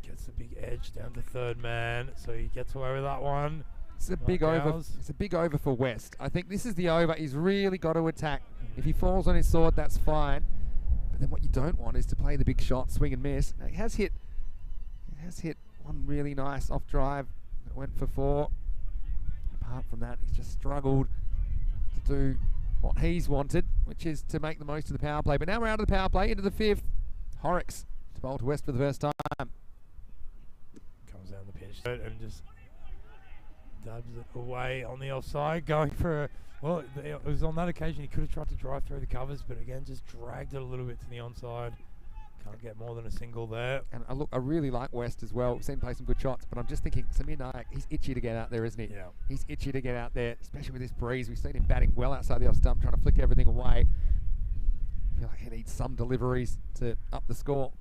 gets the big edge down to 3rd man. So he gets away with that one. It's a big over. It's a big over for West. I think this is the over he's really got to attack. If he falls on his sword, that's fine. But then what you don't want is to play the big shot, swing and miss. Now, it has hit one really nice off drive that went for 4. Apart from that, he's just struggled to do what he's wanted, which is to make the most of the power play. But now we're out of the power play, into the 5th. Horrocks to bowl to West for the first time. Comes down the pitch and just dubs it away on the offside, going for a, well, it was on that occasion he could have tried to drive through the covers, but again just dragged it a little bit to the onside. Can't get more than a single there. And look, I really like West as well. We've seen him play some good shots, but I'm just thinking, Samir Nayak, he's itchy to get out there, isn't he? Yeah. He's itchy to get out there, especially with this breeze. We've seen him batting well outside the off stump, trying to flick everything away. I feel like he needs some deliveries to up the score.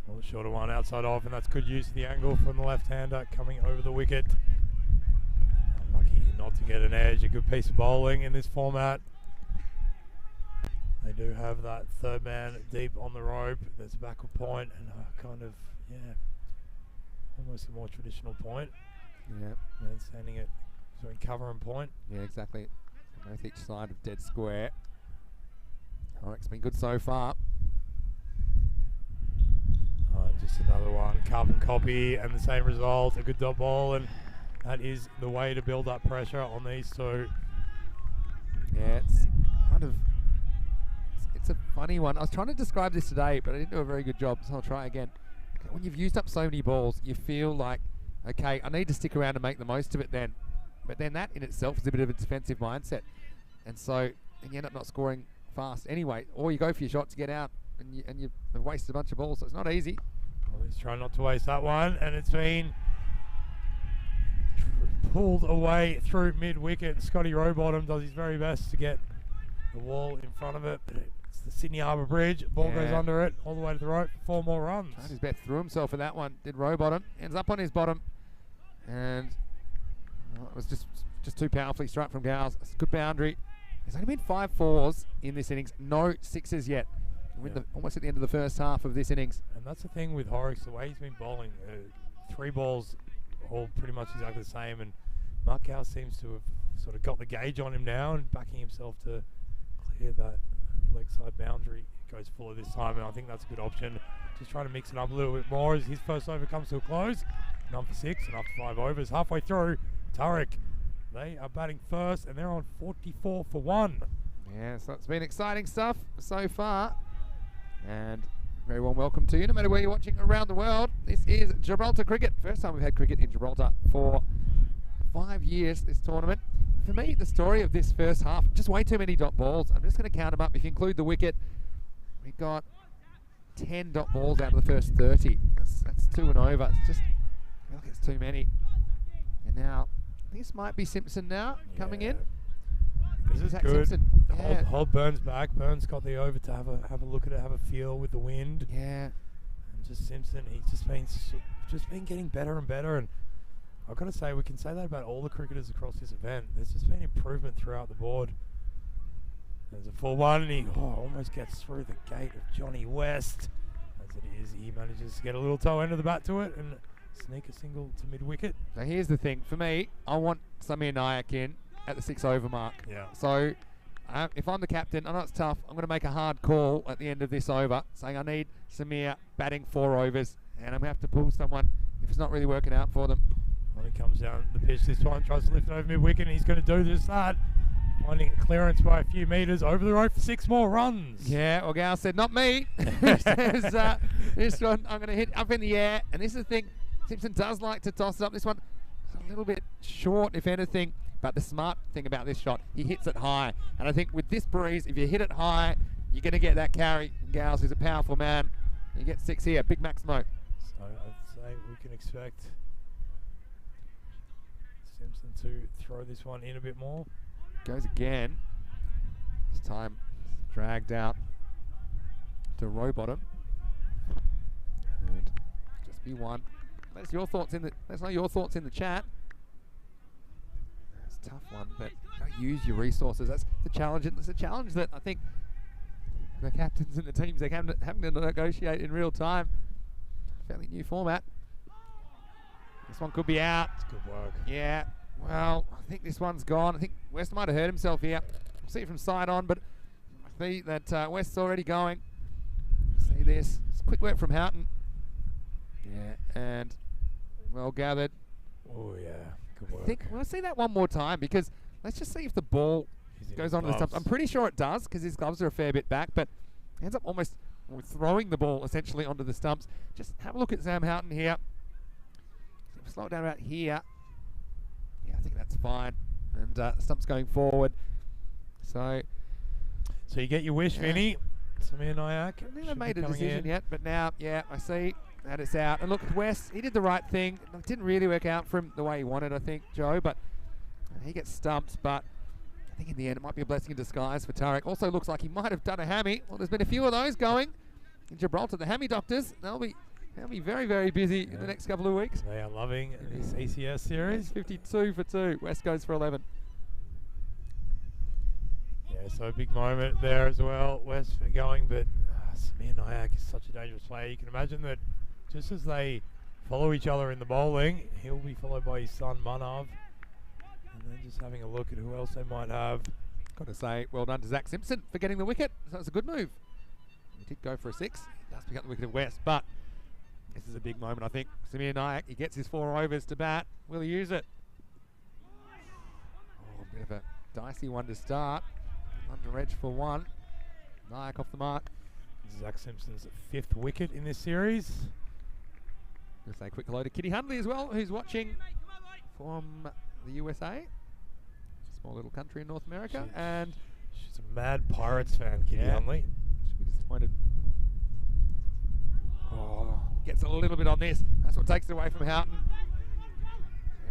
Well, the shorter one outside off, and that's good use of the angle from the left-hander coming over the wicket. Unlucky not to get an edge. A good piece of bowling in this format. They do have that third man deep on the rope. There's a backward point and a kind of, yeah, almost a more traditional point. Yeah. And standing it between cover and point. Yeah, exactly. Both each side of dead square. Horrocks been good so far. Just another one, carbon copy, and the same result. A good dot ball, and that is the way to build up pressure on these two. Yeah, it's kind of, it's a funny one. I was trying to describe this today, but I didn't do a very good job, so I'll try again. When you've used up so many balls, you feel like, okay, I need to stick around and make the most of it then. But then that in itself is a bit of a defensive mindset. And so you end up not scoring fast anyway. Or you go for your shot to get out, and you have wasted a bunch of balls, so it's not easy. Well, he's trying not to waste that one, and it's been pulled away through mid-wicket. Scotty Rowbottom does his very best to get the wall in front of it. It's the Sydney Harbour Bridge. Ball goes under it, all the way to the rope. 4 more runs. Tried his bet through himself for that one. Did Rowbottom. Ends up on his bottom. And it was just too powerfully struck from Gowles. It's a good boundary. There's only been 5 4s in this innings. No 6s yet. We're almost at the end of the first half of this innings. And that's the thing with Horrocks, the way he's been bowling. 3 balls, all pretty much exactly the same. And Mark Gowles seems to have sort of got the gauge on him now and backing himself to clear that leg side boundary. Goes fuller this time, and I think that's a good option. Just trying to mix it up a little bit more as his first over comes to a close. None for 6, and after 5 overs, halfway through, Turek, they are batting first, and they're on 44 for 1. Yeah, so it's been exciting stuff so far. And very warm welcome to you, no matter where you're watching around the world. This is Gibraltar cricket. First time we've had cricket in Gibraltar for 5 years, this tournament. For me, the story of this first half, just way too many dot balls. I'm just going to count them up. If you include the wicket, we got 10 dot balls out of the first 30. That's 2 and over. It's just, I feel like it's too many. And now, this might be Simpson now coming in. This is Zach good. Simpson. Yeah. Hold Burns back. Burns got the over to have a look at it, have a feel with the wind. Yeah. And just Simpson, he's just been getting better and better. And I've got to say, we can say that about all the cricketers across this event. There's just been improvement throughout the board. There's a full one, and he almost gets through the gate of Johnny West. As it is, he manages to get a little toe end of the bat to it and sneak a single to mid-wicket. Now here's the thing. For me, I want Samir Nayak in at the 6 over mark. Yeah. So if I'm the captain, I know it's tough. I'm going to make a hard call at the end of this over, saying I need Samir batting 4 overs, and I'm going to have to pull someone if it's not really working out for them. Well, he comes down the pitch this time, tries to lift it over mid-wicket, and he's going to do just that. Finding a clearance by a few metres over the rope for 6 more runs. Yeah, well, Gal said, not me. He says, this one I'm going to hit up in the air. And this is the thing, Simpson does like to toss it up. This one is a little bit short, if anything. But the smart thing about this shot, he hits it high. And I think with this breeze, if you hit it high, you're going to get that carry. Gals is a powerful man. You get 6 here, big Maximo. So I'd say we can expect Simpson to throw this one in a bit more. Goes again. This time dragged out to Rowbottom. And just be one. Let us know your thoughts in the chat. That's a tough one, but don't use your resources. That's the challenge. It's a challenge that I think the captains and the teams they're having to negotiate in real time. Fairly new format. This one could be out. It's good work. Yeah. Well, I think this one's gone. I think West might have hurt himself here. We'll see it from side on, but I see that West's already going. See this. It's quick work from Houghton. Yeah, and well gathered. Oh, yeah. Good work. I think we'll see that one more time because let's just see if the ball goes on to the stumps. I'm pretty sure it does because his gloves are a fair bit back, but ends up almost throwing the ball essentially onto the stumps. Just have a look at Sam Houghton here. Slow it down about here. Yeah, I think that's fine. And stumps going forward. So you get your wish, Vinny. Samir Nayak. I think they made a decision yet, but now, yeah, I see that it's out. And look, Wes, he did the right thing. It didn't really work out for him the way he wanted, I think, Joe, but he gets stumped. But I think in the end, it might be a blessing in disguise for Tarek. Also looks like he might have done a hammy. Well, there's been a few of those going in Gibraltar. The hammy doctors, they'll be very, very busy in the next couple of weeks. They are loving this ECS series. 52 for 2. West goes for 11. Yeah, so a big moment there as well. West going, but Samir Nayak is such a dangerous player. You can imagine that just as they follow each other in the bowling, he'll be followed by his son Manav. And then just having a look at who else they might have. Got to say, well done to Zach Simpson for getting the wicket. So it's a good move. He did go for a 6. He does pick up the wicket of West, but this is a big moment, I think. Samir Nayak, he gets his 4 overs to bat. Will he use it? Oh, a bit of a dicey one to start. Under edge for 1. Nayak off the mark. Zach Simpson's 5th wicket in this series. Let's say a quick hello to Kitty Hundley as well, who's watching from the USA. Small little country in North America. And she's a mad Pirates fan, Kitty Hundley. She'll be disappointed. Oh, gets a little bit on this. That's what takes it away from Houghton.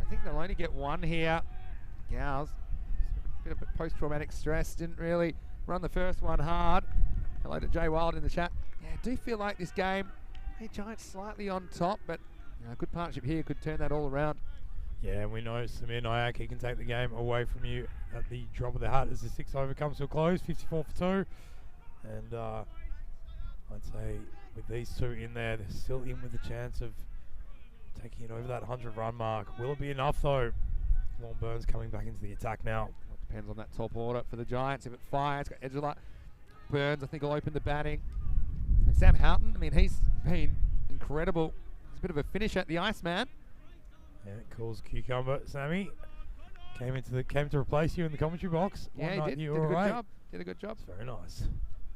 I think they'll only get 1 here. Gow's. Bit of a post-traumatic stress. Didn't really run the first one hard. Hello to Jay Wild in the chat. Yeah, I do feel like this game, hey, Giants slightly on top, but a good partnership here could turn that all around. Yeah, and we know Samir Nayak, he can take the game away from you at the drop of the hat as the 6th over comes to a close, 54 for 2. And I'd say with these 2 in there, they're still in with a chance of taking it over that 100-run mark. Will it be enough, though? Lorne Burns coming back into the attack now. Well, it depends on that top order for the Giants. If it fires, got Edgela. Burns, I think, will open the batting. And Sam Houghton, I mean, he's been incredible. He's a bit of a finisher at the Iceman. Yeah, calls cucumber. Sammy came to replace you in the commentary box. Yeah, he did. Did a good job. Did a good job. It's very nice.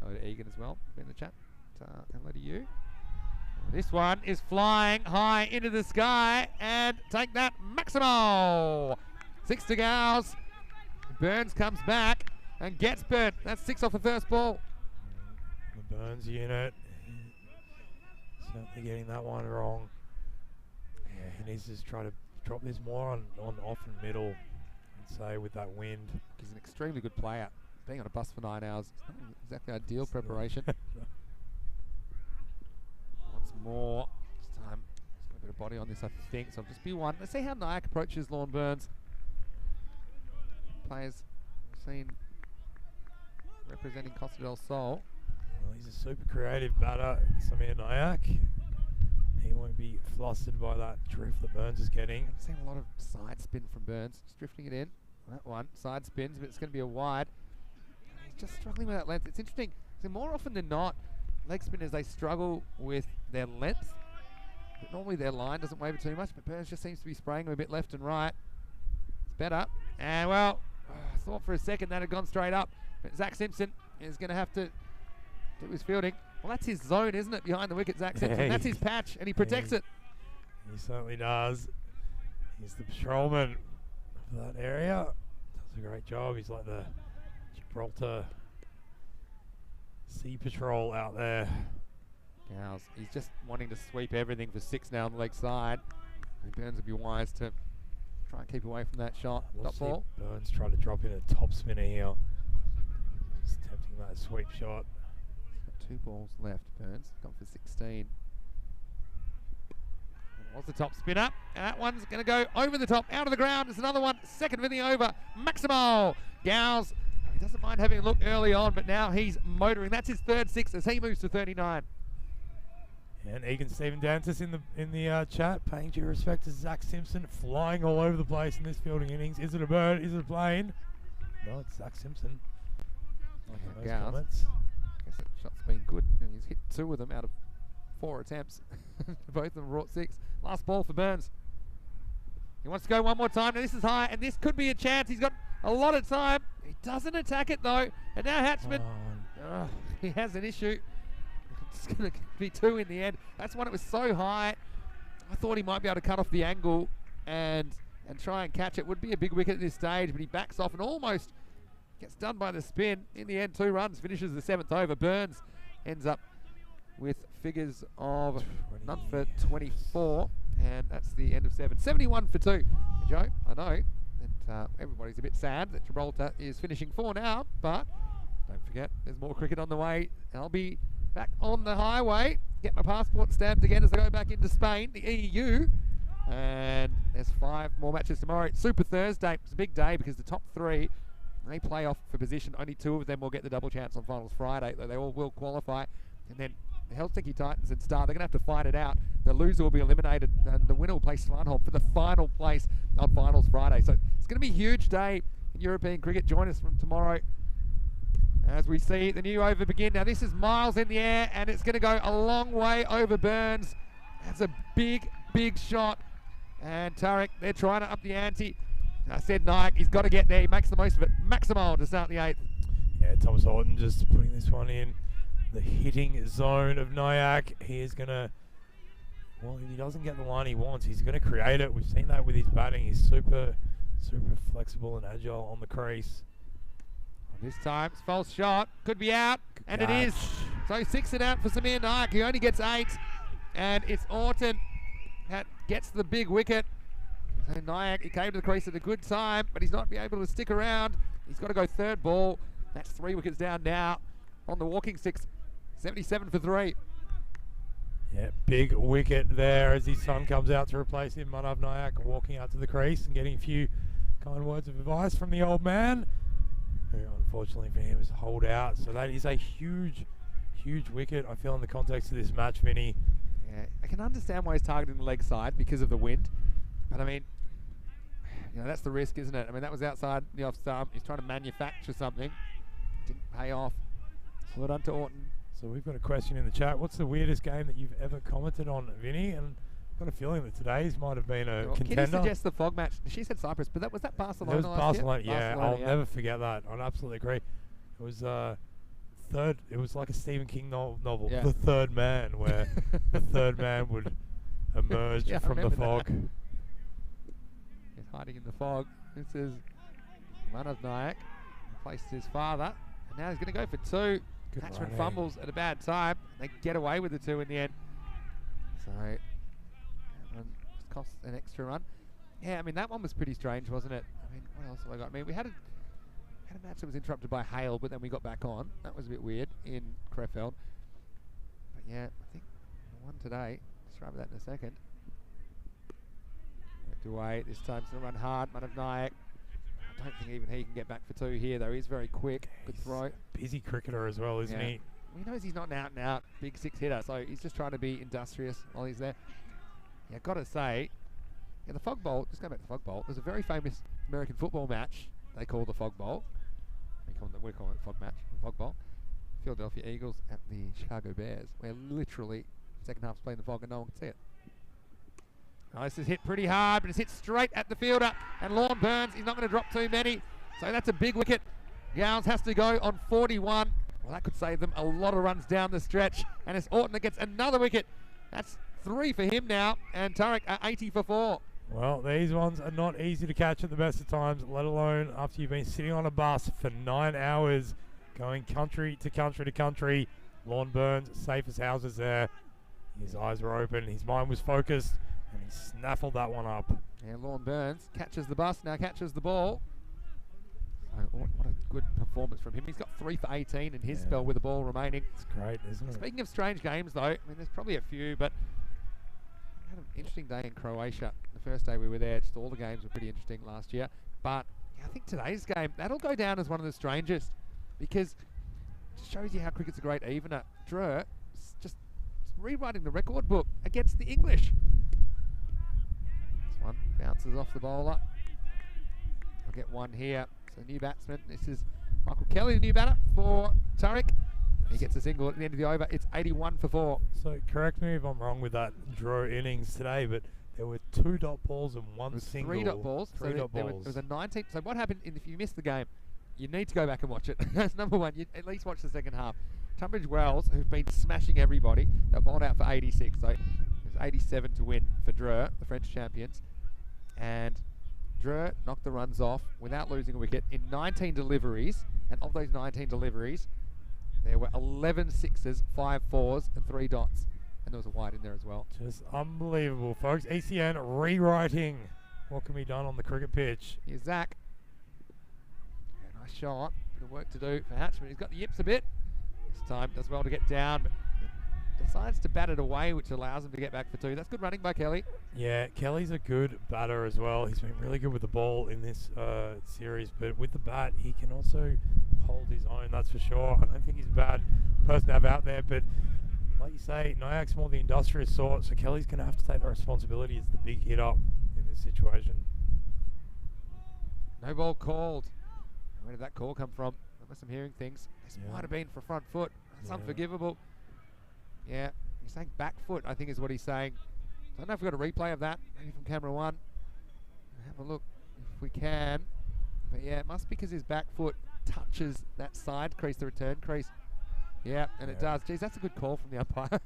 Hello to Egan as well, in the chat. Hello to you. This one is flying high into the sky, and take that, Maximo! 6 to Gow's. Burns comes back and gets burnt. That's 6 off the first ball. The Burns unit certainly getting that one wrong. Yeah, he needs to just try to drop this more on off and middle, and say with that wind. He's an extremely good player. Being on a bus for 9 hours, it's not exactly ideal preparation. Once more. This time, there's a bit of body on this, I think. So it'll just be 1. Let's see how Nayak approaches Lorne Burns. Players seen representing Costa del Sol. Well, he's a super creative batter, Samir Nayak. He won't be flustered by that drift that Burns is getting. I've seen a lot of side spin from Burns. Just drifting it in. That one. Side spins, but it's going to be a wide. He's just struggling with that length. It's interesting. So more often than not, leg spinners, they struggle with their length. But normally their line doesn't waver too much, but Burns just seems to be spraying him a bit left and right. It's better. And, well, I thought for a second that had gone straight up. But Zach Simpson is going to have to do his fielding. Well, that's his zone, isn't it, behind the wicket, Zach Simpson? That's his patch, and he protects it. He certainly does. He's the patrolman of that area. Does a great job. He's like the Gibraltar Sea Patrol out there. Gow's, he's just wanting to sweep everything for 6 now on the leg side. And Burns would be wise to try and keep away from that shot. Top ball. Burns trying to drop in a top spinner here. Just tempting that sweep shot. 2 balls left, Burns. Gone for 16. That was the top spinner. And that one's going to go over the top, out of the ground. There's another one. Second for the over. Maximo. Gow's, he doesn't mind having a look early on, but now he's motoring. That's his 3rd 6 as he moves to 39. And Egan Stephen Dantis in the chat, paying due respect to Zach Simpson, flying all over the place in this fielding innings. Is it a bird? Is it a plane? No, it's Zach Simpson. Those comments. I guess that shot's been good. And he's hit 2 of them out of 4 attempts. Both of them brought 6. Last ball for Burns. He wants to go one more time. Now this is high, and this could be a chance. He's got a lot of time. He doesn't attack it though. And now Hatchman, he has an issue. It's going to be 2 in the end. That's one. It was so high. I thought he might be able to cut off the angle and try and catch it. Would be a big wicket at this stage, but he backs off and almost gets done by the spin. In the end, 2 runs, finishes the 7th over. Burns ends up with figures of none for 24, and that's the end of 7. 71 for 2. Joe, I know that everybody's a bit sad that Gibraltar is finishing 4 now, but don't forget there's more cricket on the way. I'll be back on the highway, get my passport stamped again as I go back into Spain, the EU, and there's 5 more matches tomorrow. Super Thursday. It's a big day because the top 3, they play off for position. Only 2 of them will get the double chance on finals Friday, though they all will qualify. And then the Helsinki Titans and Star, they're going to have to fight it out. The loser will be eliminated, and the winner will play Svanholm for the final place on finals Friday. So it's going to be a huge day in European cricket. Join us from tomorrow as we see the new over begin. Now this is miles in the air, and it's going to go a long way over Burns. That's a big, big shot. And Tariq, they're trying to up the ante. I said Nike, he's got to get there. He makes the most of it. Maximal to start the 8th. Yeah, Thomas Horton just putting this one in the hitting zone of Nyack. He is going to, well, if he doesn't get the line he wants, he's going to create it. We've seen that with his batting. He's super flexible and agile on the crease. This time, it's false shot. Could be out, and catch. It is. So 6 and out for Samir Nayak. He only gets 8, and it's Orton that gets the big wicket. So Nayak, he came to the crease at a good time, but he's not been able to stick around. He's got to go 3rd ball. That's 3 wickets down now on the walking sticks. 77 for 3. Yeah, big wicket there as his son comes out to replace him. Manav Nayak walking out to the crease and getting a few kind words of advice from the old man, who unfortunately for him is hold out. So that is a huge wicket, I feel, in the context of this match, Vinny. Yeah, I can understand why he's targeting the leg side because of the wind, but I mean, you know, that's the risk, isn't it? I mean, that was outside the off stump. He's trying to manufacture something. Didn't pay off. Well done to Orton. So we've got a question in the chat. What's the weirdest game that you've ever commented on, Vinny? And I've got a feeling that today's might have been a contender. Kitty suggests the fog match. She said Cyprus, but was that Barcelona? It was Barcelona, yeah. Barcelona, I'll never forget that. I'd absolutely agree. It was third. It was like a Stephen King novel, yeah. The Third Man, where the third man would emerge from the fog. He's hiding in the fog. This is Manav Nayak. Replaced his father, and now he's going to go for 2. Hatchman fumbles at a bad time. They get away with the 2 in the end. So that one costs an extra run. Yeah, I mean, that one was pretty strange, wasn't it? I mean, what else have I got? I mean, we had a match that was interrupted by hail, but then we got back on. That was a bit weird in Krefeld. But yeah, I think the one today, describe that in a second. Away this time, he's going to run hard. Manav Nayak. I don't think even he can get back for 2 here, though. He's very quick. Good throw. Busy cricketer as well, isn't he? He knows he's not an out-and-out big 6 hitter, so he's just trying to be industrious while he's there. Yeah, got to say, the Fog Bowl, just going back to the Fog Bowl, there's a very famous American football match they call the Fog Bowl. We call it Fog Match, the Fog Bowl. Philadelphia Eagles at the Chicago Bears, where literally second half's playing the fog and no one can see it. Oh, this is hit pretty hard, but it's hit straight at the fielder. And Lorne Burns, he's not going to drop too many. So that's a big wicket. Gowns has to go on 41. Well, that could save them a lot of runs down the stretch. And it's Orton that gets another wicket. That's 3 for him now. And Tariq 80 for 4. Well, these ones are not easy to catch at the best of times, let alone after you've been sitting on a bus for 9 hours, going country to country to country. Lorne Burns, safe as houses there. His eyes were open. His mind was focused. And he snaffled that one up. Yeah, Lorne Burns catches the bus, now catches the ball. So, what a good performance from him. He's got 3 for 18 in his spell with the ball remaining. It's great, isn't it? Speaking of strange games, though, I mean, there's probably a few, but we had an interesting day in Croatia. The first day we were there, just all the games were pretty interesting last year. But yeah, I think today's game, that'll go down as one of the strangest because it just shows you how cricket's a great evener. Drew just rewriting the record book against the English. One bounces off the bowler. I'll get one here. So new batsman. This is Michael Kelly, the new batter for Tariq. He gets a single at the end of the over. It's 81 for 4. So correct me if I'm wrong with that draw innings today, but There were 2 dot balls and 1 It was single. 3 dot balls. Three So dot there balls. was a 19. So what happened if you missed the game? You need to go back and watch it. That's number one. You at least watch the second half. Tunbridge Wells, who've been smashing everybody, they bowled out for 86. So it was 87 to win for Dreux, the French champions. And Dreux knocked the runs off without losing a wicket in 19 deliveries. And of those 19 deliveries, there were 11 sixes, 5 fours, and 3 dots. And there was a wide in there as well. Just unbelievable, folks. ECN rewriting what can be done on the cricket pitch. Here's Zach. Yeah, nice shot. Bit of work to do for Hatchman. He's got the yips a bit. This time does well to get down, but decides to bat it away, which allows him to get back for 2. That's good running by Kelly. Yeah, Kelly's a good batter as well. He's been really good with the ball in this series, but with the bat, he can also hold his own, that's for sure. I don't think he's a bad person to have out there, but like you say, Nyak's more the industrious sort, so Kelly's going to have to take the responsibility as the big hitter in this situation. No ball called. Where did that call come from? Unless I'm hearing things. This Yeah. might have been for front foot. That's Yeah. unforgivable. Yeah, he's saying back foot, I think is what he's saying. I don't know if we've got a replay of that, maybe from camera 1. Have a look if we can. But yeah, it must be because his back foot touches that side crease, the return crease. Yeah, and it does. Geez, that's a good call from the umpire. Would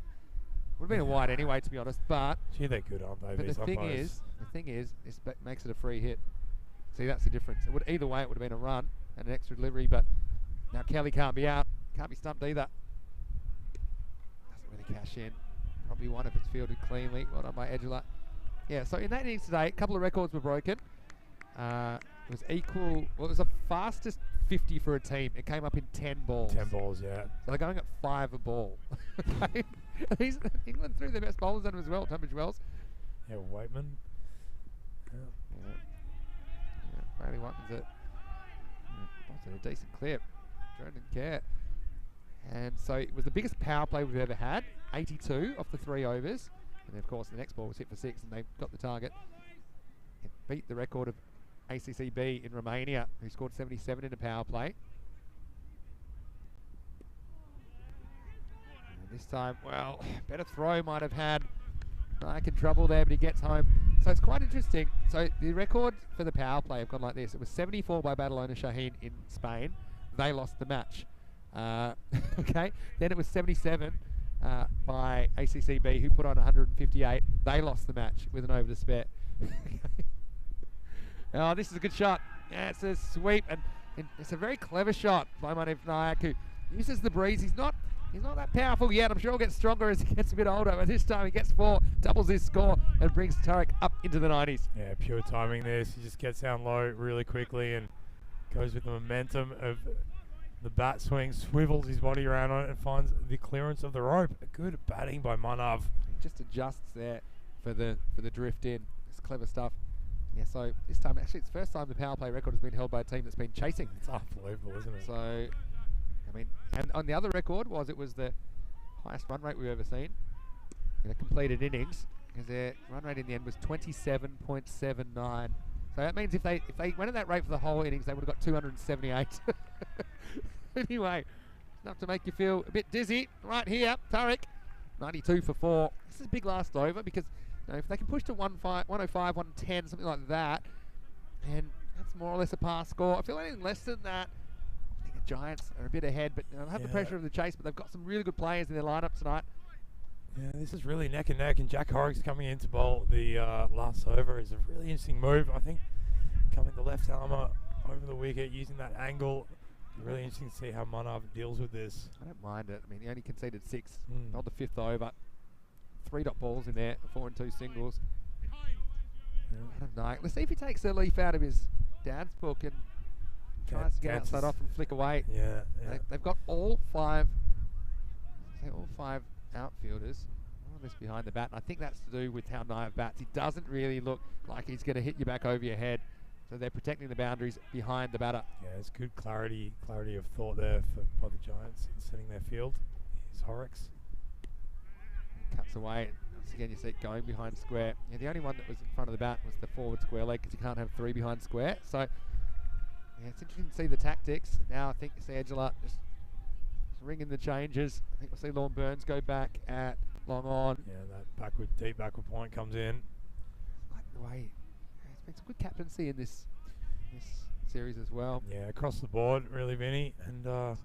have been a wide anyway, to be honest. But Gee, they're good, aren't they? but these the thing umpires? is, this makes it a free hit. See, that's the difference. It would either way, it would have been a run and an extra delivery. But now Kelly can't be out, can't be stumped either. Doesn't really cash in. Probably one if it's fielded cleanly. Well done by Edgela. Yeah. So in that innings today, a couple of records were broken. It was equal. Well, it was the fastest 50 for a team. It came up in 10 balls. 10 balls, yeah. So they're going at 5 a ball. England threw their best bowlers at him as well, Tunbridge Wells. Yeah, Waitman. Yeah, Bradley Watkins it. A decent clip. Jerome didn't care. And so it was the biggest power play we've ever had. 82 off the 3 overs. And then of course the next ball was hit for 6 and they got the target. It beat the record of ACCB in Romania, who scored 77 in a power play. And this time, well, better throw might have had Nike in trouble there, but he gets home. So it's quite interesting. So the record for the power play have gone like this. It was 74 by Badalona Shaheen in Spain. They lost the match. Okay. Then it was 77 by ACCB, who put on 158. They lost the match with an over to spare. Oh, this is a good shot. Yeah, it's a sweep, and it's a very clever shot by Manif Nayak, who uses the breeze. He's not that powerful yet. I'm sure he'll get stronger as he gets a bit older, but this time he gets 4, doubles his score, and brings Tarek up into the 90s. Yeah, pure timing this. He just gets down low really quickly and goes with the momentum of the bat swing, swivels his body around on it and finds the clearance of the rope. Good batting by Manav. He just adjusts there for the drift in. It's clever stuff. Yeah, so this time, actually, it's the first time the power play record has been held by a team that's been chasing. It's unbelievable, isn't it? So, I mean, and on the other record it was the highest run rate we've ever seen in a completed innings, because their run rate in the end was 27.79. So that means if they went at that rate for the whole innings, they would have got 278. Anyway, enough to make you feel a bit dizzy. Right here, Tarek, 92 for 4. This is a big last over, because if they can push to 105, 110, something like that, and that's more or less a pass score. I feel anything less than that, I think the Giants are a bit ahead, but they'll have the pressure of the chase, but they've got some really good players in their lineup tonight. Yeah, this is really neck and neck, and Jack Horrocks coming in to bowl the last over is a really interesting move. I think coming the left armour over the wicket, using that angle, really interesting to see how Manav deals with this. I don't mind it. I mean, he only conceded 6, not the 5th over. 3 dot balls in there, 4 and 2 singles. I don't know. Let's see if he takes a leaf out of his dad's book and tries to get outside off and flick away. Yeah, They've got all 5 outfielders more or less behind the bat. And I think that's to do with how Nayav bats. He doesn't really look like he's going to hit you back over your head. So they're protecting the boundaries behind the batter. Yeah, it's good clarity of thought there by the Giants in setting their field. Here's Horrocks. Cuts away. Once again, you see it going behind square. Yeah, the only one that was in front of the bat was the forward square leg, because you can't have 3 behind square. So, yeah, it's interesting to see the tactics. Now I think you see Edgela just ringing the changes. I think we'll see Lorne Burns go back at long on. Yeah, that deep backward point comes in. the way he's been some good captaincy in this series as well. Yeah, across the board, really, Vinny. And I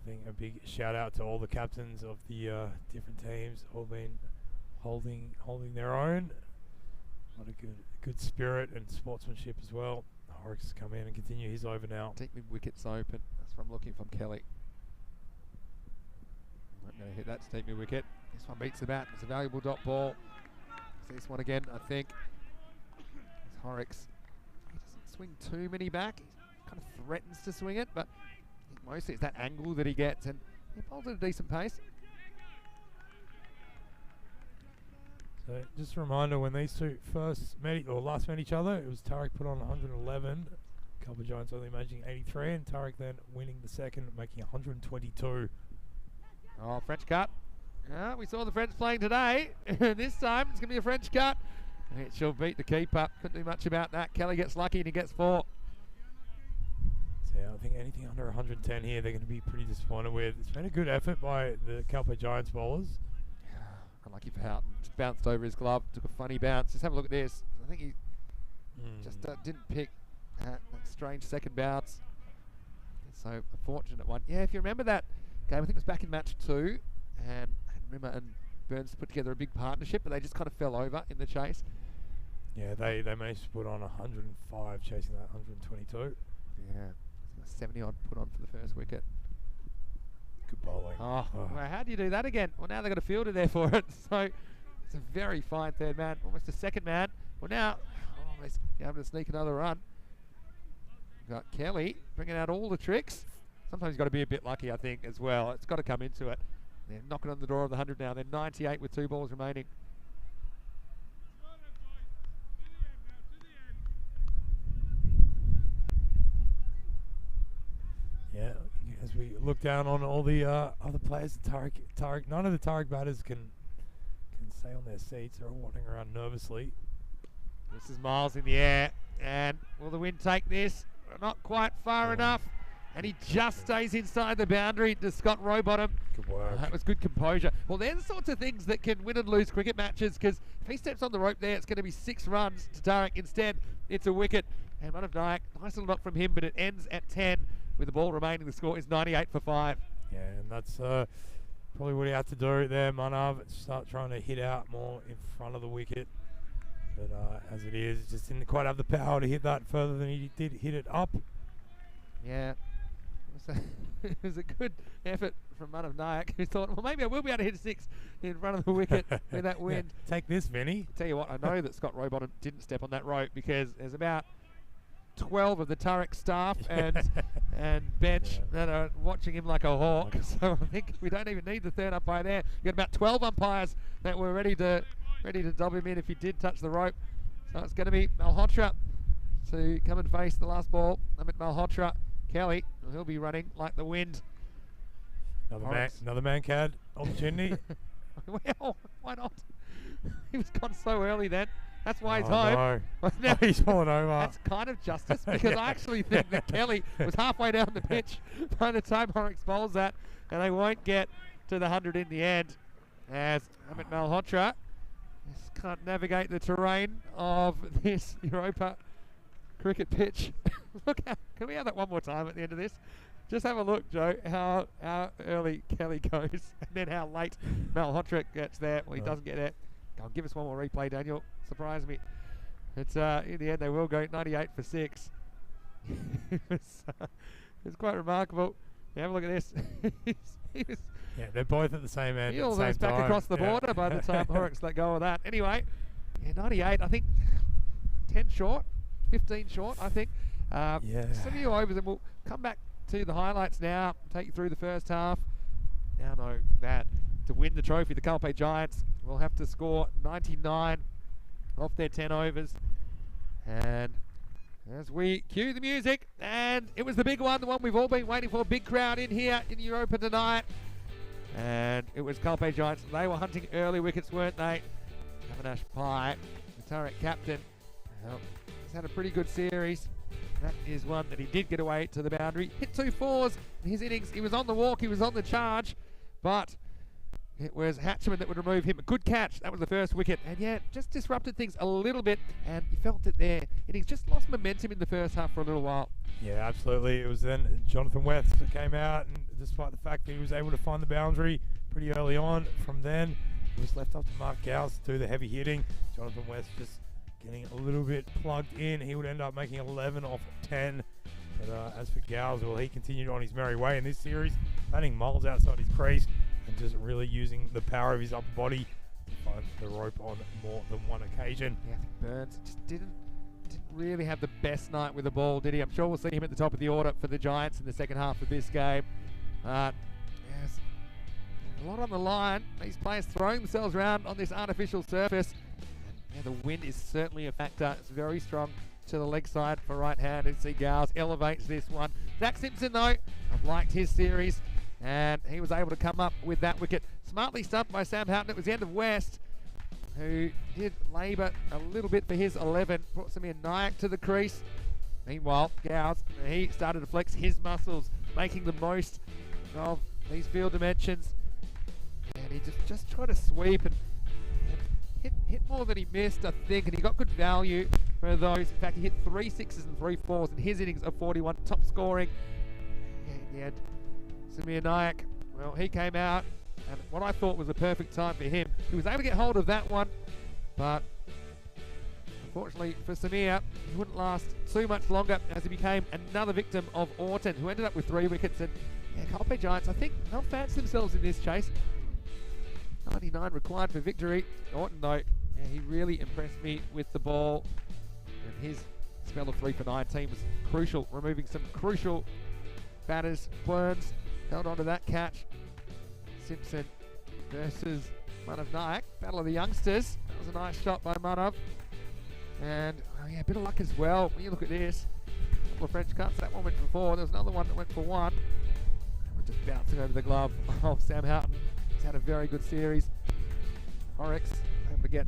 think a big shout out to all the captains of the different teams, all been holding their own. A lot of good spirit and sportsmanship as well. Horrocks come in and continue his over now. Deep mid wickets open. That's what I'm looking from Kelly. Not going to hit that deep mid wicket. This one beats the bat. It's a valuable dot ball. This one again, I think. It's Horrocks. He doesn't swing too many back. He kind of threatens to swing it, but I think mostly it's that angle that he gets, and he bowls at a decent pace. So just a reminder, when these two last met each other, it was Tariq put on 111, Calper Giants only managing 83, and Tariq then winning the second, making 122. Oh, French cut. We saw the French playing today. This time it's going to be a French cut. It shall beat the keeper. Couldn't do much about that. Kelly gets lucky and he gets 4. So yeah, I think anything under 110 here, they're going to be pretty disappointed with. It's been a good effort by the Calper Giants bowlers. Unlucky for Houghton. Just bounced over his glove. Took a funny bounce. Just have a look at this. I think he just didn't pick that strange second bounce. So a fortunate one. Yeah, if you remember that game, I think it was back in match 2, and Rimmer and Burns put together a big partnership, but they just kind of fell over in the chase. Yeah, they managed to put on 105, chasing that 122. Yeah, 70 odd put on for the first wicket. Good bowling. Oh. Well, how do you do that again? Well, now they've got a fielder there for it. So it's a very fine third man, almost a second man. Well, now almost able to sneak another run. We've got Kelly bringing out all the tricks. Sometimes you've got to be a bit lucky, I think, as well. It's got to come into it. They're knocking on the door of the 100 now. They're 98 with 2 balls remaining. Yeah, as we look down on all the other players, Tariq, none of the Tariq batters can stay on their seats. They're all wandering around nervously. This is Miles in the air, and will the wind take this? Not quite far enough, and he just stays inside the boundary to Scott Rowbottom. Good work. That was good composure. Well, they're the sorts of things that can win and lose cricket matches, because if he steps on the rope there, it's going to be 6 runs to Tariq. Instead, it's a wicket, and Manav Nayak, nice little knock from him, but it ends at 10. With the ball remaining, the score is 98 for 5. Yeah, and that's probably what he had to do there, Manav. Start trying to hit out more in front of the wicket. But as it is, just didn't quite have the power to hit that further than he did hit it up. Yeah, it was a good effort from Manav Nayak, who thought, well, maybe I will be able to hit a 6 in front of the wicket with that wind. Yeah, take this, Vinny. Tell you what, I know that Scott Rowbottom didn't step on that rope, because there's about 12 of the Tariq staff and bench that are watching him like a hawk. So I think we don't even need the third umpire there. You've got about 12 umpires that were ready to dob him in if he did touch the rope. So it's going to be Malhotra to come and face the last ball. Amit Malhotra. Kelly, he'll be running like the wind. Another man-cad opportunity. Well, why not? He was gone so early then. That's why he's home. No. Now he's fallen over. That's kind of justice, because I actually think that Kelly was halfway down the pitch by the time Horrocks bowls that, and they won't get to the 100 in the end, as Amit Malhotra just can't navigate the terrain of this Europa cricket pitch. Look, can we have that one more time at the end of this? Just have a look, Joe, how early Kelly goes, and then how late Malhotra gets there. Well, he doesn't get there. Go on, give us one more replay, Daniel. Surprise me. It's in the end they will go 98 for 6. It was quite remarkable. Yeah, have a look at this. Yeah, they're both at the same end. He almost back across the border by the time Horrocks let go of that. Anyway, yeah, 98. I think 10 short, 15 short. I think. Just a few overs, and we'll come back to the highlights now. Take you through the first half. Now know that to win the trophy, the Calpe Giants will have to score 99 off their 10 overs. And as we cue the music, and it was the big one, the one we've all been waiting for, big crowd in here in Europa tonight. And it was Calpe Giants. They were hunting early wickets, weren't they? Avinash Pai, the Tariq captain, he's had a pretty good series. That is one that he did get away to the boundary. Hit 2 fours in his innings. He was on the walk, he was on the charge, but It was Hatchman that would remove him. A good catch. That was the first wicket. And yeah, just disrupted things a little bit. And you felt it there. And he's just lost momentum in the first half for a little while. Yeah, absolutely. It was then Jonathan West that came out, and despite the fact that he was able to find the boundary pretty early on, from then it was left up to Mark Gowes to do the heavy hitting. Jonathan West just getting a little bit plugged in. He would end up making 11 off 10. But as for Gowes, well, he continued on his merry way in this series, batting miles outside his crease and just really using the power of his upper body to find the rope on more than one occasion. Yeah, Burns just didn't really have the best night with the ball, did he? I'm sure we'll see him at the top of the order for the Giants in the second half of this game. Yes, a lot on the line. These players throwing themselves around on this artificial surface. And the wind is certainly a factor. It's very strong to the leg side for right-handed. See Gowes elevates this one. Zach Simpson, though, I've liked his series, and he was able to come up with that wicket. Smartly stumped by Sam Houghton. It was the end of West, who did labour a little bit for his 11. Brought Samir Nayak to the crease. Meanwhile, Gowes, he started to flex his muscles, making the most of these field dimensions. And he just tried to sweep and hit more than he missed, I think, and he got good value for those. In fact, he hit 3 sixes and 3 fours in his innings of 41, top scoring. And in the end, Samir Nayak, well, he came out, and what I thought was a perfect time for him. He was able to get hold of that one, but unfortunately for Samir, he wouldn't last too much longer as he became another victim of Orton, who ended up with 3 wickets. And yeah, Culpe Giants, I think they'll fancy themselves in this chase. 99 required for victory. Orton, though, yeah, he really impressed me with the ball, and his spell of 3 for 19 was crucial, removing some crucial batters. Burns held on to that catch. Simpson versus Manav Nayak, battle of the youngsters. That was a nice shot by Manav, and oh yeah, a bit of luck as well. When you look at this, a couple of French cuts. That one went for 4. There was another one that went for 1. We're just bouncing over the glove of Sam Houghton. He's had a very good series. Horrocks able to get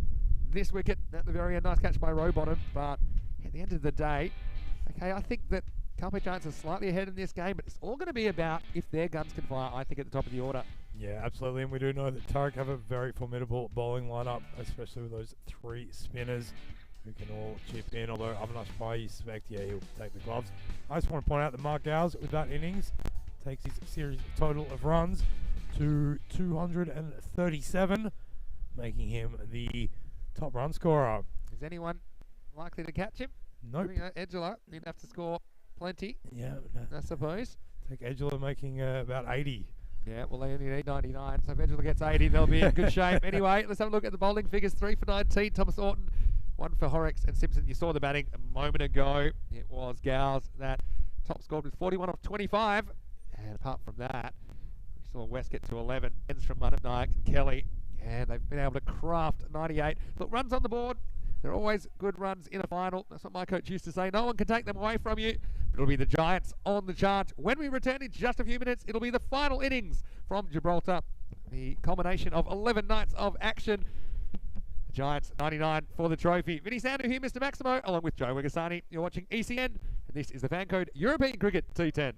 this wicket at the very end. Nice catch by Rowbottom, but at the end of the day, okay, I think that Culpe Giants are slightly ahead in this game, but it's all going to be about if their guns can fire, I think, at the top of the order. Yeah, absolutely, and we do know that Turek have a very formidable bowling lineup, especially with those 3 spinners who can all chip in, although Avinash Pai, you suspect, yeah, he'll take the gloves. I just want to point out that Mark Gowes, with that innings, takes his series total of runs to 237, making him the top run scorer. Is anyone likely to catch him? Nope. Edgela, he'd have to score plenty. Yeah, I suppose. Take Edgela making about 80. Yeah, well, they only need 99, so if Edgela gets 80, they'll be in good shape. Anyway, let's have a look at the bowling figures. 3 for 19, Thomas Orton, 1 for Horrocks and Simpson. You saw the batting a moment ago. It was Gowes that top scored with 41 off 25. And apart from that, we saw West get to 11. Ends from Manav Nayak and Kelly. And they've been able to craft 98. Look, runs on the board. They're always good runs in a final. That's what my coach used to say. No one can take them away from you. It'll be the Giants on the chart. When we return in just a few minutes, it'll be the final innings from Gibraltar. The culmination of 11 nights of action. The Giants 99 for the trophy. Vinny Sandu here, Mr. Maximo, along with Joe Wegasani. You're watching ECN, and this is the FanCode European Cricket T10.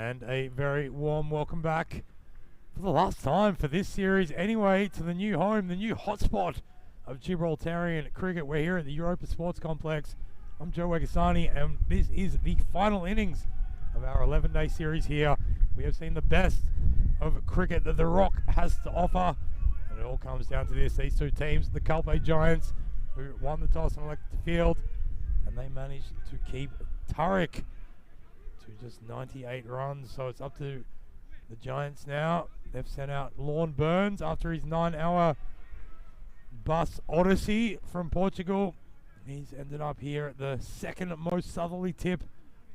And a very warm welcome back for the last time for this series anyway to the new home, the new hotspot of Gibraltarian cricket. We're here at the Europa Sports Complex. I'm Joe Wegasani, and this is the final innings of our 11-day series here. We have seen the best of cricket that the Rock has to offer, and it all comes down to this. These two teams, the Calpe Giants, who won the toss and elected the field, and they managed to keep Turek to just 98 runs. So it's up to the Giants now. They've sent out Lorne Burns after his 9-hour bus odyssey from Portugal. He's ended up here at the second most southerly tip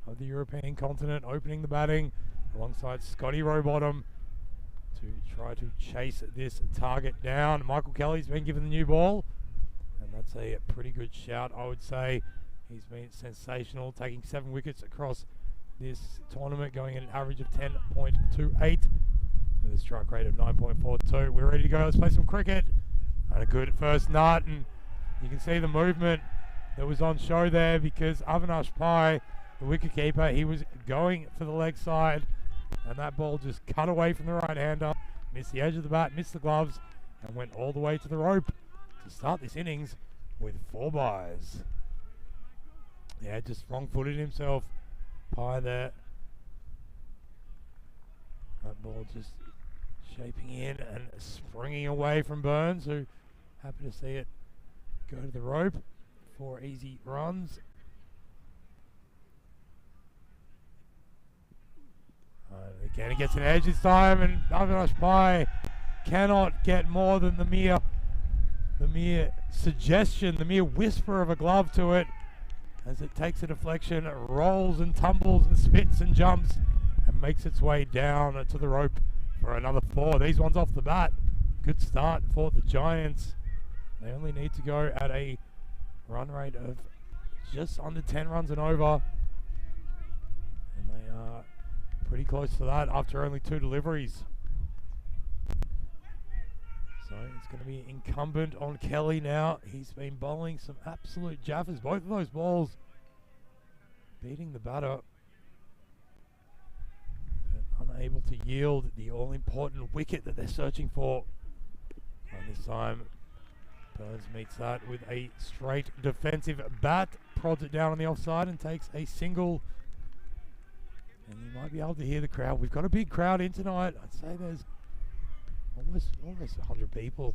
of the European continent, opening the batting alongside Scotty Rowbottom to try to chase this target down. Michael Kelly's been given the new ball, and that's a pretty good shout, I would say. He's been sensational, taking 7 wickets across this tournament, going at an average of 10.28 with a strike rate of 9.42. We're ready to go. Let's play some cricket. And a good first nut, and you can see the movement that was on show there because Avinash Pai, the wicketkeeper, he was going for the leg side, and that ball just cut away from the right-hander, missed the edge of the bat, missed the gloves, and went all the way to the rope to start this innings with 4 byes. Yeah, just wrong-footed himself, Pai there. That ball just shaping in and springing away from Burns, who happy to see it go to the rope for easy runs. Again, he gets an edge this time, and Avinash Pai cannot get more than the mere suggestion, the mere whisper of a glove to it, as it takes a deflection, it rolls and tumbles and spits and jumps and makes its way down to the rope for another 4. These ones off the bat. Good start for the Giants. They only need to go at a run rate of just under 10 runs and over, and they are pretty close to that after only 2 deliveries. So it's going to be incumbent on Kelly now. He's been bowling some absolute jaffers. Both of those balls beating the batter, but unable to yield the all-important wicket that they're searching for. And this time Burns meets that with a straight defensive bat, prods it down on the offside and takes a single. And you might be able to hear the crowd. We've got a big crowd in tonight. I'd say there's almost 100 people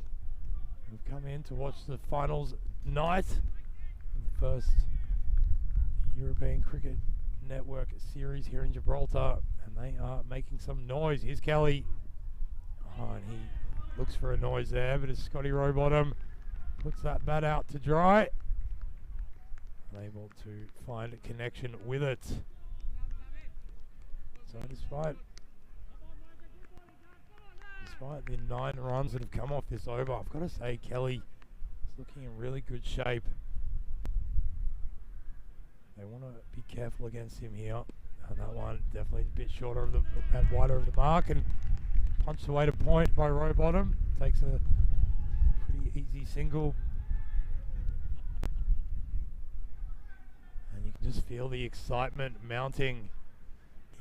who've come in to watch the finals night of the first European Cricket Network series here in Gibraltar, and they are making some noise. Here's Kelly. Oh, and he looks for a noise there, but as Scotty Rowbottom puts that bat out to dry, unable to find a connection with it. So despite the 9 runs that have come off this over, I've got to say Kelly is looking in really good shape. They want to be careful against him here. And that one definitely a bit shorter of the and wider of the mark, and punched away to point by Rowbottom. Takes a pretty easy single. And you can just feel the excitement mounting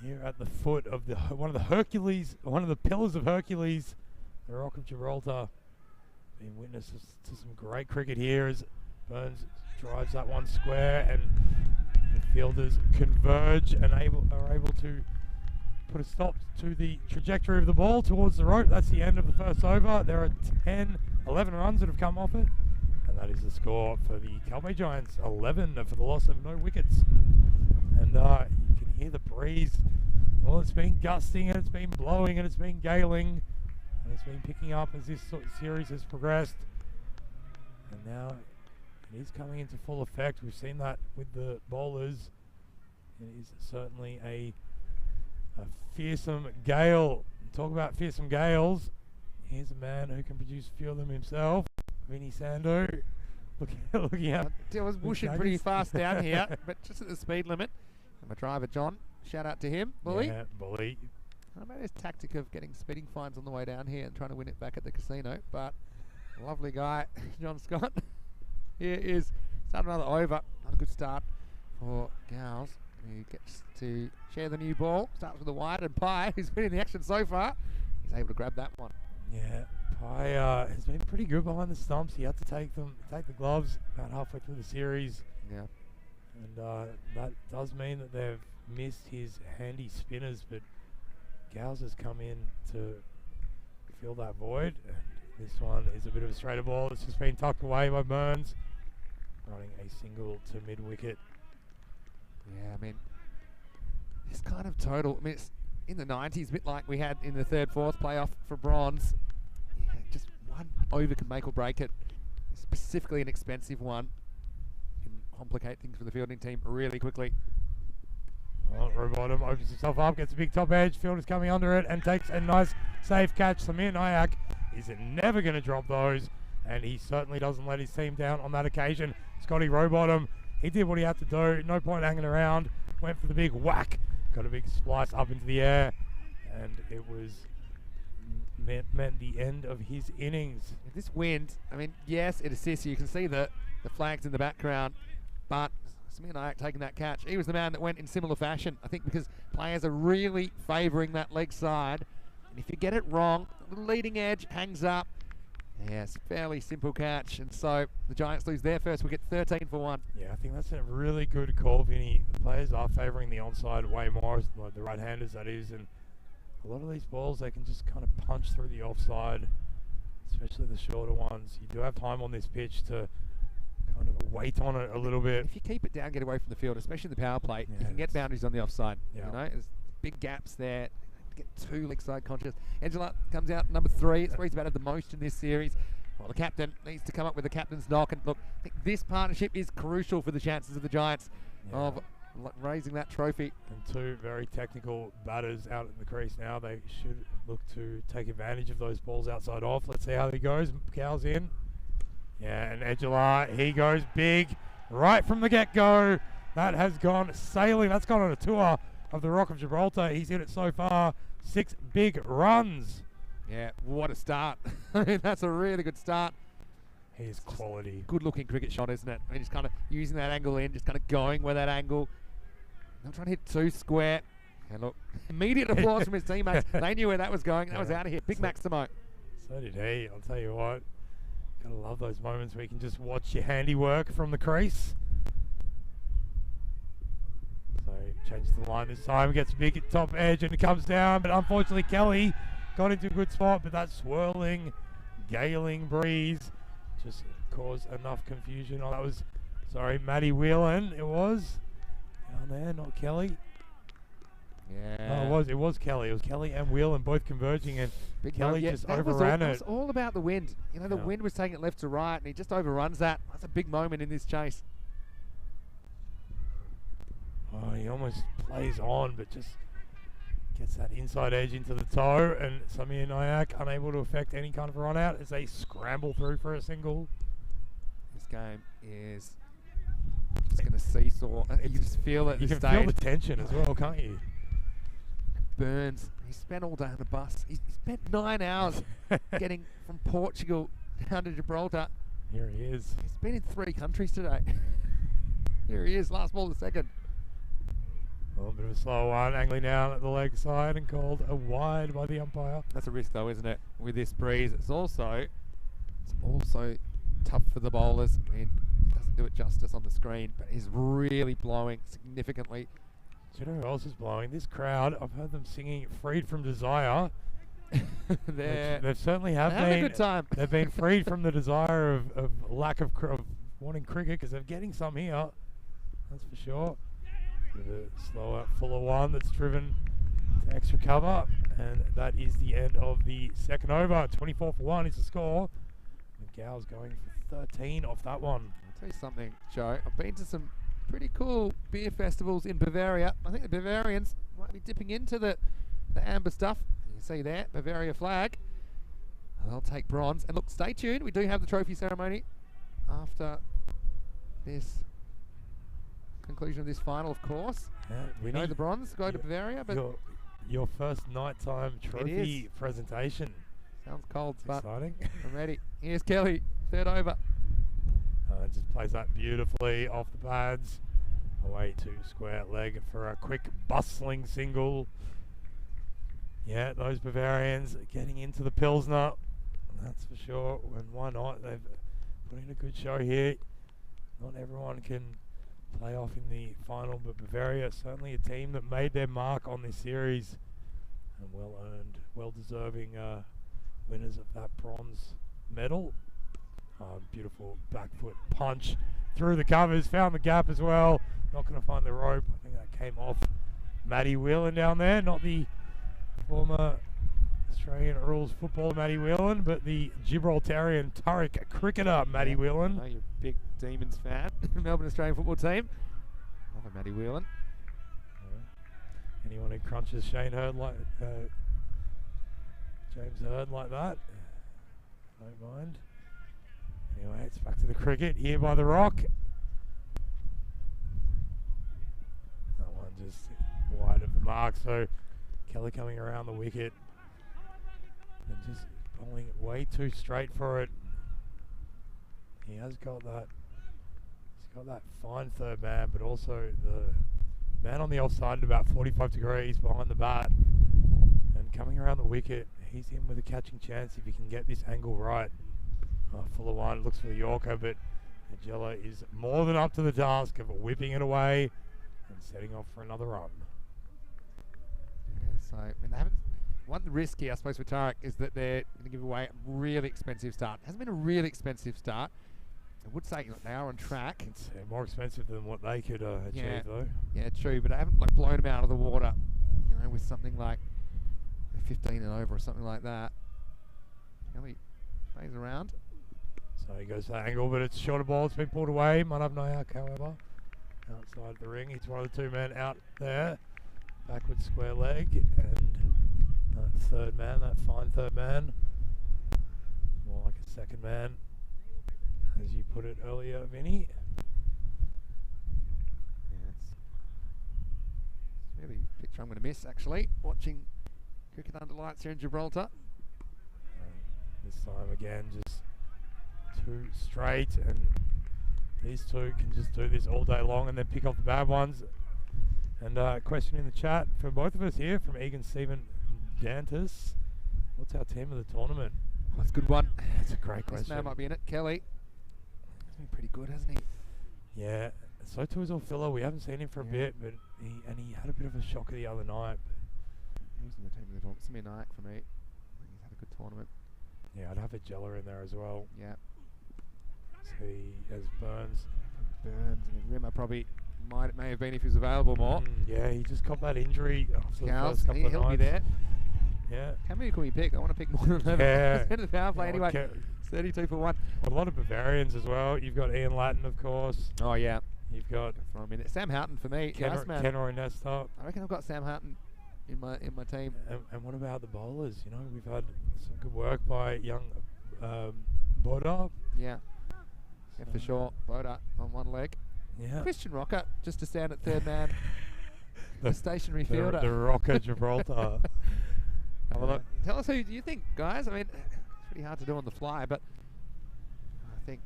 here at the foot of one of the pillars of Hercules, the Rock of Gibraltar. Being witnesses to some great cricket here as Burns drives that one square, and the fielders converge and are able to put a stop to the trajectory of the ball towards the rope. That's the end of the first over. There are 11 runs that have come off it, and that is the score for the Calpe Giants. 11 for the loss of no wickets. And you can hear the breeze. Well, it's been gusting, and it's been blowing, and it's been galing, and it's been picking up as this series has progressed. And now it is coming into full effect. We've seen that with the bowlers. It is certainly a fearsome gale. Talk about fearsome gales. Here's a man who can produce a few of them himself, Vinny Sando. Looking out. I was whooshing pretty fast down here, but just at the speed limit. And my driver, John, shout out to him. Bully. Yeah, Bully. I made his tactic of getting speeding fines on the way down here and trying to win it back at the casino, but lovely guy, John Scott. Here is start another over. Not a good start for Gals. who gets to share the new ball. Starts with the wide, and Pai, who's been in the action so far, he's able to grab that one. Yeah, Pai has been pretty good behind the stumps. He had to take the gloves about halfway through the series. Yeah. And that does mean that they've missed his handy spinners, but Gals has come in to fill that void. And this one is a bit of a straighter ball. It's just been tucked away by Burns, running a single to mid-wicket. Yeah, I mean, this kind of total, I mean, it's in the 90s, a bit like we had in the third, fourth playoff for bronze. Yeah, just one over can make or break it. Specifically an expensive one can complicate things for the fielding team really quickly. Well, Rowbottom opens himself up, gets a big top edge. Fielder's coming under it and takes a nice safe catch. Samir Nayak is never going to drop those, and he certainly doesn't let his team down on that occasion. Scotty Rowbottom, he did what he had to do. No point hanging around. Went for the big whack. Got a big splice up into the air, and it was meant the end of his innings. This wind, I mean, yes, it assists you. You can see the flags in the background, but Samir Nayak taking that catch, he was the man that went in similar fashion. I think because players are really favouring that leg side, and if you get it wrong, the leading edge hangs up. Yes, fairly simple catch, and so the Giants lose their first wicket, 13 for 1. Yeah, I think that's a really good call, Vinny. The players are favouring the onside way more, like the right-handers that is, and a lot of these balls they can just kind of punch through the offside, especially the shorter ones. You do have time on this pitch to kind of wait on it a little bit. If you keep it down, get away from the field, especially the power play, yeah, you can get boundaries on the offside. Yeah. You know, there's big gaps there. Get two leg side conscious. Angela comes out number 3. It's where he's batted the most in this series. Well, the captain needs to come up with the captain's knock. And look, I think this partnership is crucial for the chances of the Giants of raising that trophy. And two very technical batters out in the crease now. They should look to take advantage of those balls outside off. Let's see how he goes. Cow's in. Yeah, and Edgelar, he goes big right from the get-go. That has gone sailing. That's gone on a tour of the Rock of Gibraltar. He's hit it so far. 6 big runs. Yeah, what a start. I mean, that's a really good start. He is quality. Good looking cricket shot, isn't it? I mean, just kind of using that angle in, just kind of going with that angle. Not trying to hit too square. And look, immediate applause from his teammates. They knew where that was going. That was out of here. Big Maximo. So did he. I'll tell you what. Gotta love those moments where you can just watch your handiwork from the crease. So changes the line this time, gets big at top edge and it comes down, but unfortunately Kelly got into a good spot, but that swirling, galing breeze just caused enough confusion. Oh, that was, sorry, Matty Whelan, it was. Down there, not Kelly. Yeah. No, it was Kelly. It was Kelly and Whelan both converging, and Big Kelly yeah, just that overran it it. was all about the wind. You know, the wind was taking it left to right, and he just overruns that. That's a big moment in this chase. Oh, he almost plays on, but just gets that inside edge into the toe, and Samir Nayak unable to affect any kind of run out as they scramble through for a single. This game is just going to seesaw. You just feel it. You can feel the tension as well, can't you? Burns, he spent all day on the bus. He spent 9 hours getting from Portugal down to Gibraltar. Here he is. He's been in 3 countries today. Here he is, last ball of the second. Well, a bit of a slow one, angling down at the leg side and called a wide by the umpire. That's a risk though, isn't it? With this breeze, it's also tough for the bowlers. I mean, it doesn't do it justice on the screen, but he's really blowing significantly. Do you know who else is blowing? This crowd, I've heard them singing Freed from Desire. They certainly have been. Having a good time. They've been freed from the desire of lack of wanting cricket, because they're getting some here. That's for sure. Bit of a slower, fuller one that's driven to extra cover, and that is the end of the second over. 24 for 1 is the score. McGow's going for 13 off that one. I'll tell you something, Joe. I've been to some pretty cool beer festivals in Bavaria. I think the Bavarians might be dipping into the amber stuff. You can see there, Bavaria flag. They'll take bronze. And look, stay tuned. We do have the trophy ceremony after this conclusion of this final, of course. Yeah, we know the bronze go to Bavaria, but your first nighttime trophy presentation. Sounds cold, but exciting. I'm ready. Here's Kelly, third over. Just plays that beautifully off the pads. away to square leg for a quick bustling single. Yeah, those Bavarians getting into the Pilsner, that's for sure. And why not? They've put in a good show here. Not everyone can play off in the final, but Bavaria certainly a team that made their mark on this series and well earned, well deserving winners of that bronze medal. Beautiful back foot punch through the covers, found the gap as well. Not going to find the rope. I think that came off Matty Whelan down there, not the former Australian rules footballer Matty Whelan, but the Gibraltarian Turek cricketer Matty Whelan. I know you're a big Demons fan. Melbourne Australian football team. Love a Matty Whelan. Anyone who crunches Shane Hurd like James Hurd like that, don't mind. Anyway, it's back to the cricket here by the rock. That one just wide of the mark, so Kelly coming around the wicket and just bowling it way too straight for it. He has got that. He's got that fine third man, but also the man on the offside at about 45 degrees behind the bat, and coming around the wicket, he's in with a catching chance if he can get this angle right. Fuller one looks for the Yorker, but Angela is more than up to the task of whipping it away and setting off for another run. Yeah, so I mean, they haven't. One risk here, I suppose, for Tarek is that they're going to give away a really expensive start. It hasn't been a really expensive start. I would say they are on track. It's more expensive than what they could achieve, though. Yeah, true, but I haven't like blown them out of the water, you know, with something like 15 and over or something like that. Kelly plays around. So he goes to that angle, but it's shorter ball. It's been pulled away. Manav Nayak, however, outside the ring. He's one of the two men out there. Backward square leg, and that third man, that fine third man, more like a second man, as you put it earlier, Vinny. Yeah, it's really a picture I'm going to miss, actually, watching cricket under lights here in Gibraltar. This time again, just too straight, and these two can just do this all day long and then pick off the bad ones. And question in the chat for both of us here from Egan Stephen Dantas. What's our team of the tournament? Oh, that's a good one. That's a great question. This man might be in it. Kelly. He's been pretty good, hasn't he? Yeah, so too is Orfila. We haven't seen him for a bit, but he had a bit of a shocker the other night. Who's in the team of the tournament? Samir Nayak for me. I think he's had a good tournament. Yeah, I'd have a Jella in there as well. Yeah. So he has Burns. Burns. I mean, Rimmer probably may have been if he was available more. Yeah, he just got that injury after the Cows, first couple of he'll nights. be there. Yeah. How many can we pick? I want to pick more than 11. Yeah. End of the power play Yeah, anyway. okay. It's 32 for 1. A lot of Bavarians as well. You've got Ian Lattin, of course. Oh, yeah. You've got Throw him in there. Sam Houghton for me. Nice man. Kenroy Nesta. I reckon I've got Sam Houghton in my team. And what about the bowlers? You know, we've had some good work by young Boda. Yeah. Yeah, for sure. Boda on one leg. Yeah. Christian Rocker just to stand at third man. the stationary fielder. The Rocker Gibraltar. Have a look. Tell us who you think, guys. I mean, it's pretty hard to do on the fly, but I think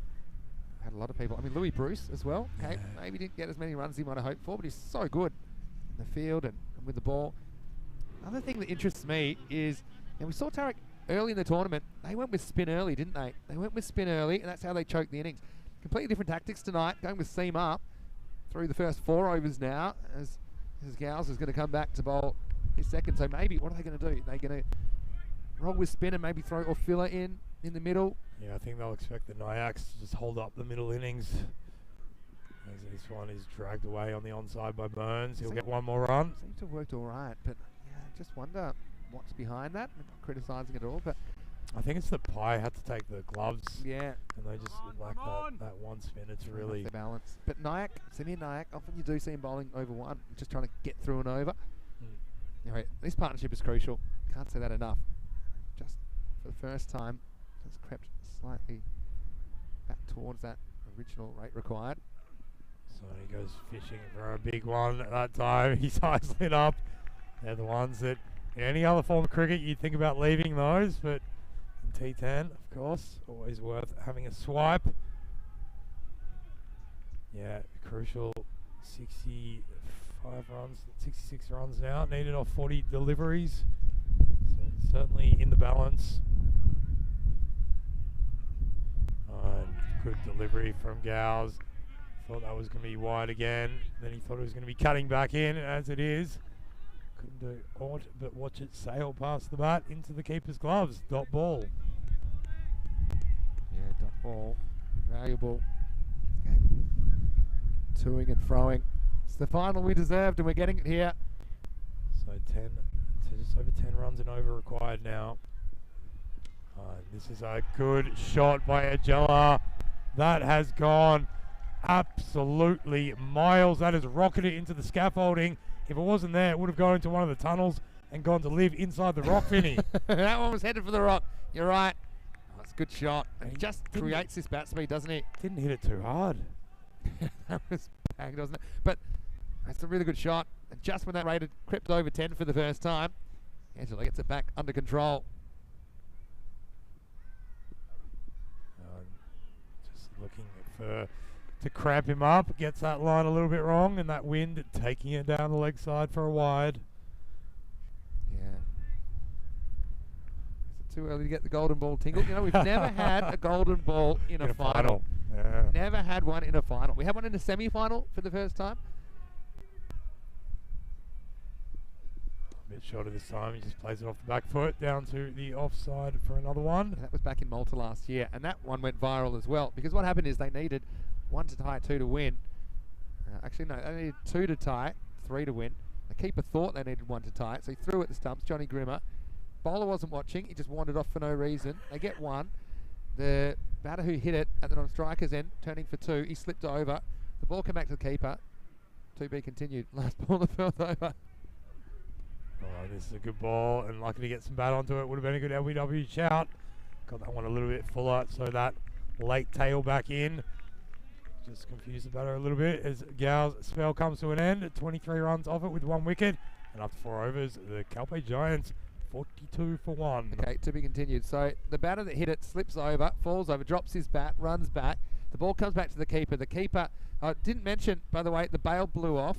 I had a lot of people. I mean, Louis Bruce as well. Okay, maybe didn't get as many runs as he might have hoped for, but he's so good in the field and with the ball. Another thing that interests me is, and we saw Tarek early in the tournament, they went with spin early, didn't they? They went with spin early, and that's how they choked the innings. Completely different tactics tonight, going with seam up through the first 4 overs now, as Gowles is going to come back to bowl his second. So maybe, what are they going to do? They're going to roll with spin and maybe throw Orfila in the middle. Yeah, I think they'll expect the Nyaks to just hold up the middle innings. As this one is dragged away on the onside by Burns. He'll get one more run. Seems to have worked all right, but yeah, I just wonder what's behind that. I'm not criticising it at all, but I think it's that Pai had to take the gloves. Yeah. And they just lack that one spinner to really... the balance. But Nayak, Samir Nayak, often you do see him bowling over one, just trying to get through and over. Anyway, this partnership is crucial. Can't say that enough. Just for the first time, has crept slightly back towards that original rate required. So he goes fishing for a big one at that time. His eyes lit up. They're the ones that, in any other form of cricket, you'd think about leaving those, but in T10, of course, always worth having a swipe. Yeah, crucial 65 runs, 66 runs now, needed off 40 deliveries. So certainly in the balance. Good delivery from Gowes. Thought that was going to be wide again. Then he thought it was going to be cutting back in, as it is. Couldn't do aught but watch it sail past the bat into the keeper's gloves. Dot ball. Yeah, dot ball. Valuable. Okay. Toing and throwing. It's the final we deserved, and we're getting it here. So 10, so just over 10 runs and over required now. This is a good shot by Agella. That has gone absolutely miles. That has rocketed into the scaffolding. If it wasn't there, it would have gone into one of the tunnels and gone to live inside the rock, Vinny. That one was headed for the rock. You're right. Oh, that's a good shot. He just creates this bat speed, doesn't he? Didn't hit it too hard. That was bang, doesn't it? But that's a really good shot. And just when that rate had crept over 10 for the first time, Angela gets it back under control. Just looking to cramp him up. Gets that line a little bit wrong, and that wind taking it down the leg side for a wide. Yeah. Is it too early to get the golden ball tingle? You know, we've never had a golden ball in a final. Yeah. Never had one in a final. We had one in a semi-final for the first time. A bit shorter this time. He just plays it off the back foot down to the offside for another one. That was back in Malta last year, and that one went viral as well, because what happened is they needed 1 to tie, 2 to win. Actually, no, they needed 2 to tie, 3 to win. The keeper thought they needed 1 to tie it, so he threw at the stumps, Johnny Grimmer. Bowler wasn't watching, he just wandered off for no reason. They get 1. The batter who hit it at the non-striker's end, turning for 2, he slipped over. The ball came back to the keeper. To be continued. Last ball that fell over. Oh, this is a good ball, and lucky to get some bat onto it. Would have been a good LBW shout. Got that one a little bit fuller, so that late tail back in. Just confused the batter a little bit as Gow's spell comes to an end. 23 runs off it with 1 wicket. And after 4 overs, the Calpe Giants 42 for 1. Okay, to be continued. So the batter that hit it slips over, falls over, drops his bat, runs back. The ball comes back to the keeper. The keeper didn't mention, by the way, the bail blew off.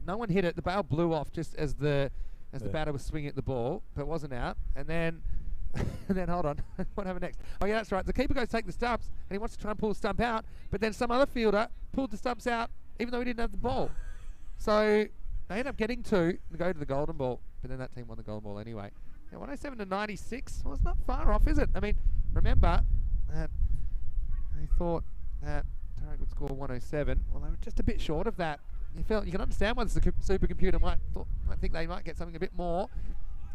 No one hit it. The bail blew off just as the batter was swinging at the ball, but it wasn't out. And then, hold on, what happened next? Oh yeah, that's right. The keeper goes to take the stumps, and he wants to try and pull the stump out, but then some other fielder pulled the stumps out, even though he didn't have the ball. So they end up getting 2 and go to the golden ball, but then that team won the golden ball anyway. Yeah, 107 to 96. Well, it's not far off, is it? I mean, remember that they thought that Tarek would score 107. Well, they were just a bit short of that. You can understand why the supercomputer might think they might get something a bit more.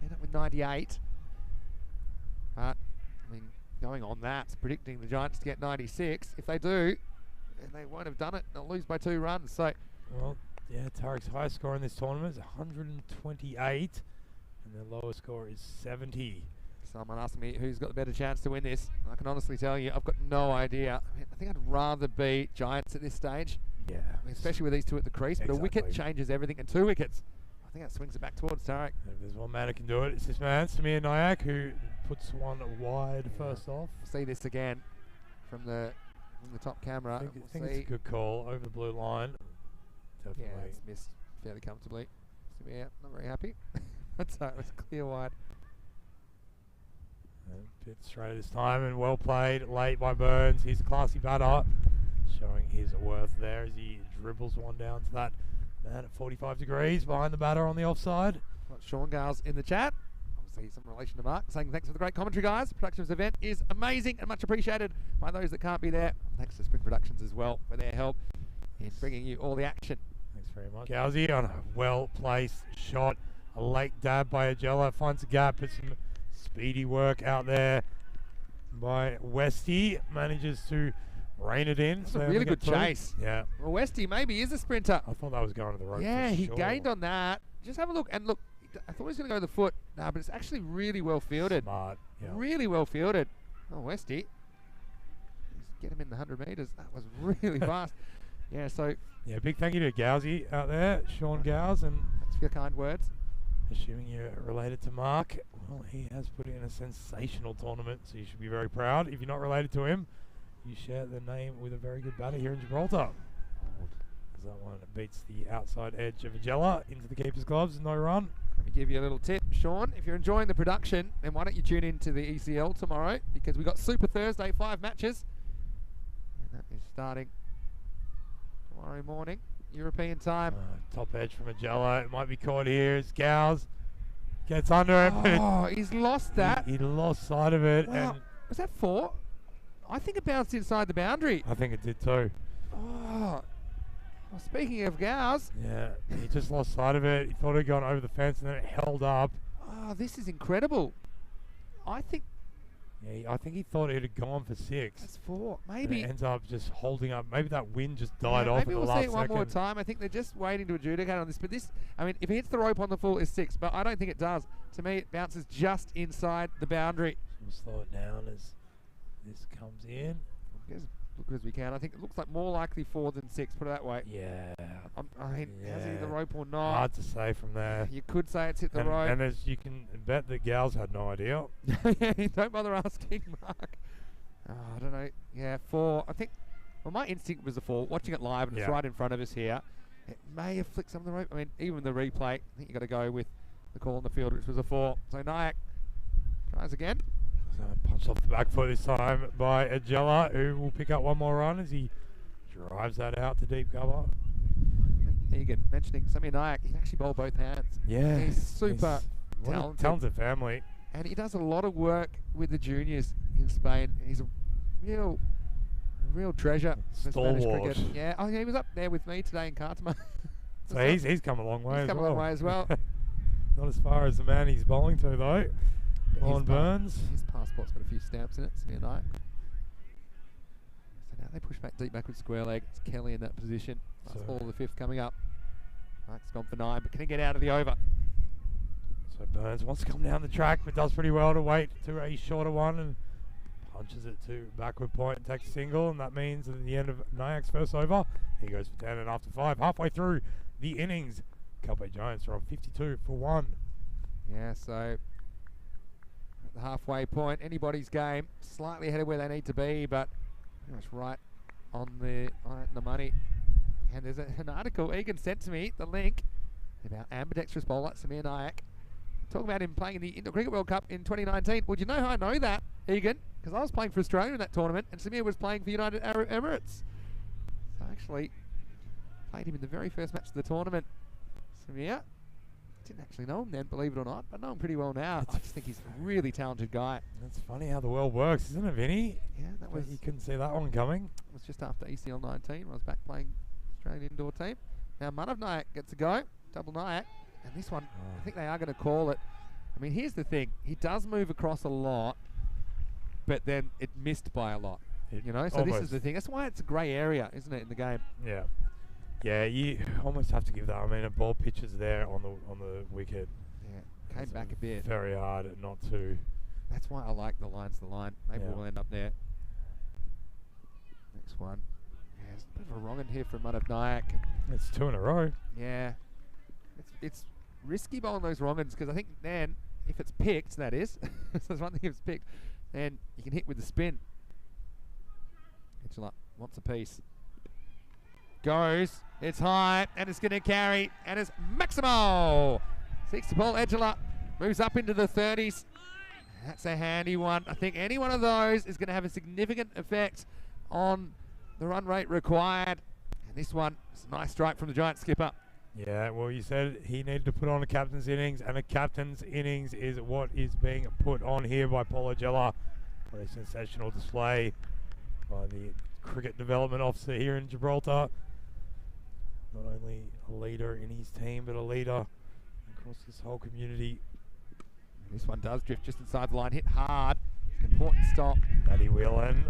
End up with 98. But I mean, going on that, predicting the Giants to get 96. If they do, then they won't have done it. They'll lose by 2 runs. So, well, yeah, Tarek's highest score in this tournament is 128, and their lowest score is 70. Someone asked me who's got the better chance to win this. I can honestly tell you, I've got no idea. I mean, I think I'd rather beat Giants at this stage. Yeah. I mean, especially with these 2 at the crease. Exactly. But a wicket changes everything, and 2 wickets. I think that swings it back towards Tarek. If there's one man who can do it, it's this man, Samir Nayak, who puts one wide first off. We'll see this again from the top camera. I think it's a good call over the blue line. Definitely. Yeah, it's missed fairly comfortably. Samir, not very happy. That's it was clear wide. A bit straight this time, and well played late by Burns. He's a classy batter, showing his worth there as he dribbles one down to that man at 45 degrees behind the batter on the offside. Got Sean Gales in the chat. Obviously some relation to Mark, saying thanks for the great commentary, guys. The production of this event is amazing and much appreciated by those that can't be there. Thanks to Spring Productions as well for their help in bringing you all the action. Thanks very much. Gowsy on a well-placed shot. A late dab by Agella, finds a gap, puts some speedy work out there by Westy. Manages to rein it in. That's a really good chase. Yeah. Well, Westy maybe is a sprinter. I thought that was going to the rope. Yeah, he sure. gained on that. Just have a look. And look, I thought he was going to go to the foot. Nah, but it's actually really well fielded. Smart. Yeah. Really well fielded. Oh, Westy. Get him in the 100 metres. That was really fast. Yeah, so. Yeah, big thank you to Gowsy out there, Sean Gowes, and thanks for your kind words. Assuming you're related to Mark, well, he has put in a sensational tournament, so you should be very proud. If you're not related to him, you share the name with a very good batter here in Gibraltar. As that one beats the outside edge of Agella into the keeper's gloves. No run. Let me give you a little tip, Sean. If you're enjoying the production, then why don't you tune in to the ECL tomorrow, because we got Super Thursday, 5 matches. And that is starting tomorrow morning, European time. Top edge from Agella. It might be caught here. It's Gowes. Gets under it. Oh, he's lost that. He lost sight of it. Wow. And Was that 4? I think it bounced inside the boundary. I think it did too. Oh. Well, speaking of Gowes. Yeah, he just lost sight of it. He thought he'd gone over the fence and then it held up. Oh, this is incredible. I think Yeah, I think he thought it had gone for 6. that's 4. And Maybe. it ends up just holding up. Maybe that wind just died Yeah, off maybe at the we'll last see it one second. more time. I think they're just waiting to adjudicate on this. But this, I mean, if it hits the rope on the full, it's 6. But I don't think it does. To me, it bounces just inside the boundary. We'll slow it down as this comes in. As good as we can. I think it looks like more likely 4 than 6. Put it that way. Yeah. I mean, has it hit the Yeah. rope or not? Hard to say from there. You could say it's hit the And, rope. and as you can bet the gals had no idea. Yeah, don't bother asking, Mark. Oh, I don't know. Yeah, 4. I think. Well, my instinct was a 4. Watching it live, and it's Yeah. right in front of us here. It may have flicked some of the rope. I mean, even the replay. I think you got to go with the call on the field, which was a 4. So Nyack tries again. So punched off the back foot this time by Agella, who will pick up one more run as he drives that out to deep cover. Egan mentioning Samir Nyack, he can actually bowl both hands. Yeah. He's super what a talented. talented family. And he does a lot of work with the juniors in Spain. He's a real treasure for Spanish Stalwart. cricket. Yeah, oh yeah, he was up there with me today in Kartama. So he's come a long way He's as come a well. long way as well. Not as far as the man he's bowling to though. Lon Burns. His passport's got a few stamps in it, Samir Nyack. So now they push back deep backwards square leg. It's Kelly in that position. Last So- ball of the 5th coming up. Nyack's gone for 9, but can he get out of the over? So Burns wants to come down the track, but does pretty well to wait to a shorter one and punches it to backward point and takes a single, and that means at the end of Nyack's first over, he goes for 10 and after 5. Halfway through the innings, Calpe Giants are on 52 for 1. Yeah, so at the halfway point, anybody's game, slightly ahead of where they need to be, but pretty much right on the money. And there's an article Egan sent to me, the link, about ambidextrous bowler Samir Nyack. Talk about him playing in the Indoor Cricket World Cup in 2019. Well, do you know how I know that, Egan? Because I was playing for Australia in that tournament, and Samir was playing for United Arab Emirates. So I actually played him in the very first match of the tournament. Samir, didn't actually know him then, believe it or not, but know him pretty well now. I just think he's a really talented guy. It's funny how the world works, isn't it, Vinny? Yeah, that was You couldn't see that one coming. just after ECL 19 when I was back playing Australian indoor team. Now Manav Nyack gets a go, double Nyack, and this one, I think they are going to call it. I mean, here's the thing. He does move across a lot, but then it missed by a lot. You know, so this is the thing. That's why it's a grey area, isn't it, in the game? Yeah. Yeah, you almost have to give that. I mean, a ball pitches there on the wicket. Yeah, came It's back a bit. Very hard not to. That's why I like the line's the line. Maybe Yeah. we'll end up there. Next one. Yeah, there's a bit of a wrong in here from Manav Nyack. It's 2 in a row. Yeah, it's risky bowling those wrong-uns because I think then if it's picked, that is, so there's one thing if it's picked, then you can hit with the spin. Angela wants a piece. Goes, it's high, and it's going to carry, and it's Maximo! Seeks to ball Angela, moves up into the 30s. That's a handy one. I think any one of those is going to have a significant effect on the run rate required. And this one is a nice strike from the Giant skipper. Yeah, well, you said he needed to put on a captain's innings, and a captain's innings is what is being put on here by Paul Agella. What a sensational display by the cricket development officer here in Gibraltar. Not only a leader in his team, but a leader across this whole community. This one does drift just inside the line, hit hard. It's an important stop. Matty Whelan.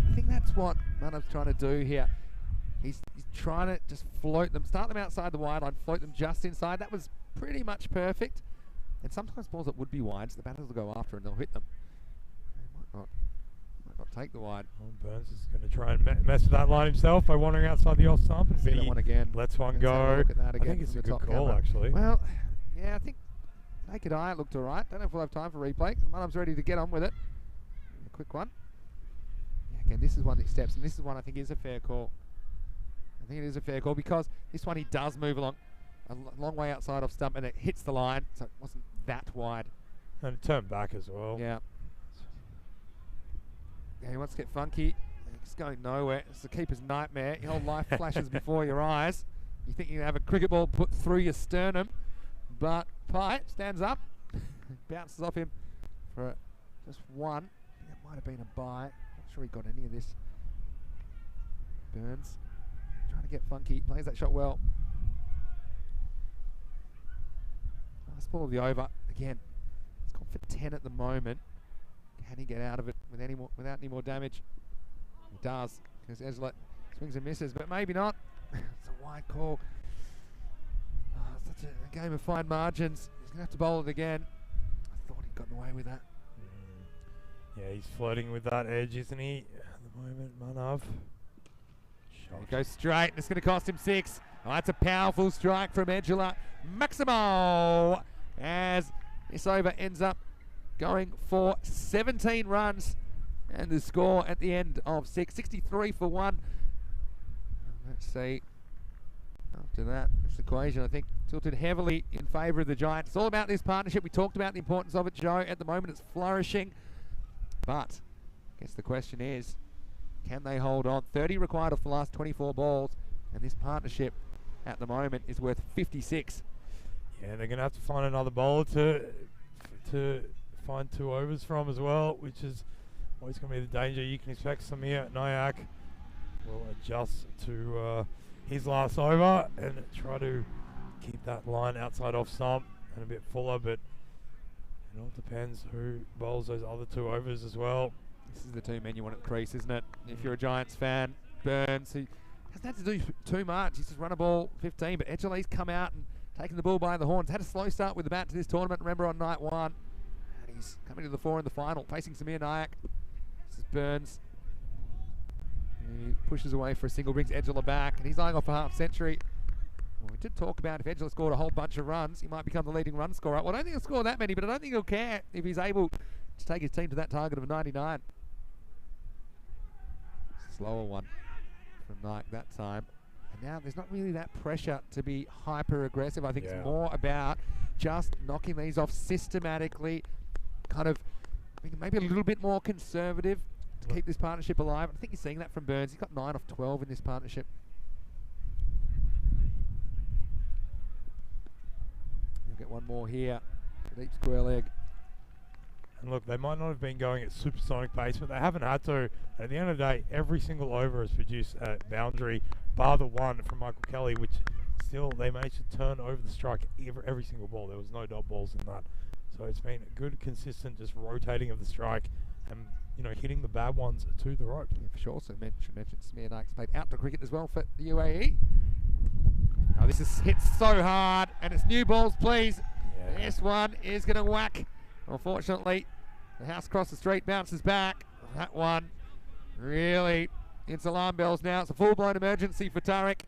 I think that's what Manav's trying to do here. He's trying to just float them, start them outside the wide line, float them just inside. That was pretty much perfect. And sometimes balls that would be wide, so the batters will go after and they'll hit them. They might not take the wide. Well, Burns is going to try and mess with that line himself by wandering outside the off stump. And See that one again. lets one Let's have a go. look at that I again think it's from a the good top call, camera. actually. Well, yeah, I think naked eye it looked all right. Don't know if we'll have time for replay. Manav's ready to get on with it. A quick one. Yeah, again, this is one that steps, and this is one I think is a fair call. I think it is a fair call because this one he does move along a long way outside off stump and it hits the line, so it wasn't that wide. And it turned back as well. Yeah. Yeah, he wants to get funky. He's going nowhere. It's the keeper's nightmare. Your whole life flashes before your eyes. You think you have a cricket ball put through your sternum, but Pye stands up, bounces off him for just one. I think that might have been a bye. Not sure he got any of this. Burns trying to get funky, plays that shot well. Last ball of the over again. It's gone for 10 at the moment. Can he get out of it without any more damage? He does, because Ezra swings and misses, but maybe not. It's a wide call. Oh, such a game of fine margins. He's going to have to bowl it again. I thought he'd gotten away with that. Yeah, he's flirting with that edge, isn't he? At the moment, Manav. It goes straight, and it's going to cost him 6. Oh, that's a powerful strike from Angela Maximo, as this over ends up going for 17 runs, and the score at the end of 6, 63 for 1. Let's see. After that, this equation, I think, tilted heavily in favour of the Giants. It's all about this partnership. We talked about the importance of it, Joe. At the moment, it's flourishing. But I guess the question is, can they hold on? 30 required off the last 24 balls, and this partnership at the moment is worth 56. Yeah, they're going to have to find another bowler to find 2 overs from as well, which is always going to be the danger. You can expect Samir Nayak will adjust to his last over and try to keep that line outside off stump and a bit fuller, but it all depends who bowls those other 2 overs as well. This is the 2 men you want at the crease, isn't it? If you're a Giants fan, Burns, he hasn't had to do too much. He's just run a ball 15, but Edgerley's come out and taken the bull by the horns. Had a slow start with the bat to this tournament, remember, on night 1. And he's coming to the fore in the final, facing Samir Nayak. This is Burns. He pushes away for a single, brings Edgerla back, and he's eyeing off a half century. Well, we did talk about if Edgerla scored a whole bunch of runs, he might become the leading run scorer. Well, I don't think he'll score that many, but I don't think he'll care if he's able to take his team to that target of 99. Slower one from Nayak that time. And now there's not really that pressure to be hyper aggressive. I think it's more about just knocking these off systematically, kind of maybe a little bit more conservative to keep this partnership alive. I think you're seeing that from Burns. He's got 9 off 12 in this partnership. You'll get one more here. Deep square leg. And look, they might not have been going at supersonic pace, but they haven't had to. At the end of the day, every single over has produced a boundary, bar the one from Michael Kelly, which still they managed to turn over the strike every single ball. There was no dot balls in that. So it's been a good, consistent, just rotating of the strike and, you know, hitting the bad ones to the rope. Yeah, for sure. So mentioned Samir Naik's played outdoor cricket as well for the UAE. Oh, this is hit so hard, and it's new balls, please. Yeah. This one is going to whack. Unfortunately, the house across the street bounces back. That one really, it's alarm bells now. It's a full-blown emergency for Tariq.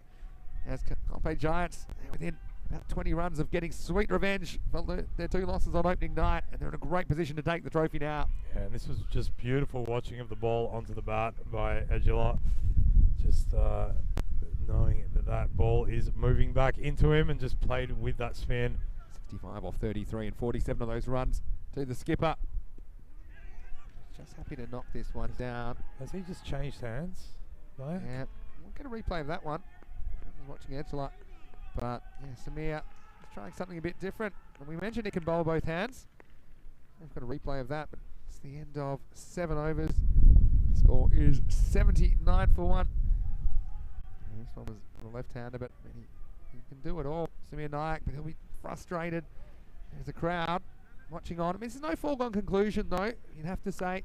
As Compe Giants, they're within about 20 runs of getting sweet revenge for their 2 losses on opening night, and they're in a great position to take the trophy now. Yeah, and this was just beautiful watching of the ball onto the bat by Edgela. Just knowing that ball is moving back into him and just played with that spin. 65 off 33 and 47 of those runs to the skipper. Just happy to knock this one down. Has he just changed hands? No? Yeah, we'll get a replay of that one. I was watching Edgela. But yeah, Samir is trying something a bit different. And we mentioned he can bowl both hands. We've got a replay of that, but it's the end of 7 overs. The score is 79 for 1. And this one was the left-hander, but he can do it all. Samir Nayak, but he'll be frustrated. There's a crowd watching on. I mean, this is no foregone conclusion, though. You'd have to say,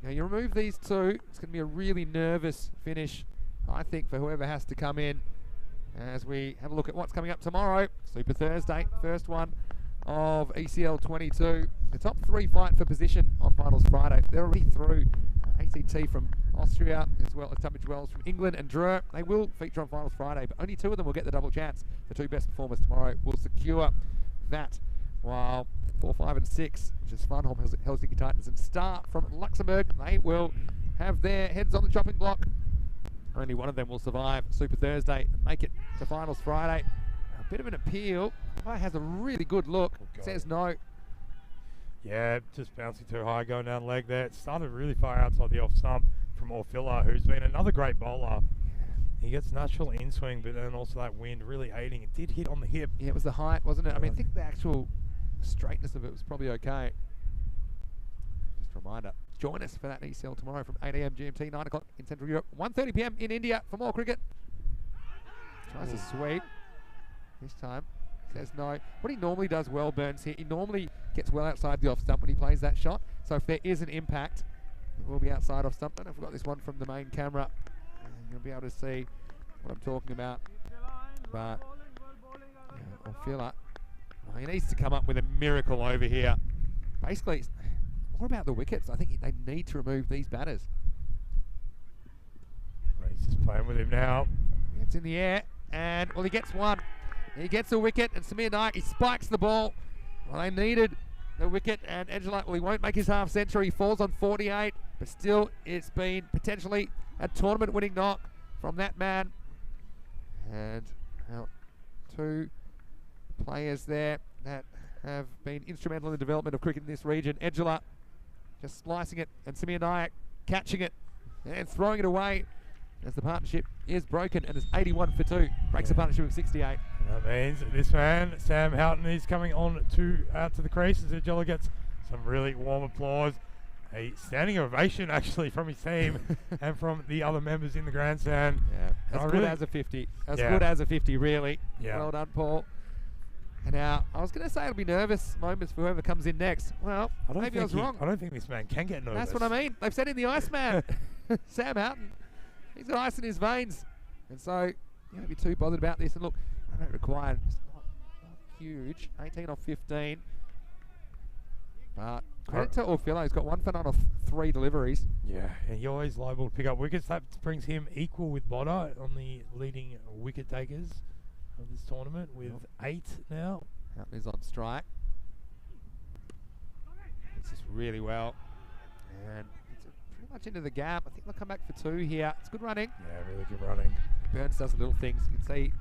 you know, you remove these 2, it's going to be a really nervous finish, I think, for whoever has to come in. As we have a look at what's coming up tomorrow, Super Thursday, first one of ECL 22. The top 3 fight for position on Finals Friday. They're already through. ACT from Austria, as well as Tunbridge Wells from England, and Dreux. They will feature on Finals Friday, but only 2 of them will get the double chance. The 2 best performers tomorrow will secure that, while 4, 5 and 6, which is Farnholm, Helsinki Titans and Star from Luxembourg, they will have their heads on the chopping block only one of them will survive Super Thursday and make it to finals Friday. A bit of an appeal. Umpire has a really good look. Says no. Yeah, just bouncing too high, going down leg there. It started really far outside the off stump from Orfila, who's been another great bowler. He gets natural in-swing, but then also that wind really aiding. It did hit on the hip. Yeah, it was the height, wasn't it? I mean, I think the actual straightness of it was probably okay. Just a reminder, join us for that ECL tomorrow from 8 a.m. GMT, 9 o'clock in Central Europe, 1:30 p.m. in India for more cricket. Tries to sweep. This time says no. What he normally does well, Burns, here, he normally gets well outside the off stump when he plays that shot. So if there is an impact, it will be outside off stump. I don't know if we've got this one from the main camera. You'll be able to see what I'm talking about. But yeah, Orfila, he needs to come up with a miracle over here. Basically, it's more about the wickets. I think they need to remove these batters. He's just playing with him now. It's in the air, and well, he gets one. He gets a wicket, and Samir Naik, he spikes the ball. Well, they needed the wicket, and Angela, well, he won't make his half century. He falls on 48, but still, it's been potentially a tournament-winning knock from that man. And well, two players there that have been instrumental in the development of cricket in this region. Angela just slicing it, and Samir Naik catching it and throwing it away as the partnership is broken, and it's 81 for 2. Breaks the partnership of 68. That means this man, Sam Houghton, is coming on out to the crease as Angela gets some really warm applause. A standing ovation actually from his team and from the other members in the grandstand. Yeah, as good as a 50. As good as a 50, really. Yeah. Well done, Paul. And now, I was going to say it'll be nervous moments for whoever comes in next. Well, maybe I was wrong. I don't think this man can get nervous. That's what I mean. They've said in the Iceman, Sam Houghton, he's got ice in his veins. And so, you don't be too bothered about this. And look, I don't require, it's not huge. 18 off 15. But credit to Orfila, he's got 1 for 9 off 3 deliveries. Yeah, and he's always liable to pick up wickets. That brings him equal with Botta on the leading wicket takers of this tournament with 8 now. Houghton is on strike. This is really well. And it's pretty much into the gap. I think they'll come back for 2 here. It's good running. Yeah, really good running. Burns does the little things. You can see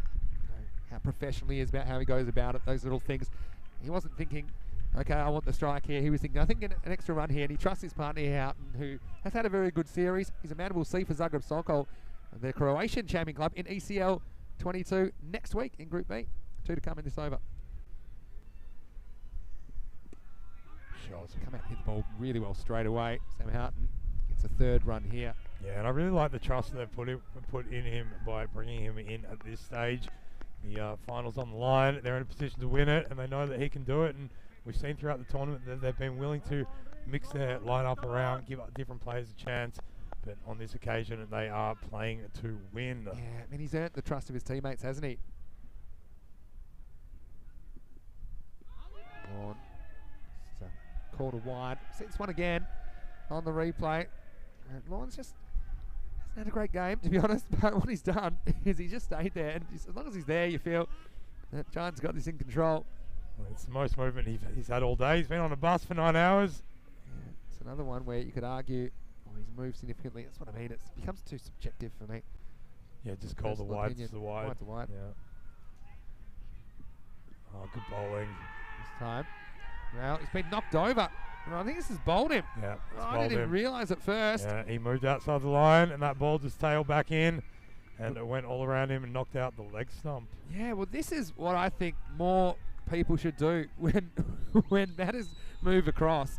how professional he is about how he goes about it, those little things. He wasn't thinking, okay, I want the strike here. He was thinking, I think an extra run here, and he trusts his partner Houghton, who has had a very good series. He's a man we'll see for Zagreb Sokol, the Croatian champion club in ECL 22 next week in Group B. 2 to come in this over. Shots. Come out and hit the ball really well straight away. Sam Houghton gets a 3rd run here. Yeah, and I really like the trust that they've put in him by bringing him in at this stage. The finals on the line, they're in a position to win it, and they know that he can do it. And we've seen throughout the tournament that they've been willing to mix their lineup around, give different players a chance. But on this occasion, they are playing to win. Yeah, I mean, he's earned the trust of his teammates, hasn't he? On. It's a quarter wide. See this one again on the replay. And Lawrence just hasn't had a great game, to be honest. But what he's done is he just stayed there. And as long as he's there, you feel that Giants got this in control. Well, it's the most movement he's had all day. He's been on a bus for 9 hours. Yeah, it's another one where you could argue, oh, he's moved significantly. That's what I mean. It becomes too subjective for me. Yeah, just call the wide to the wide. Wide to wide. Yeah. Oh, good bowling. This time. Well, he's been knocked over. Well, I think this has bowled him. Yeah, I didn't even realise at first. Yeah, he moved outside the line, and that ball just tailed back in, and it went all around him and knocked out the leg stump. Yeah, well, this is what I think more people should do when batters move across.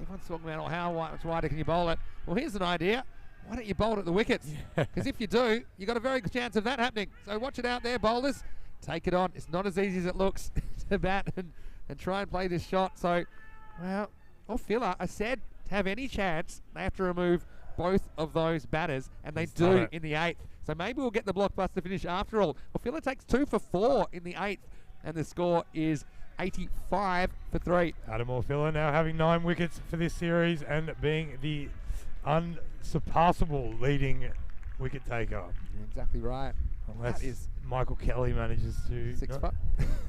Everyone's talking about, oh, how much wider can you bowl it? Well, here's an idea. Why don't you bowl it at the wickets? Because if you do, you've got a very good chance of that happening. So watch it out there, bowlers. Take it on. It's not as easy as it looks to bat and try and play this shot. So, well, Orfila, I said, to have any chance, they have to remove both of those batters, and they do in the 8th. So maybe we'll get the blockbuster finish after all. Orfila takes 2 for 4 in the 8th, and the score is 85 for 3. Adam Orfila now having 9 wickets for this series and being the unsurpassable leading wicket taker. You're exactly right. Unless Michael Kelly manages to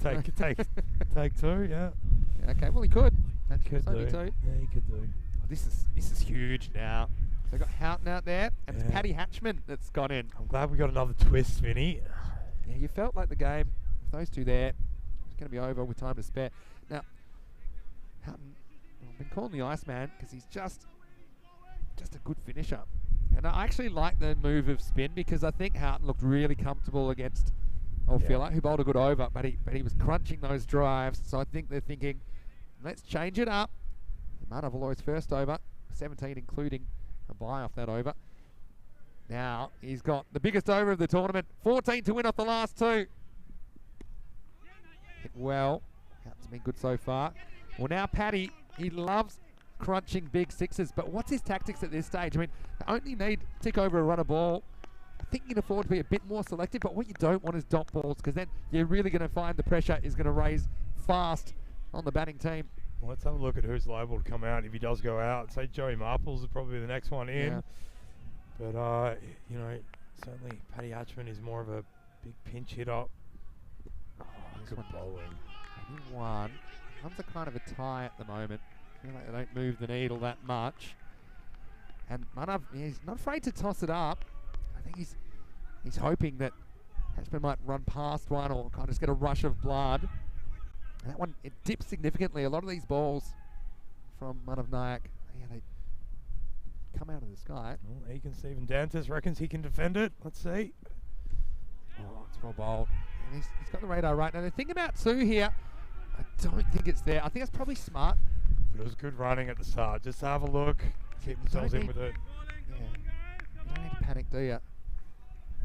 take 2, yeah. Okay, well he could. He could do. Only 2. Yeah, he could do. Oh, this is huge now. So got Houghton out there, and it's Paddy Hatchman that's gone in. I'm glad we got another twist, Vinny. Yeah, you felt like the game, with those two there, it's going to be over with time to spare. Now, Houghton, I've been calling the Iceman because he's just a good finisher. And I actually like the move of spin because I think Houghton looked really comfortable against Filler, who bowled a good over, but he was crunching those drives. So I think they're thinking, let's change it up. Manav will always first over, 17 including a bye off that over. Now he's got the biggest over of the tournament, 14 to win off the last two. Hit well, Houghton's been good so far. Well now Paddy, he loves crunching big sixes, but what's his tactics at this stage? I mean, they only need tick over a run of ball. I think you can afford to be a bit more selective, but what you don't want is dot balls, because then you're really going to find the pressure is going to raise fast on the batting team. Well, let's have a look at who's liable to come out if he does go out. Say Joey Marples is probably the next one in. Yeah. But, you know, certainly Paddy Hatchman is more of a big pinch hitter. Oh, good bowling. One. One's a kind of a tie at the moment. I feel like they don't move the needle that much. And Manav, he's not afraid to toss it up. I think he's hoping that Hatchman might run past one or kind of just get a rush of blood. And that one, it dips significantly. A lot of these balls from Manav Nayak, they come out of the sky. Well, Egan Stephen Dantas reckons he can defend it. Let's see. Oh, it's well bowled. And he's got the radar right. Now, the thing about two here, I don't think it's there. I think that's probably smart. But it was good running at the start. Just have a look. Keep themselves in with it. Yeah. You don't need to panic, do you?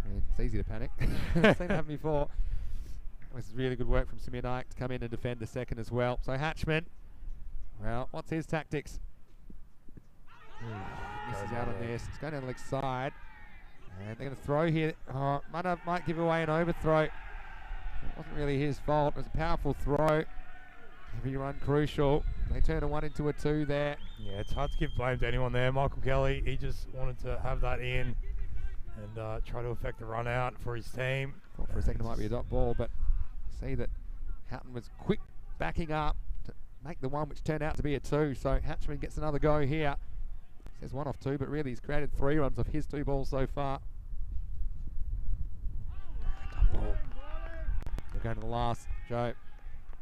I mean, it's easy to panic. I've seen it happen before. It was really good work from Samir Nayak to come in and defend the second as well. So Hatchman, well, what's his tactics? Misses out on this. It's going down the leg side. And they're going to throw here. Oh, Manav might give away an overthrow. It wasn't really his fault. It was a powerful throw. Heavy run crucial. They turn a 1 into a 2 there. Yeah, it's hard to give blame to anyone there. Michael Kelly, he just wanted to have that in and try to affect the run out for his team. Thought for a second it might be a dot ball, but see that Houghton was quick backing up to make the one, which turned out to be a 2. So Hatchman gets another go here. Says 1 off 2, but really he's created 3 runs off his 2 balls so far. Dot ball. We're going to the last, Joe.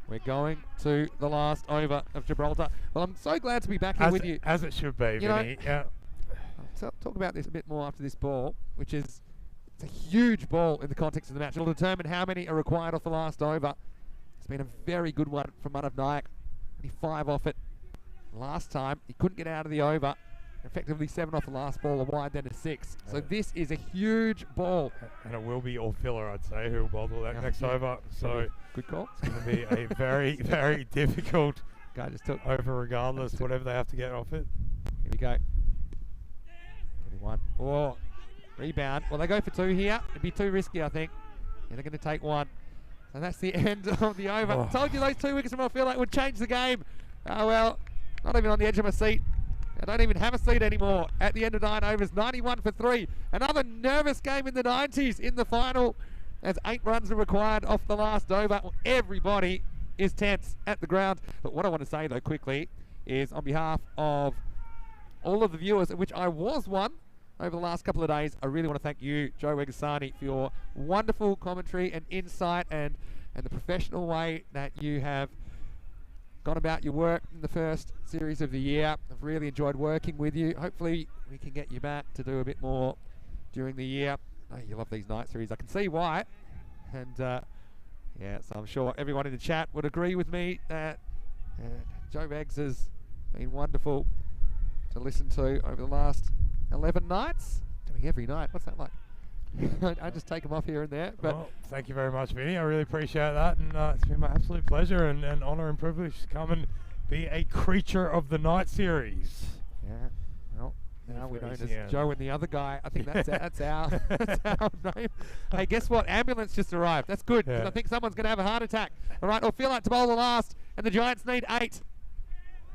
We're going to the last over of Gibraltar. Well, I'm so glad to be back here with you. As it should be, Vinny. Yeah. I'll talk about this a bit more after this ball, which is it's a huge ball in the context of the match. It'll determine how many are required off the last over. It's been a very good one from Manav Nayak. Only 5 off it. Last time, he couldn't get out of the over. Effectively 7 off the last ball, a wide, then a 6. So this is a huge ball. And it will be all filler, I'd say, who will bowl that next over. So good call. It's going to be a very, very difficult guy just took over regardless, whatever they have to get off it. Here we go. 21. Oh, rebound. Well, they go for 2 here. It'd be too risky, I think. Yeah, they're going to take 1. So that's the end of the over. Oh. Told you those 2 wickets from I feel like would change the game. Oh, well, not even on the edge of my seat. I don't even have a seat anymore at the end of 9 overs. 91 for 3. Another nervous game in the 90s in the final as 8 runs are required off the last over. Well, everybody is tense at the ground. But what I want to say, though, quickly, is on behalf of all of the viewers, of which I was one over the last couple of days, I really want to thank you, Joe Wegasani, for your wonderful commentary and insight and the professional way that you have gone about your work in the first series of the year. I've really enjoyed working with you. Hopefully we can get you back to do a bit more during the year. I know you love these night series. I can see why. And yeah, so I'm sure everyone in the chat would agree with me that Joe Vegs has been wonderful to listen to over the last 11 nights. Doing every night. What's that like? I just take them off here and there. But well, thank you very much, Vinny. I really appreciate that, and it's been my absolute pleasure and honour and privilege to come and be a creature of the night series. Yeah, well, now we're known as Yeah. Joe and the other guy. I think that's that's our name. Hey, guess what? Ambulance just arrived. That's good. 'Cause I think someone's going to have a heart attack. All right, I'll feel like to bowl the last, and the Giants need 8.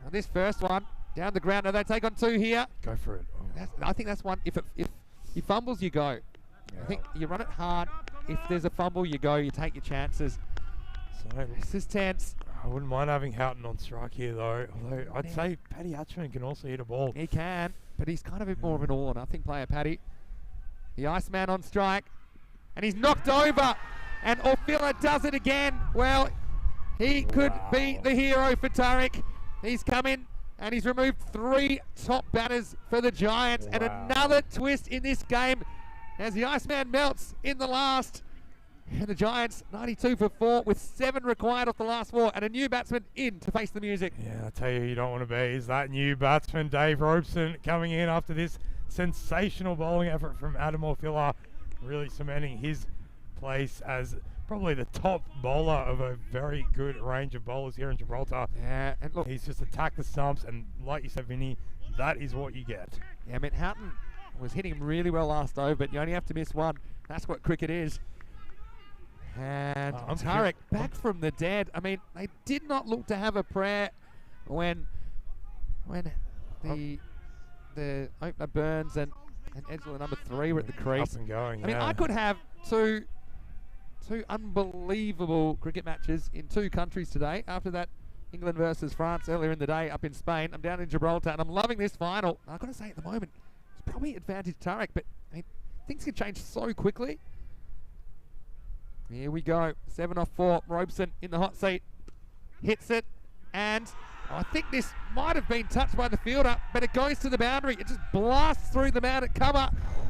Now this first one down the ground. Now they take on 2 here. Go for it. Oh. I think that's one. If he fumbles, you go. Yeah. I think you run it hard. If there's a fumble, you go. You take your chances. So This is tense. I wouldn't mind having Houghton on strike here, though. Although I'd say Paddy Hatchman can also hit a ball. He can, but but he's kind of a bit more of an all-or-nothing player, Paddy. The Iceman on strike, and he's knocked over, and Orfila does it again. Well, he could be the hero for Tarek. He's come in, and he's removed 3 top batters for the Giants, and another twist in this game as the Iceman melts in the last. And the Giants 92 for 4 with 7 required off the last 4, and a new batsman in to face the music. Yeah, I tell you don't want to be is that new batsman Dave Robeson coming in after this sensational bowling effort from Adam Orfila, really cementing his place as probably the top bowler of a very good range of bowlers here in Gibraltar. Yeah, and look, he's just attacked the stumps, and like you said, Vinny, that is what you get. Yeah, I mean, Houghton was hitting him really well last over, but you only have to miss one. That's what cricket is. And Tarek back from the dead. I mean, they did not look to have a prayer when the opener Burns and Edgell number 3 were at the crease. Up and going, I mean, I could have two unbelievable cricket matches in 2 countries today. After that England versus France earlier in the day up in Spain, I'm down in Gibraltar, and I'm loving this final. I've got to say, at the moment, it's probably advantage Tarek, but I mean, things can change so quickly. Here we go, 7 off 4. Robeson in the hot seat, hits it, and I think this might have been touched by the fielder, but it goes to the boundary. It just blasts through the mounted cover,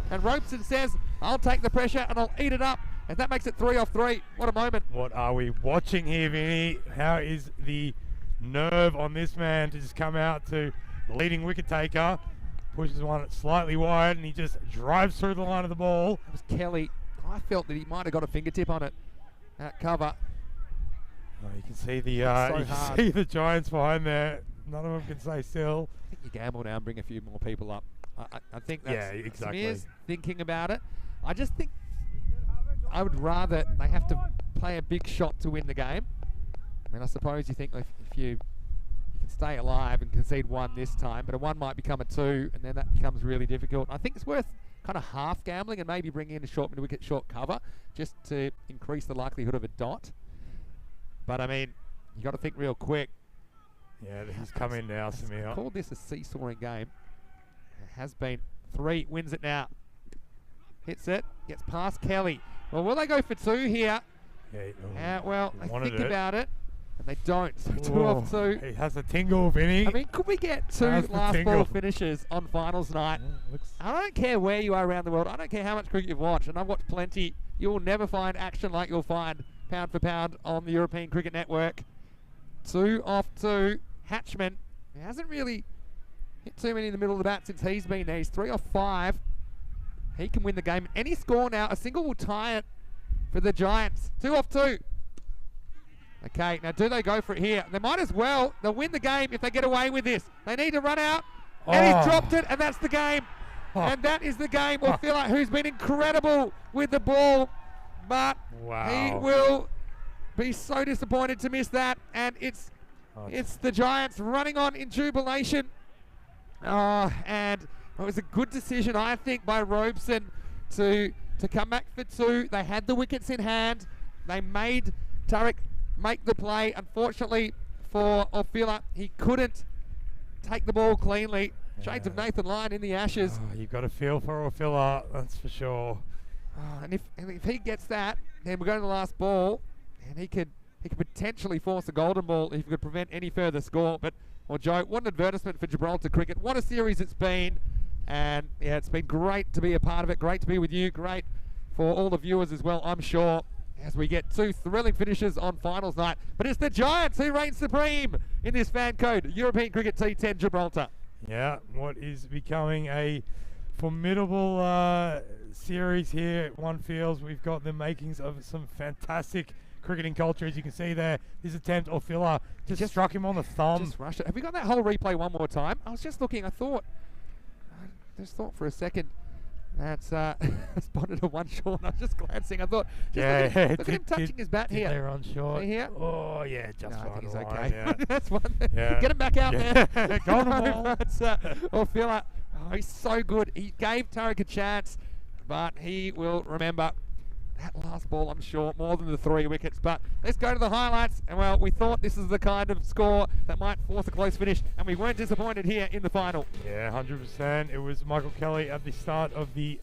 and Robeson says, "I'll take the pressure and I'll eat it up," and that makes it 3 off 3. What a moment! What are we watching here, Vinny? How is the nerve on this man to just come out to the leading wicket taker, pushes one slightly wide, and he just drives through the line of the ball. It was Kelly. I felt that he might have got a fingertip on it. That cover. Oh, you can see the Giants behind there. None of them can stay still. I think you gamble now and bring a few more people up. I think that's exactly. Thinking about it. I just think I would rather they have to play a big shot to win the game. I mean, I suppose you think if you can stay alive and concede 1 this time, but a 1 might become a 2, and then that becomes really difficult. I think it's worth kind of half gambling and maybe bring in a short mid-wicket short cover just to increase the likelihood of a dot. But I mean, you got to think real quick. Yeah, he's come in now, Samir. Called this a seesawing game. It has been. 3 wins it now. Hits it, gets past Kelly. Well, will they go for 2 here? Yeah, well, they think about it, and they don't. So 2 off 2. He has a tingle, Vinny. I mean, could we get 2 last ball finishes on finals night? I don't care where you are around the world. I don't care how much cricket you've watched, and I've watched plenty. You will never find action like you'll find pound for pound on the European Cricket Network. 2 off 2. Hatchman, he hasn't really hit too many in the middle of the bat since he's been there. He's 3 off 5. He can win the game. Any score now, a single will tie it for the Giants. 2 off 2. Okay, now do they go for it here? They might as well. They'll win the game if they get away with this. They need to run out, and he's dropped it, and that's the game. And that is the game. Orfila, who's been incredible with the ball, but he will be so disappointed to miss that, and it's the Giants running on in jubilation. And it was a good decision, I think, by Robeson to come back for 2. They had the wickets in hand. They made Tarek make the play. Unfortunately for Orfila, he couldn't take the ball cleanly. Shades of Nathan Lyon in the Ashes. You've got to feel for Orfila, that's for sure. And if he gets that, then we're going to the last ball, and he could potentially force a golden ball if he could prevent any further score. But, well, Joe, what an advertisement for Gibraltar cricket. What a series it's been. And, yeah, it's been great to be a part of it. Great to be with you. Great for all the viewers as well, I'm sure, as we get 2 thrilling finishes on finals night. But it's the Giants who reign supreme in this FanCode European Cricket T10 Gibraltar. Yeah, what is becoming a formidable series here. One feels we've got the makings of some fantastic cricketing culture, as you can see there. This attempt, Orfila just struck him on the thumb. Just rushed it. Have we got that whole replay one more time? I was just looking. I just thought for a second that's spotted a 1 short. I was just glancing. I thought, look at him touching his bat here. They're on short. See here? Oh, yeah, just no, I think he's line, okay. Yeah. That's one. Get him back out there. Go on the ball. that last ball, I'm sure, more than the 3 wickets. But let's go to the highlights. And well, we thought this is the kind of score that might force a close finish, and we weren't disappointed here in the final. Yeah, 100%. It was Michael Kelly at the start of the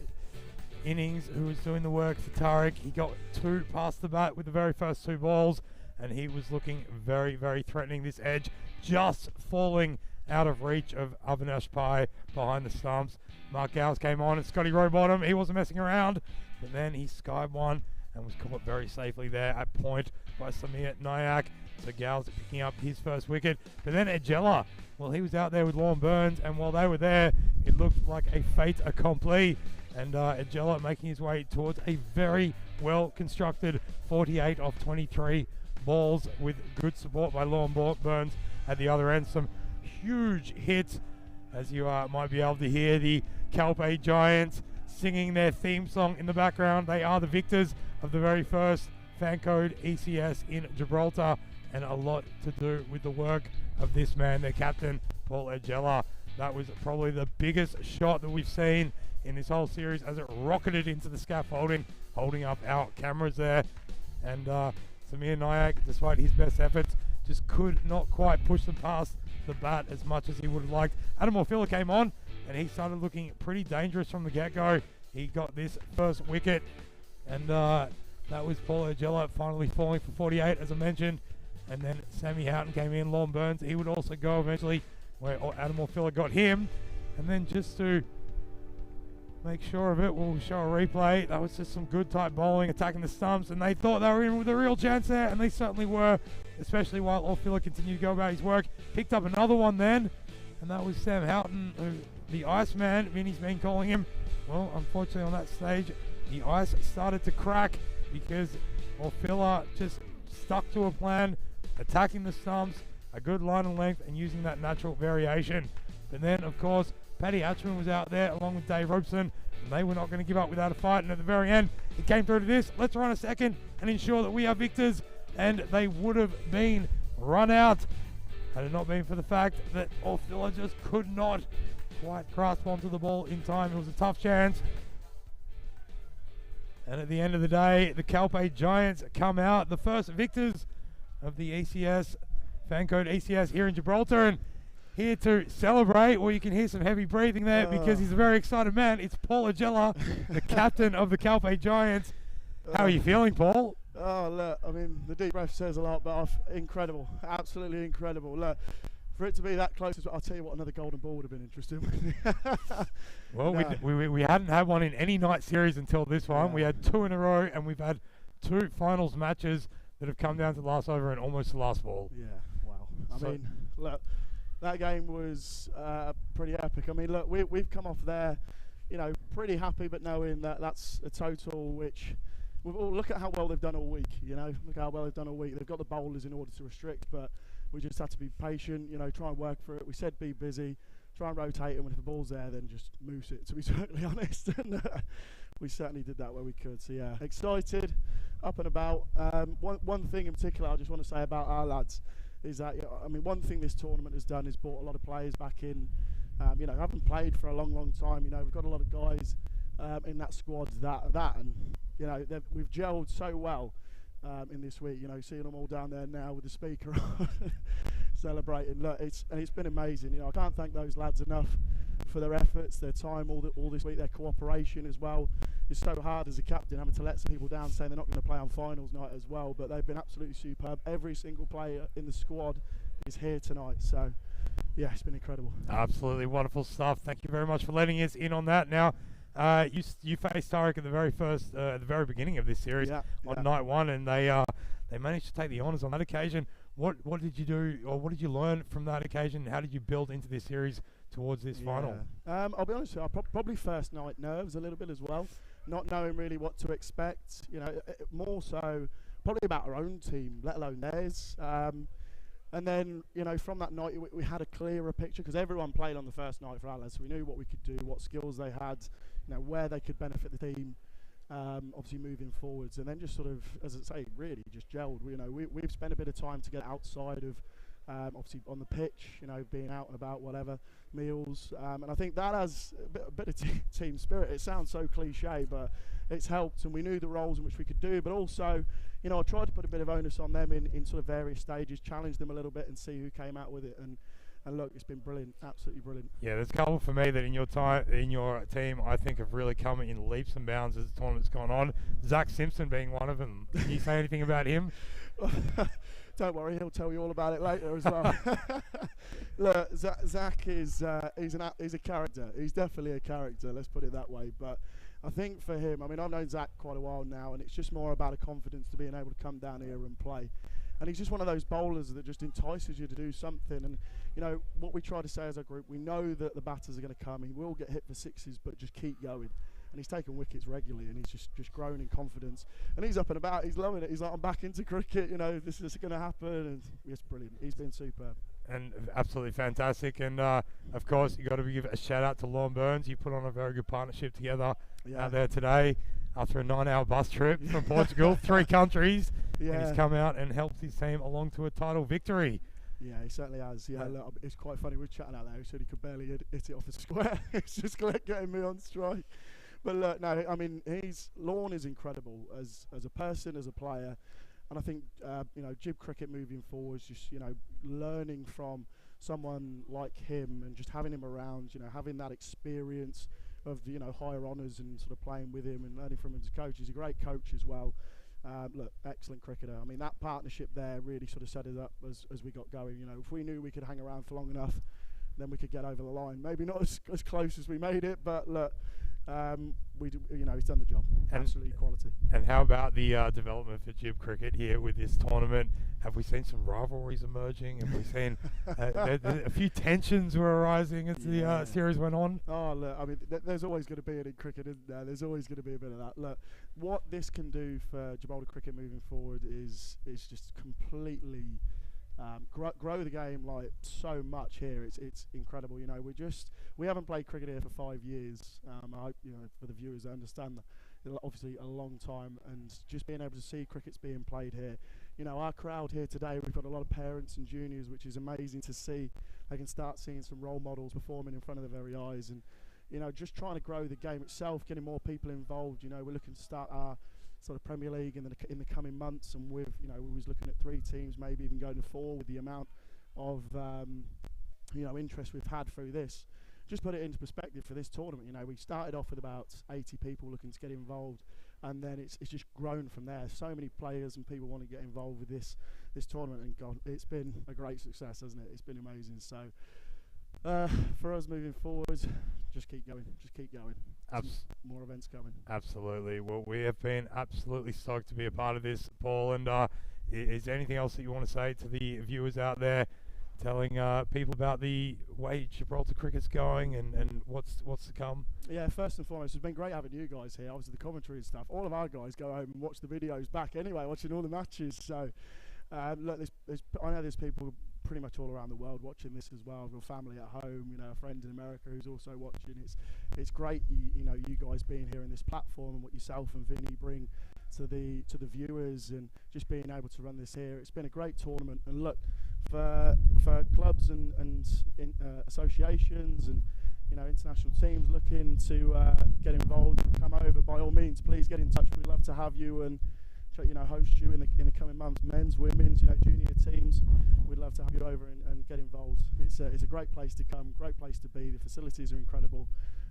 innings who was doing the work for Tariq. He got 2 past the bat with the very first 2 balls, and he was looking very, very threatening. This edge just falling out of reach of Avinash Pai behind the stumps. Mark Gowes came on and Scotty Rowbottom, he wasn't messing around, but then he skied one and was caught very safely there at point by Samir Nayak. So Gowes picking up his first wicket. But then Edgella, well, he was out there with Lorne Burns, and while they were there, it looked like a fait accompli. And Edgella making his way towards a very well constructed 48 off 23 balls with good support by Lorne Burns at the other end. Some huge hits, as you might be able to hear the Calpe Giants singing their theme song in the background. They are the victors of the very first FanCode ECS in Gibraltar, and a lot to do with the work of this man, their captain, Paul Edgella. That was probably the biggest shot that we've seen in this whole series as it rocketed into the scaffolding, holding up our cameras there. And Samir Nayak, despite his best efforts, just could not quite push them past the bat as much as he would have liked. Adam Orfila came on, and he started looking pretty dangerous from the get-go. He got this first wicket, and that was Paul Edgella finally falling for 48, as I mentioned. And then Sammy Houghton came in, Lorne Burns, he would also go eventually, where Adam Orfila got him. And then just to make sure of it, we'll show a replay. That was just some good type bowling, attacking the stumps, and they thought they were in with a real chance there, and they certainly were, especially while Orfila continued to go about his work. Picked up another one then, and that was Sam Houghton, who, the Iceman, Vinny's been calling him. Well, unfortunately on that stage, the ice started to crack because Orfila just stuck to a plan, attacking the stumps, a good line and length, and using that natural variation. But then, of course, Paddy Hatchman was out there along with Dave Robeson, and they were not going to give up without a fight. And at the very end, it came through to this: let's run a second and ensure that we are victors. And they would have been run out had it not been for the fact that Orfila just could not quite grasp onto the ball in time. It was a tough chance. And at the end of the day, the Calpe Giants come out, the first victors of the ECS, FanCode ECS here in Gibraltar. And here to celebrate, well, you can hear some heavy breathing there because he's a very excited man. It's Paul Edgella, the captain of the Calpe Giants. How are you feeling, Paul? Oh, look, I mean, the deep breath says a lot, but incredible, absolutely incredible. Look, for it to be that close, I'll tell you what, another golden ball would have been interesting. Well, we hadn't had one in any night series until this one. We had 2 in a row, and we've had 2 finals matches that have come down to the last over and almost the last ball. Yeah, wow. I mean, look, that game was pretty epic. I mean, look, we've come off there, you know, pretty happy, but knowing that that's a total which... look at how well they've done all week, you know. Look how well they've done all week. They've got the bowlers in order to restrict, but we just had to be patient, you know, try and work through it. We said be busy, try and rotate them, and if the ball's there, then just moose it, to be totally honest. And we certainly did that where we could. So, yeah, excited, up and about. One thing in particular I just want to say about our lads is that, you know, I mean, one thing this tournament has done is brought a lot of players back in, you know, haven't played for a long, long time. You know, we've got a lot of guys in that squad and you know, we've gelled so well in this week. You know, seeing them all down there now with the speaker on, celebrating. Look, it's been amazing. You know, I can't thank those lads enough for their efforts, their time all this week, their cooperation as well. It's so hard as a captain having to let some people down, saying they're not going to play on finals night as well. But they've been absolutely superb. Every single player in the squad is here tonight. So, yeah, it's been incredible. Absolutely wonderful stuff. Thank you very much for letting us in on that. Now, you faced Tariq at the very beginning of this series on night 1, and they managed to take the honours on that occasion. What did you do, or what did you learn from that occasion? How did you build into this series towards this final? I'll be honest with you, probably first night nerves a little bit as well, not knowing really what to expect. You know, more so probably about our own team, let alone theirs. And then, you know, from that night we had a clearer picture because everyone played on the first night for Alice. So we knew what we could do, what skills they had, you know, where they could benefit the team, obviously moving forwards. And then just sort of, as I say, really just gelled. You know, we've spent a bit of time to get outside of, obviously on the pitch, you know, being out and about, whatever, meals. And I think that has a bit of team spirit. It sounds so cliche, but it's helped, and we knew the roles in which we could do, but also, you know, I tried to put a bit of onus on them in sort of various stages, challenge them a little bit and see who came out with it, and look, it's been brilliant, absolutely brilliant. Yeah, there's a couple for me that in your team, I think have really come in leaps and bounds as the tournament's gone on. Zach Simpson being one of them. Can you say anything about him? Don't worry, he'll tell you all about it later as well. Look, Zach is he's a character. He's definitely a character. Let's put it that way. But I think for him, I mean, I've known Zach quite a while now, and it's just more about a confidence to being able to come down here and play. And he's just one of those bowlers that just entices you to do something. And, you know, what we try to say as a group, we know that the batters are going to come. He will get hit for sixes, but just keep going. And he's taken wickets regularly, and he's just grown in confidence. And he's up and about. He's loving it. He's like, I'm back into cricket. You know, this is going to happen. And it's brilliant. He's been superb. And absolutely fantastic. And, of course, you've got to give a shout-out to Lorne Burns. You put on a very good partnership together out there today after a 9-hour bus trip from Portugal, 3 countries. And he's come out and helped his team along to a title victory. Yeah, he certainly has. Yeah, look, it's quite funny. We were chatting out there. He said he could barely hit it off the square. It's just getting me on strike. But look, no, I mean, Lorne is incredible as a person, as a player. And I think, you know, Gib cricket moving forward is just, you know, learning from someone like him and just having him around, you know, having that experience of, you know, higher honours and sort of playing with him and learning from him as a coach. He's a great coach as well. Look, excellent cricketer. I mean, that partnership there really sort of set us up as we got going. You know, if we knew we could hang around for long enough, then we could get over the line. Maybe not as close as we made it, but look, you know, he's done the job. Absolutely quality. And how about the development for Gib cricket here with this tournament? Have we seen some rivalries emerging? Have we seen a few tensions were arising as the series went on? Oh, look, I mean, there's always going to be it in cricket, isn't there? There's always going to be a bit of that. Look, what this can do for Gibraltar cricket moving forward is just completely grow the game like so much here. It's incredible. You know, we haven't played cricket here for 5 years. I hope, you know, for the viewers, I understand that obviously a long time, and just being able to see cricket's being played here. You know, our crowd here today, we've got a lot of parents and juniors, which is amazing to see. They can start seeing some role models performing in front of their very eyes, and, you know, just trying to grow the game itself, getting more people involved. You know, we're looking to start our sort of Premier League in the coming months, and with, you know, we was looking at 3 teams, maybe even going to 4 with the amount of you know, interest we've had through this. Just put it into perspective for this tournament. You know, we started off with about 80 people looking to get involved, and then it's just grown from there. So many players and people want to get involved with this tournament, and God, it's been a great success, hasn't it? It's been amazing. So for us moving forward, just keep going. More events coming. Absolutely. Well, we have been absolutely stoked to be a part of this, Paul. And is there anything else that you want to say to the viewers out there, telling people about the way Gibraltar cricket's going and what's to come? Yeah, first and foremost, it's been great having you guys here. Obviously, the commentary and stuff. All of our guys go home and watch the videos back anyway, watching all the matches. So, look, I know there's people pretty much all around the world watching this as well. I've got family at home, you know, a friend in America who's also watching. It's great, you know, you guys being here in this platform and what yourself and Vinny bring to the viewers, and just being able to run this here. It's been a great tournament, and look, for clubs and associations and, you know, international teams looking to get involved and come over, by all means, please get in touch. We'd love to have you and, you know, host you in the coming months. Men's, women's, you know, junior teams. We'd love to have you over and get involved. It's a great place to come, great place to be. The facilities are incredible,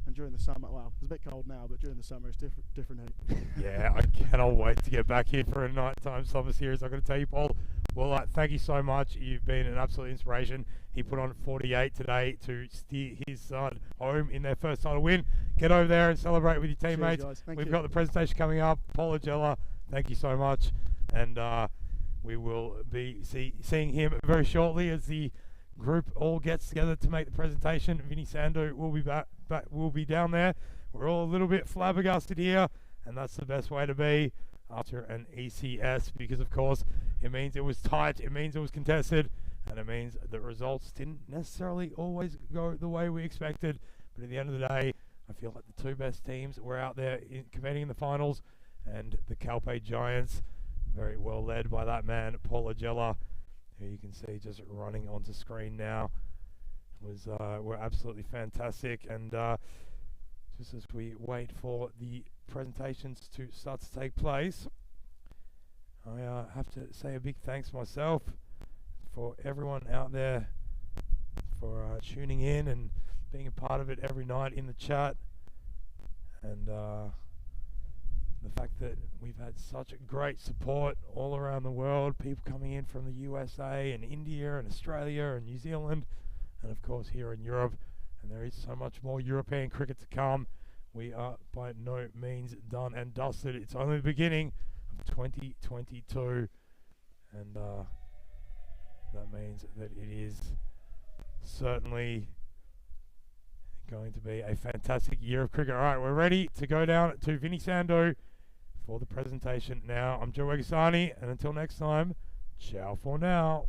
and during the summer, well, it's a bit cold now, but during the summer it's different heat. Yeah, I cannot wait to get back here for a nighttime summer series. I've got to tell you, Paul. Well, thank you so much. You've been an absolute inspiration. He put on 48 today to steer his side home in their first title win. Get over there and celebrate with your teammates. Cheers, guys. We've got the presentation coming up. Paul Agella, thank you so much. And we will be seeing him very shortly as the group all gets together to make the presentation. Vinny Sando will be will be down there. We're all a little bit flabbergasted here, and that's the best way to be after an ECS, because of course it means it was tight, it means it was contested, and it means the results didn't necessarily always go the way we expected. But at the end of the day, I feel like the 2 best teams were out there competing in the finals, and the Calpe Giants, very well led by that man Paul Agella, who you can see just running onto screen now, were absolutely fantastic. And just as we wait for the presentations to start to take place, I have to say a big thanks myself for everyone out there for tuning in and being a part of it every night in the chat, and the fact that we've had such great support all around the world, people coming in from the USA and India and Australia and New Zealand, and of course here in Europe, and there is so much more European cricket to come. We are by no means done and dusted. It's only the beginning of 2022, and that means that it is certainly going to be a fantastic year of cricket. All right, we're ready to go down to Vinny Sando for the presentation now. I'm Joe Wegasani, and until next time, ciao for now.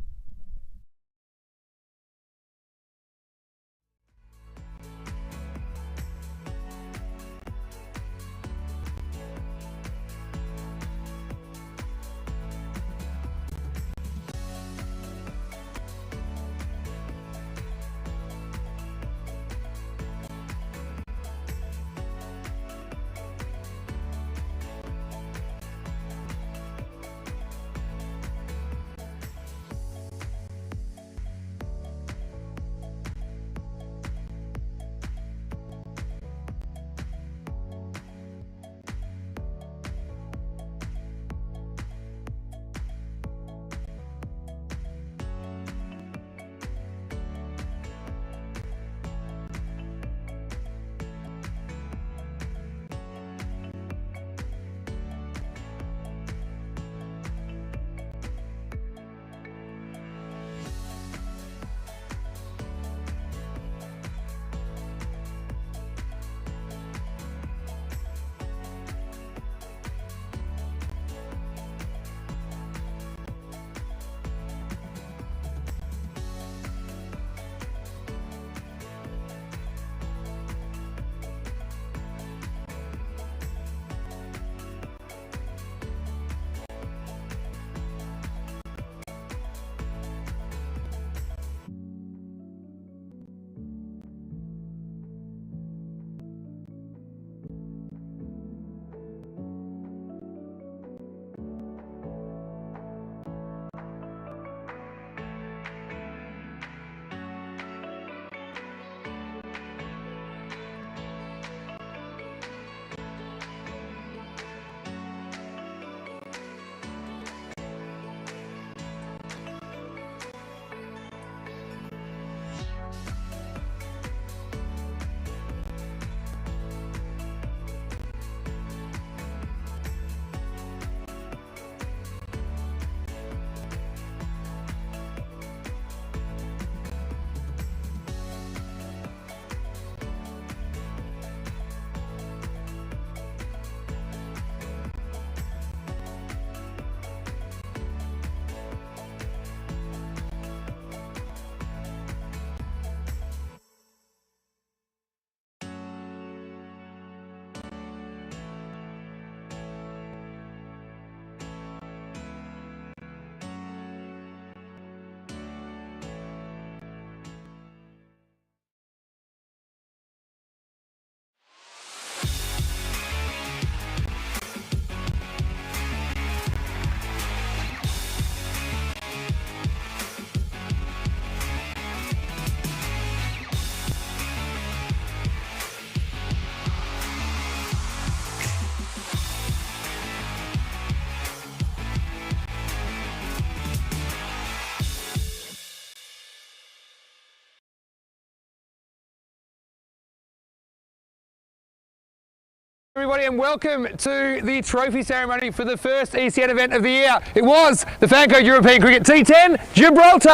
Everybody, and welcome to the trophy ceremony for the first ECN event of the year. It was the FanCode European Cricket T10 Gibraltar.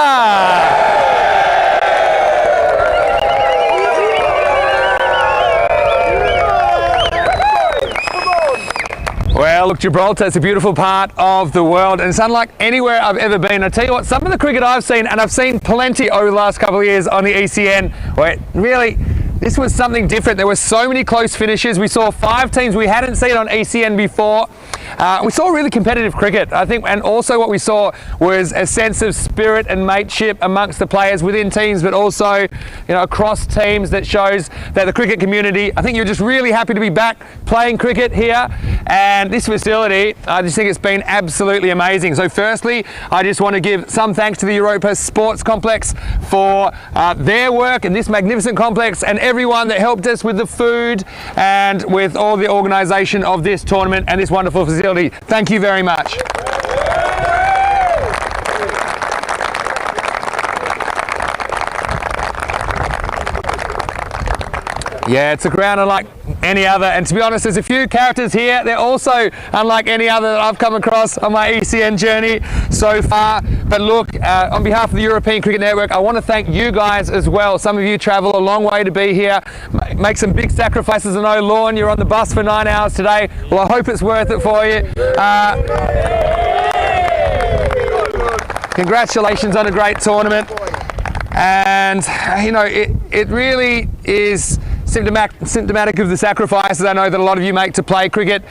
Well, look, Gibraltar is a beautiful part of the world, and it's unlike anywhere I've ever been. I tell you what, some of the cricket I've seen, and I've seen plenty over the last couple of years on the ECN, where it really this was something different. There were so many close finishes. We saw 5 teams we hadn't seen on ECN before. We saw really competitive cricket, I think, and also what we saw was a sense of spirit and mateship amongst the players within teams, but also, you know, across teams, that shows that the cricket community, I think you're just really happy to be back playing cricket here. And this facility, I just think it's been absolutely amazing. So firstly, I just want to give some thanks to the Europa Sports Complex for their work in this magnificent complex, and everyone that helped us with the food and with all the organisation of this tournament and this wonderful facility. Thank you very much. Yeah, it's a ground unlike any other, and to be honest, there's a few characters here. They're also unlike any other that I've come across on my ECN journey so far. But look, on behalf of the European Cricket Network, I want to thank you guys as well. Some of you travel a long way to be here, make some big sacrifices. I know, Lorne, you're on the bus for 9 hours today. Well, I hope it's worth it for you. Congratulations on a great tournament. And, you know, it really is symptomatic of the sacrifices I know that a lot of you make to play cricket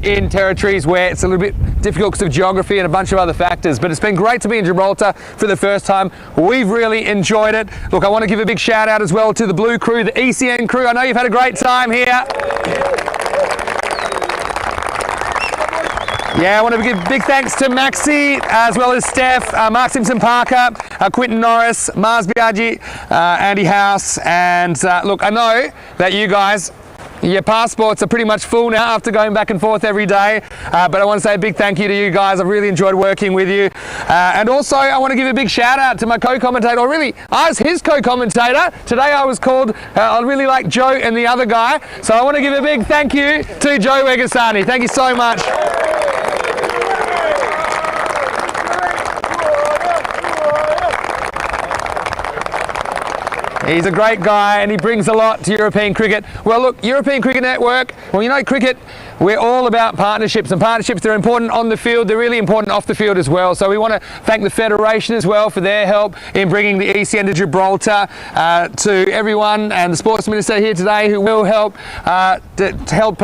in territories where it's a little bit difficult because of geography and a bunch of other factors. But it's been great to be in Gibraltar for the first time. We've really enjoyed it. Look, I want to give a big shout out as well to the Blue crew, the ECN crew. I know you've had a great time here. Yeah, I want to give big thanks to Maxi, as well as Steph, Mark Simpson-Parker, Quinton Norris, Mars Biaggi, Andy House, and look, I know that you guys, your passports are pretty much full now after going back and forth every day, but I want to say a big thank you to you guys. I've really enjoyed working with you. And also, I want to give a big shout out to my co-commentator, or really, I was his co-commentator. Today I was called, I really like Joe and the other guy, so I want to give a big thank you to Joe Wegasani. Thank you so much. He's a great guy and he brings a lot to European cricket. Well, look, European Cricket Network, well, you know, cricket, we're all about partnerships, and partnerships, they're important on the field, they're really important off the field as well. So we want to thank the Federation as well for their help in bringing the ECN to Gibraltar, to everyone and the Sports Minister here today who will help to help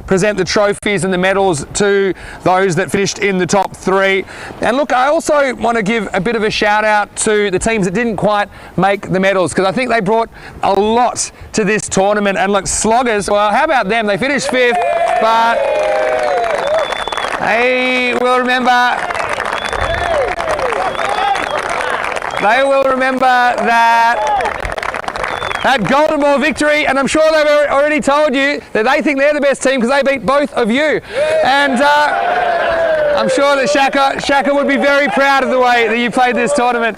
present the trophies and the medals to those that finished in the top 3. And look, I also want to give a bit of a shout out to the teams that didn't quite make the medals, because I think they brought a lot to this tournament. And look, Sloggers, well, how about them? They finished 5th, but they will remember that Golden Ball victory, and I'm sure they've already told you that they think they're the best team because they beat both of you. And I'm sure that Shaka would be very proud of the way that you played this tournament.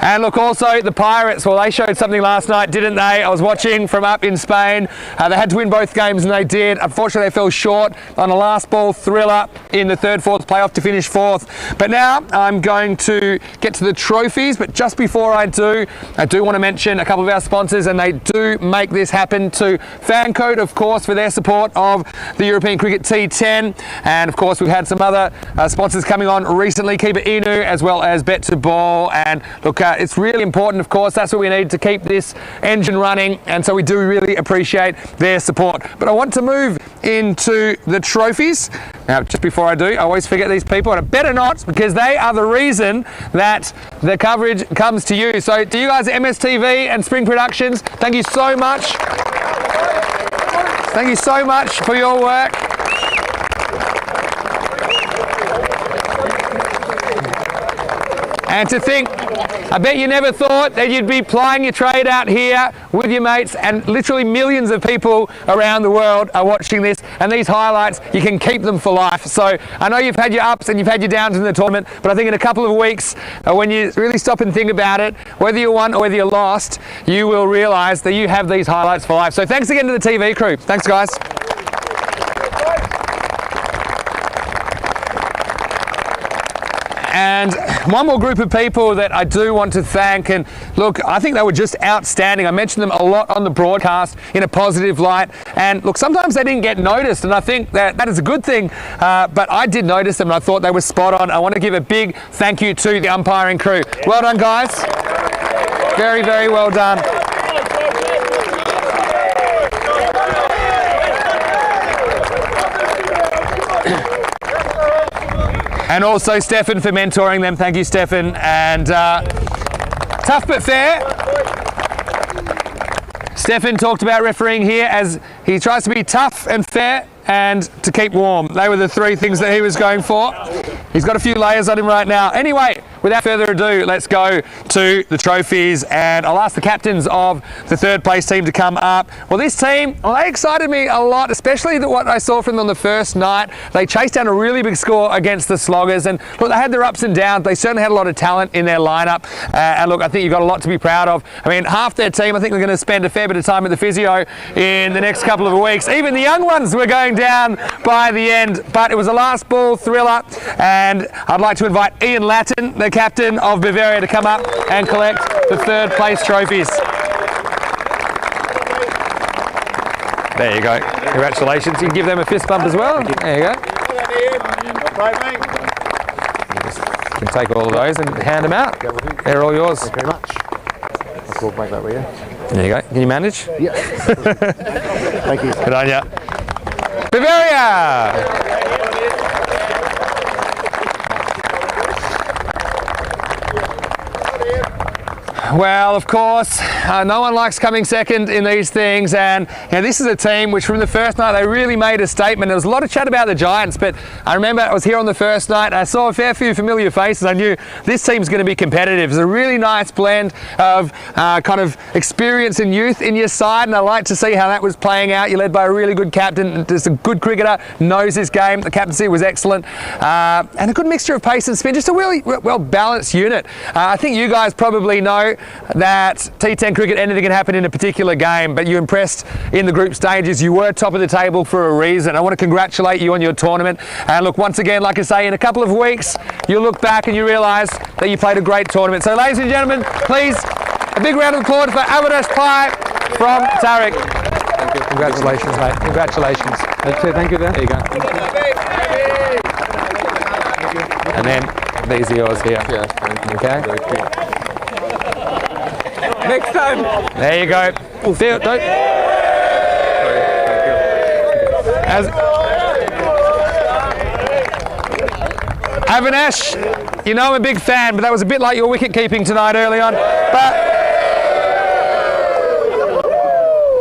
And look, also the Pirates, well, they showed something last night, didn't they? I was watching from up in Spain. They had to win both games, and they did. Unfortunately, they fell short on a last ball thriller in the 3rd, 4th playoff to finish 4th. But now I'm going to get to the trophies. But just before I do want to mention a couple of our sponsors, and they do make this happen, to FanCode, of course, for their support of the European Cricket T10. And of course, we've had some other sponsors coming on recently, Keeper Inu, as well as Bet to Ball. And look, it's really important, of course. That's what we need to keep this engine running, and so we do really appreciate their support. But I want to move into the trophies. Now, just before I do, I always forget these people, and I better not, because they are the reason that the coverage comes to you. So to you guys at MSTV and Spring Productions, thank you so much. Thank you so much for your work. And to think, I bet you never thought that you'd be plying your trade out here with your mates, and literally millions of people around the world are watching this, and these highlights, you can keep them for life. So I know you've had your ups and you've had your downs in the tournament, but I think in a couple of weeks, when you really stop and think about it, whether you won or whether you lost, you will realise that you have these highlights for life. So thanks again to the TV crew. Thanks, guys. And one more group of people that I do want to thank, and look, I think they were just outstanding. I mentioned them a lot on the broadcast in a positive light, and look, sometimes they didn't get noticed, and I think that is a good thing, but I did notice them and I thought they were spot on. I want to give a big thank you to the umpiring crew. Well done, guys. Very, very well done. and also Stefan for mentoring them. Thank you, Stefan. And tough but fair. Stefan talked about refereeing here as he tries to be tough and fair and to keep warm. They were the three things that he was going for. He's got a few layers on him right now. Anyway, without further ado, let's go to the trophies, and I'll ask the captains of the third place team to come up. Well, this team, well, they excited me a lot, especially what I saw from them on the first night. They chased down a really big score against the Sloggers, and look, they had their ups and downs. They certainly had a lot of talent in their lineup, and look, I think you've got a lot to be proud of. I mean, half their team, I think they're going to spend a fair bit of time at the physio in the next couple of weeks. Even the young ones were going down by the end, but it was a last ball thriller, and I'd like to invite Ian Latin, the captain of Bavaria, to come up and collect the third place trophies. There you go. Congratulations. You can give them a fist bump as well. There you go. You can take all of those and hand them out. They're all yours. Thank you very much. I'll make that with you. There you go. Can you manage? Yeah. Thank you. Good on ya. Bavaria! Well, of course, no one likes coming second in these things, and this is a team which from the first night they really made a statement. There was a lot of chat about the Giants, but I remember I was here on the first night and I saw a fair few familiar faces. I knew this team's going to be competitive. It's a really nice blend of kind of experience and youth in your side, and I like to see how that was playing out. You're led by a really good captain, just a good cricketer, knows his game. The captaincy was excellent, and a good mixture of pace and spin, just a really well-balanced unit. I think you guys probably know that T10 cricket, anything can happen in a particular game, but you impressed in the group stages. You were top of the table for a reason. I want to congratulate you on your tournament. And look, once again, like I say, in a couple of weeks, you'll look back and you realise that you played a great tournament. So ladies and gentlemen, please, a big round of applause for Avinash Pai from Tariq. Thank you. Congratulations, mate. Congratulations. Thank you there. There you go. And then these are yours here. Yeah, okay. Next time. There you go. Feel, don't. Avinash, you know I'm a big fan, but that was a bit like your wicket keeping tonight early on. But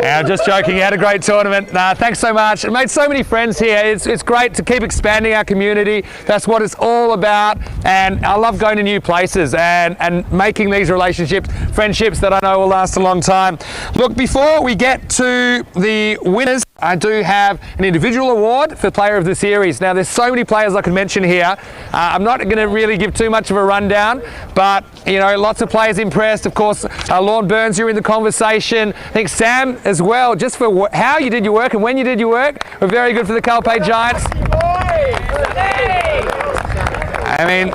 I'm just joking, you had a great tournament. Thanks so much. It made so many friends here. It's great to keep expanding our community. That's what it's all about. And I love going to new places and making these relationships, friendships that I know will last a long time. Look, before we get to the winners, I do have an individual award for Player of the Series. Now, there's so many players I could mention here. I'm not going to really give too much of a rundown, but, lots of players impressed. Of course, Lorne Burns, you're in the conversation. I think Sam as well, just for how you did your work and when you did your work, were very good for the Calpay Giants. I mean,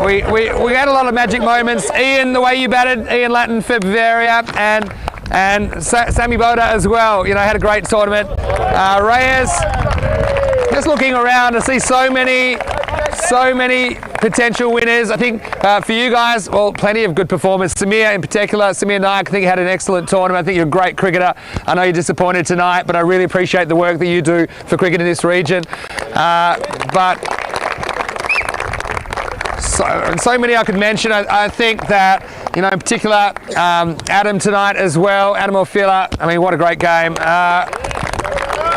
we had a lot of magic moments. Ian, the way you batted, Ian Latin for Bavaria, and Sammy Boda as well, had a great tournament. Reyes, just looking around to see so many potential winners. I think for you guys, well, plenty of good performance. Samir in particular, Samir Naik, I think had an excellent tournament. I think you're a great cricketer. I know you're disappointed tonight, but I really appreciate the work that you do for cricket in this region. So many I could mention. I think that, in particular, Adam tonight as well, Adam Orfila, I mean, what a great game.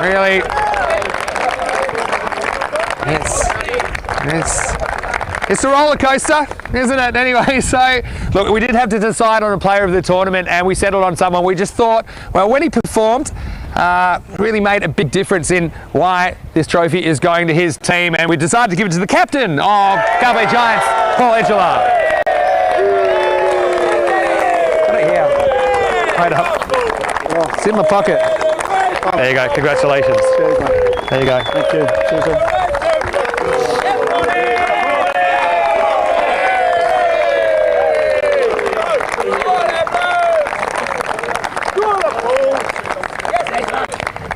Really, it's a roller coaster, isn't it? Anyway, so, look, we did have to decide on a player of the tournament, and we settled on someone. We just thought, well, when he performed, really made a big difference in why this trophy is going to his team, and we decided to give it to the captain of Calpay Giants, Paul Edgelar. Right up. It's in my pocket. There you go. Congratulations. Cheers, mate. There you go. Thank you. Cheers, mate.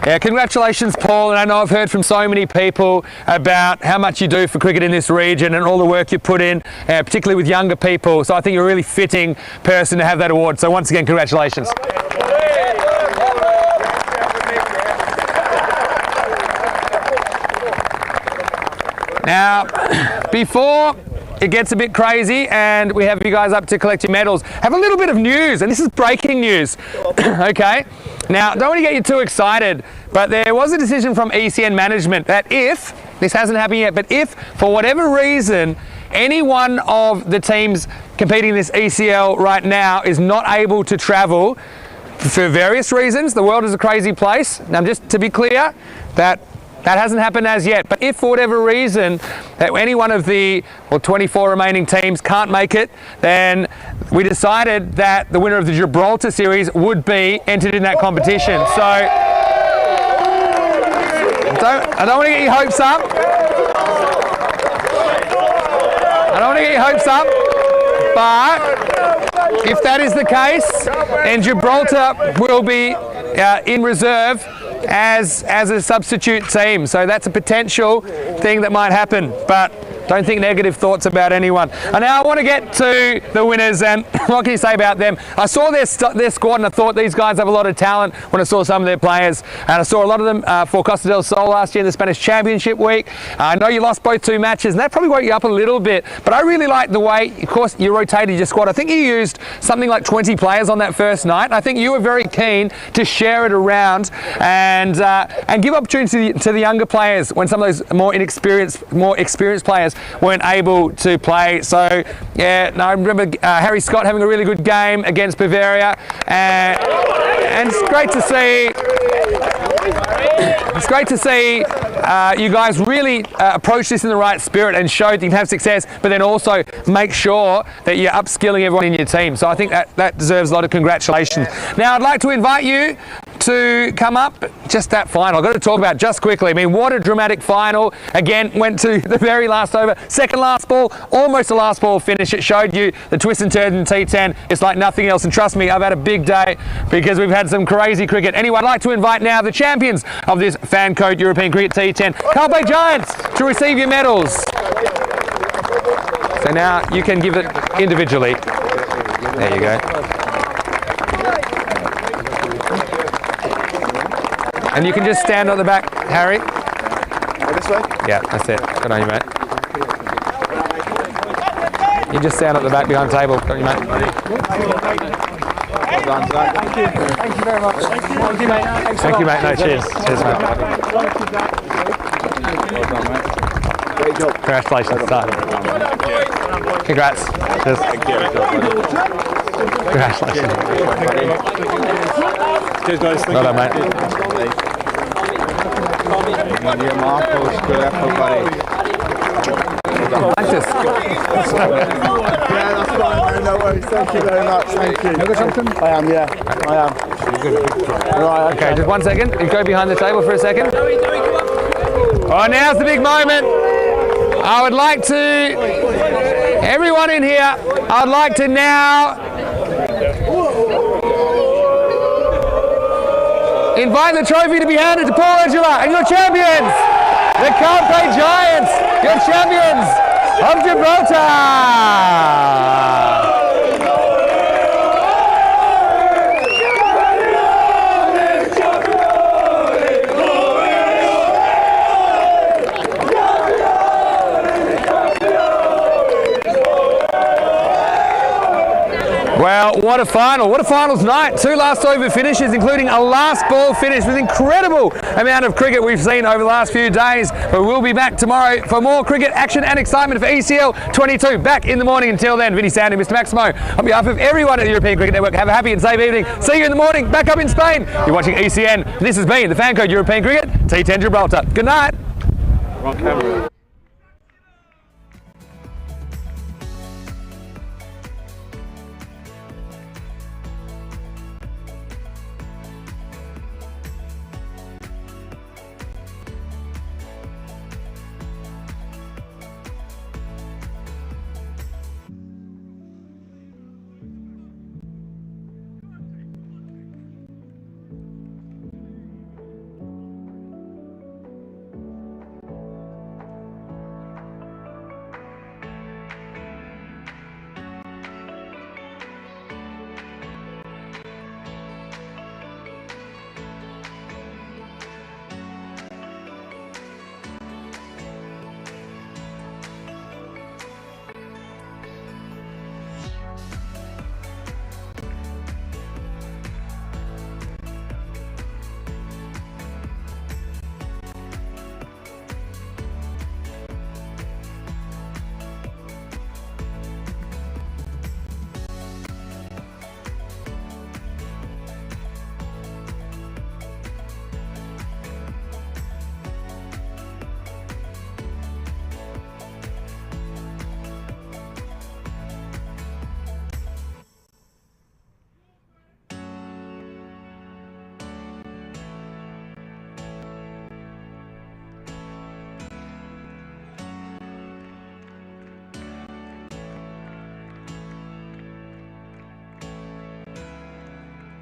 Yeah, congratulations, Paul. And I know I've heard from so many people about how much you do for cricket in this region and all the work you put in, particularly with younger people. So I think you're a really fitting person to have that award. So once again, congratulations. Now, before it gets a bit crazy and we have you guys up to collect your medals, have a little bit of news, and this is breaking news. Okay? Now, don't want to get you too excited, but there was a decision from ECN management that if, this hasn't happened yet, but if for whatever reason any one of the teams competing in this ECL right now is not able to travel for various reasons, the world is a crazy place. Now, just to be clear, that hasn't happened as yet. But if for whatever reason that any one of the 24 remaining teams can't make it, then we decided that the winner of the Gibraltar series would be entered in that competition. So I don't want to get your hopes up. I don't want to get your hopes up, but if that is the case, then Gibraltar will be in reserve as a substitute team. So that's a potential thing that might happen, but don't think negative thoughts about anyone. And now I want to get to the winners, and what can you say about them? I saw their squad and I thought these guys have a lot of talent when I saw some of their players, and I saw a lot of them for Costa del Sol last year in the Spanish Championship week. I know you lost both 2 matches, and that probably woke you up a little bit, but I really like the way, of course, you rotated your squad. I think you used something like 20 players on that first night. I think you were very keen to share it around and give opportunity to the younger players when some of those more experienced players weren't able to play. So yeah, no, I remember Harry Scott having a really good game against Bavaria, and it's great to see. It's great to see you guys really approach this in the right spirit and show that you can have success, but then also make sure that you're upskilling everyone in your team. So I think that deserves a lot of congratulations. Now I'd like to invite you to come up. Just that final, I've got to talk about just quickly. I mean, what a dramatic final. Again, went to the very last over, second last ball, almost the last ball finish. It showed you the twist and turn in T10. It's like nothing else, and trust me, I've had a big day because we've had some crazy cricket. Anyway, I'd like to invite now the champions of this FanCode European Cricket T10, Carpe Giants, to receive your medals. So now you can give it individually. There you go. And you can just stand on the back, Harry. This way? Yeah, that's it. Good on you, mate. You just stand at the back behind the table. Good on you, mate. Well done, Zach. Thank you. Thank you very much. Thank you, mate. Thank you, mate. No, cheers. Cheers, mate. Well done, mate. Great job. Congratulations, son. Congrats. Cheers. Congratulations. Cheers, guys. Well done, mate. Yeah, Marcos, good effort, buddy. Practice. Yeah, that's fine, man. No worries. Thank you very much. Thank you. You got something? I am, yeah. I am. Right, Okay, just 1 second. You go behind the table for a second. Oh, now's the big moment. I would like to, everyone in here, I'd like to now invite the trophy to be handed to Paul Angela and your champions, the Carpe Giants, your champions of Gibraltar. Well, what a final. What a finals night. 2 last over finishes, including a last ball finish with incredible amount of cricket we've seen over the last few days. But we'll be back tomorrow for more cricket action and excitement for ECL 22. Back in the morning. Until then, Vinny Sandy, Mr. Maximo, on behalf of everyone at the European Cricket Network, have a happy and safe evening. See you in the morning. Back up in Spain. You're watching ECN. This has been the FanCode European Cricket T10 Gibraltar. Good night. Wrong camera.